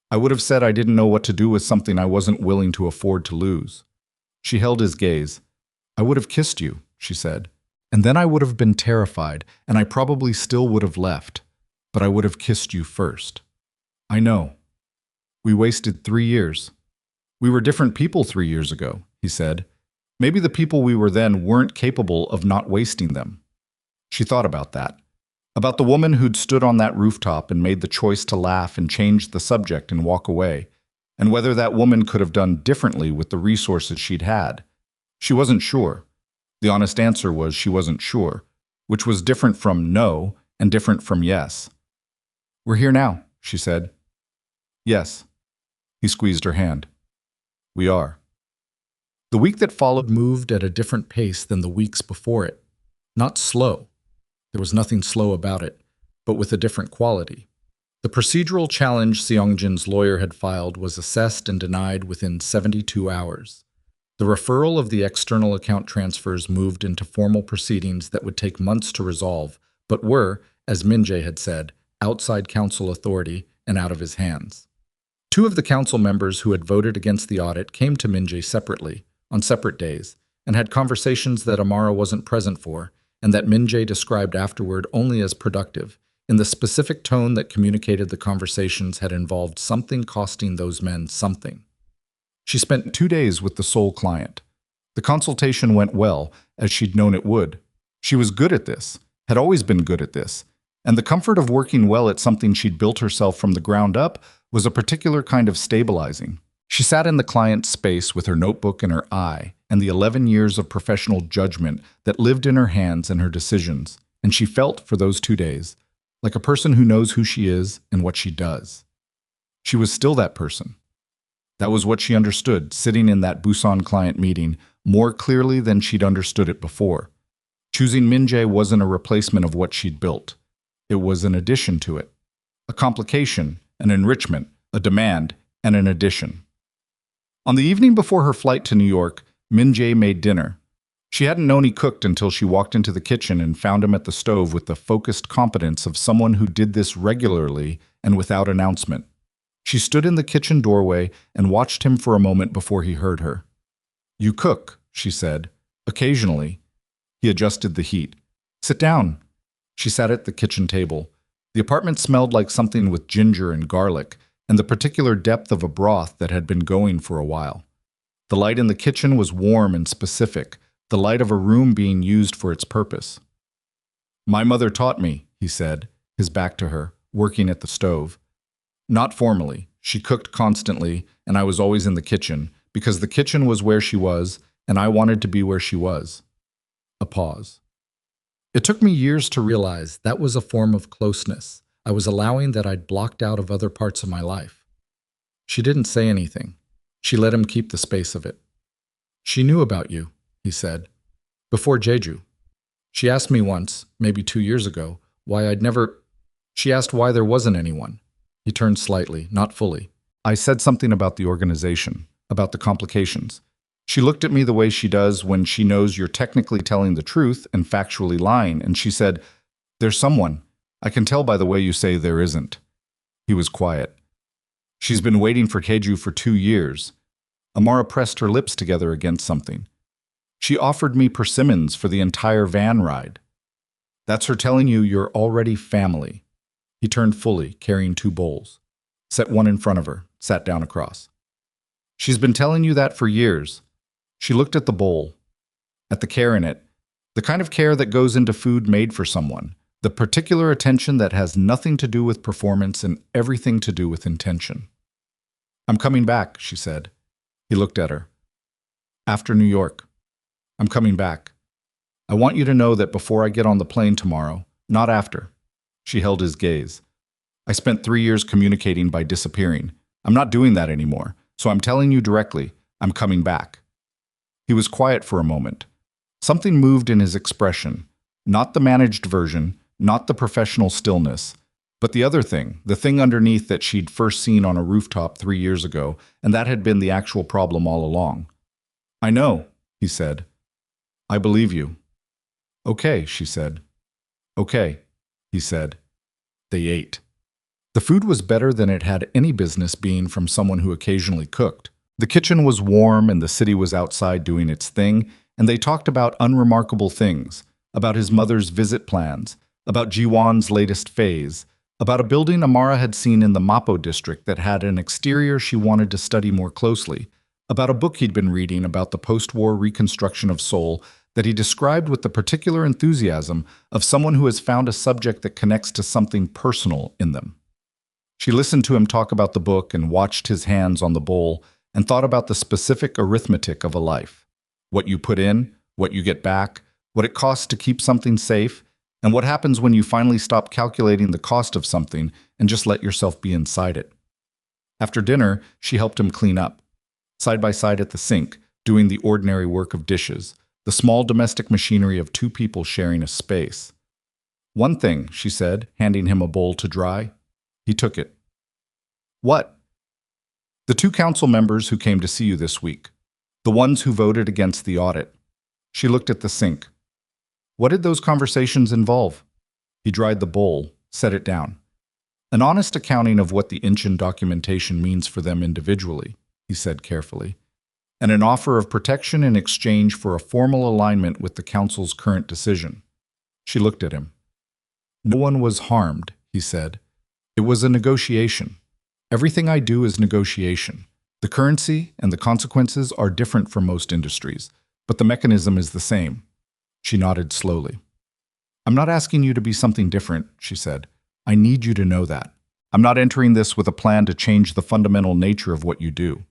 I would have said I didn't know what to do with something I wasn't willing to afford to lose. She held his gaze. I would have kissed you, she said, and then I would have been terrified, and I probably still would have left, but I would have kissed you first. I know. We wasted 3 years. We were different people 3 years ago, he said. Maybe the people we were then weren't capable of not wasting them. She thought about that. About the woman who'd stood on that rooftop and made the choice to laugh and change the subject and walk away, and whether that woman could have done differently with the resources she'd had. She wasn't sure. The honest answer was she wasn't sure, which was different from no and different from yes. We're here now, she said. Yes. He squeezed her hand. We are. The week that followed moved at a different pace than the weeks before it. Not slow. There was nothing slow about it, but with a different quality. The procedural challenge Seongjin's lawyer had filed was assessed and denied within 72 hours. The referral of the external account transfers moved into formal proceedings that would take months to resolve, but were, as Min-jae had said, outside council authority and out of his hands. Two of the council members who had voted against the audit came to Min-jae separately, on separate days, and had conversations that Amara wasn't present for, and that Min-jae described afterward only as productive, in the specific tone that communicated the conversations had involved something costing those men something. She spent 2 days with the sole client. The consultation went well, as she'd known it would. She was good at this, had always been good at this, and the comfort of working well at something she'd built herself from the ground up was a particular kind of stabilizing. She sat in the client's space with her notebook in her eye and the 11 years of professional judgment that lived in her hands and her decisions, and she felt, for those 2 days, like a person who knows who she is and what she does. She was still that person. That was what she understood, sitting in that Busan client meeting, more clearly than she'd understood it before. Choosing Min-jae wasn't a replacement of what she'd built. It was an addition to it. A complication, an enrichment, a demand, and an addition. On the evening before her flight to New York, Min-jae made dinner. She hadn't known he cooked until she walked into the kitchen and found him at the stove with the focused competence of someone who did this regularly and without announcement. She stood in the kitchen doorway and watched him for a moment before he heard her. "You cook," she said. "Occasionally." He adjusted the heat. "Sit down." She sat at the kitchen table. The apartment smelled like something with ginger and garlic, and the particular depth of a broth that had been going for a while. The light in the kitchen was warm and specific, the light of a room being used for its purpose. "My mother taught me," he said, his back to her, working at the stove. "Not formally. She cooked constantly, and I was always in the kitchen, because the kitchen was where she was, and I wanted to be where she was." A pause. "It took me years to realize that was a form of closeness. I was allowing that I'd blocked out of other parts of my life." She didn't say anything. She let him keep the space of it. "She knew about you," he said, "before Jeju. She asked me once, maybe 2 years ago, why I'd never... She asked why there wasn't anyone." He turned slightly, not fully. "I said something about the organization, about the complications. She looked at me the way she does when she knows you're technically telling the truth and factually lying, and she said, 'There's someone. I can tell by the way you say there isn't.'" He was quiet. "She's been waiting for Keju for 2 years. Amara pressed her lips together against something. "She offered me persimmons for the entire van ride." "That's her telling you you're already family." He turned fully, carrying 2 bowls. Set one in front of her, sat down across. "She's been telling you that for years." She looked at the bowl, at the care in it, the kind of care that goes into food made for someone, the particular attention that has nothing to do with performance and everything to do with intention. "I'm coming back," she said. He looked at her. "After New York. I'm coming back. I want you to know that before I get on the plane tomorrow, not after." She held his gaze. "I spent 3 years communicating by disappearing. I'm not doing that anymore, so I'm telling you directly, I'm coming back." He was quiet for a moment. Something moved in his expression, not the managed version, not the professional stillness, but the other thing, the thing underneath that she'd first seen on a rooftop 3 years ago, and that had been the actual problem all along. "I know," he said. "I believe you." "Okay," she said. "Okay," he said. They ate. The food was better than it had any business being from someone who occasionally cooked. The kitchen was warm and the city was outside doing its thing, and they talked about unremarkable things, about his mother's visit plans, about Jiwon's latest phase, about a building Amara had seen in the Mapo district that had an exterior she wanted to study more closely, about a book he'd been reading about the post-war reconstruction of Seoul that he described with the particular enthusiasm of someone who has found a subject that connects to something personal in them. She listened to him talk about the book and watched his hands on the bowl and thought about the specific arithmetic of a life. What you put in, what you get back, what it costs to keep something safe, and what happens when you finally stop calculating the cost of something and just let yourself be inside it. After dinner, she helped him clean up. Side by side at the sink, doing the ordinary work of dishes, the small domestic machinery of 2 people sharing a space. "One thing," she said, handing him a bowl to dry. He took it. "What?" "The 2 council members who came to see you this week. The ones who voted against the audit." She looked at the sink. "What did those conversations involve?" He dried the bowl, set it down. An honest accounting of what the Incheon documentation means for them individually, he said carefully, and an offer of protection in exchange for a formal alignment with the council's current decision. She looked at him. No one was harmed, he said. It was a negotiation. Everything I do is negotiation. The currency and the consequences are different from most industries, but the mechanism is the same. She nodded slowly. I'm not asking you to be something different, she said. I need you to know that. I'm not entering this with a plan to change the fundamental nature of what you do.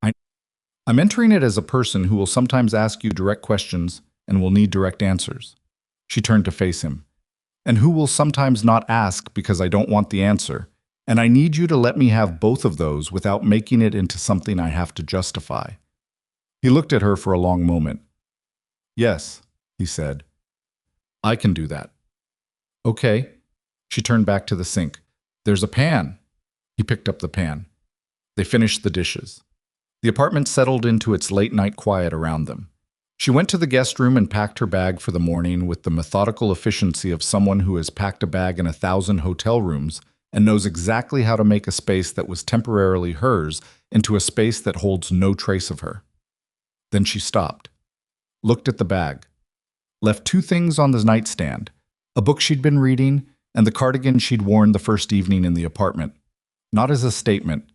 I'm entering it as a person who will sometimes ask you direct questions and will need direct answers. She turned to face him. And who will sometimes not ask because I don't want the answer, and I need you to let me have both of those without making it into something I have to justify. He looked at her for a long moment. Yes, he said. I can do that. Okay. She turned back to the sink. There's a pan. He picked up the pan. They finished the dishes. The apartment settled into its late-night quiet around them. She went to the guest room and packed her bag for the morning with the methodical efficiency of someone who has packed a bag in 1,000 hotel rooms and knows exactly how to make a space that was temporarily hers into a space that holds no trace of her. Then she stopped, looked at the bag, left 2 things on the nightstand, a book she'd been reading and the cardigan she'd worn the first evening in the apartment, not as a statement,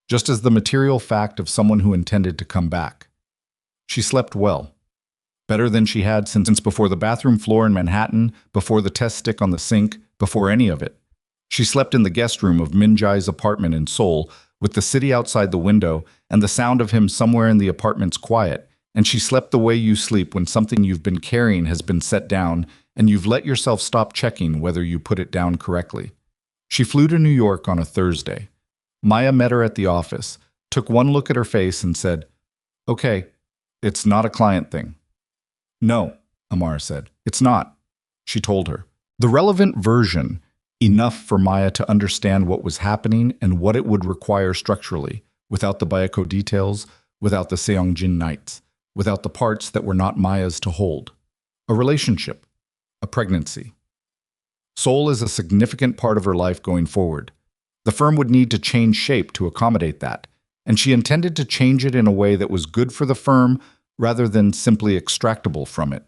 just as the material fact of someone who intended to come back. She slept well. Better than she had since before the bathroom floor in Manhattan, before the test stick on the sink, before any of it. She slept in the guest room of Min-jae's apartment in Seoul, with the city outside the window and the sound of him somewhere in the apartment's quiet, and she slept the way you sleep when something you've been carrying has been set down and you've let yourself stop checking whether you put it down correctly. She flew to New York on a Thursday. Maya met her at the office, took one look at her face and said, "Okay, it's not a client thing." "No," Amara said. "It's not." She told her. The relevant version, enough for Maya to understand what was happening and what it would require structurally, without the Bayako details, without the Seongjin nights, without the parts that were not Maya's to hold. A relationship. A pregnancy. Seoul is a significant part of her life going forward. The firm would need to change shape to accommodate that, and she intended to change it in a way that was good for the firm rather than simply extractable from it.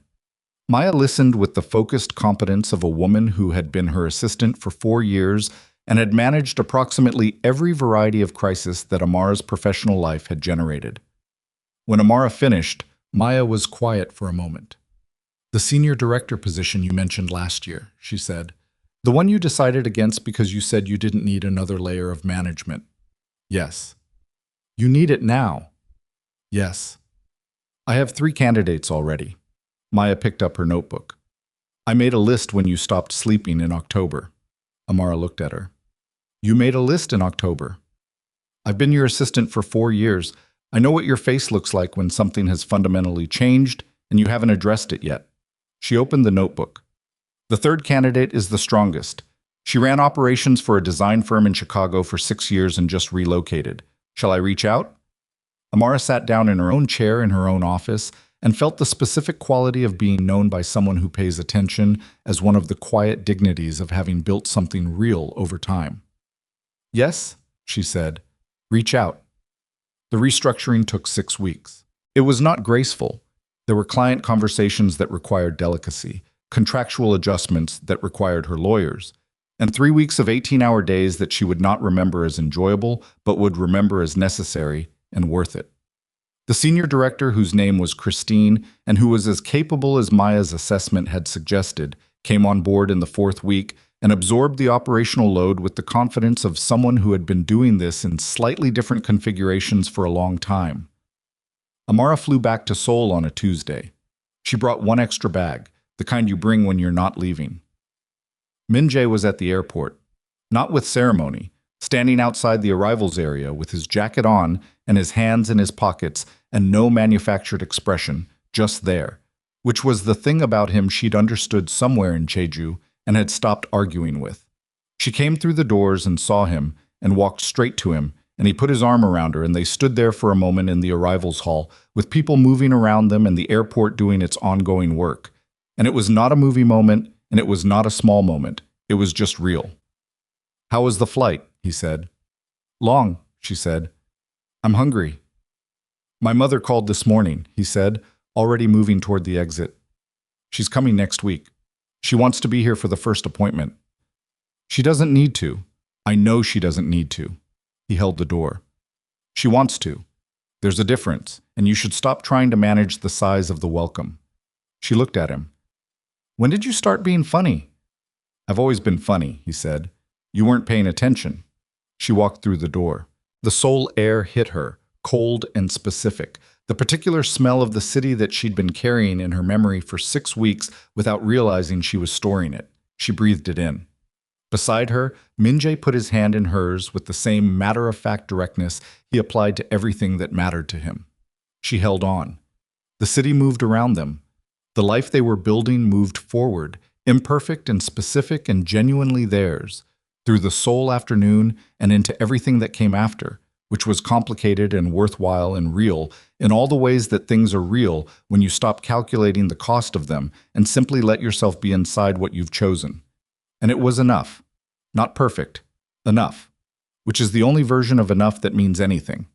Maya listened with the focused competence of a woman who had been her assistant for 4 years and had managed approximately every variety of crisis that Amara's professional life had generated. When Amara finished, Maya was quiet for a moment. "The senior director position you mentioned last year," she said. "The one you decided against because you said you didn't need another layer of management." "Yes." "You need it now." "Yes." "I have 3 candidates already." Maya picked up her notebook. "I made a list when you stopped sleeping in October." Amara looked at her. "You made a list in October." "I've been your assistant for 4 years. I know what your face looks like when something has fundamentally changed and you haven't addressed it yet." She opened the notebook. "The 3rd candidate is the strongest. She ran operations for a design firm in Chicago for 6 years and just relocated. Shall I reach out?" Amara sat down in her own chair in her own office and felt the specific quality of being known by someone who pays attention as one of the quiet dignities of having built something real over time. "Yes," she said. "Reach out." The restructuring took 6 weeks. It was not graceful. There were client conversations that required delicacy, contractual adjustments that required her lawyers, and 3 weeks of 18-hour days that she would not remember as enjoyable, but would remember as necessary and worth it. The senior director, whose name was Christine, and who was as capable as Maya's assessment had suggested, came on board in the 4th week and absorbed the operational load with the confidence of someone who had been doing this in slightly different configurations for a long time. Amara flew back to Seoul on a Tuesday. She brought 1 extra bag, the kind you bring when you're not leaving. Min-jae was at the airport, not with ceremony, standing outside the arrivals area with his jacket on and his hands in his pockets and no manufactured expression, just there, which was the thing about him she'd understood somewhere in Jeju and had stopped arguing with. She came through the doors and saw him and walked straight to him, and he put his arm around her and they stood there for a moment in the arrivals hall with people moving around them and the airport doing its ongoing work. And it was not a movie moment and it was not a small moment. It was just real. How was the flight? He said. Long, she said. I'm hungry. My mother called this morning, he said, already moving toward the exit. She's coming next week. She wants to be here for the first appointment. She doesn't need to. I know she doesn't need to. He held the door. She wants to. There's a difference, and you should stop trying to manage the size of the welcome. She looked at him. When did you start being funny? I've always been funny, he said. You weren't paying attention. She walked through the door. The Seoul air hit her, cold and specific, the particular smell of the city that she'd been carrying in her memory for 6 weeks without realizing she was storing it. She breathed it in. Beside her, Min-jae put his hand in hers with the same matter-of-fact directness he applied to everything that mattered to him. She held on. The city moved around them. The life they were building moved forward, imperfect and specific and genuinely theirs, through the Seoul afternoon and into everything that came after, which was complicated and worthwhile and real in all the ways that things are real when you stop calculating the cost of them and simply let yourself be inside what you've chosen. And it was enough. Not perfect. Enough. Which is the only version of enough that means anything.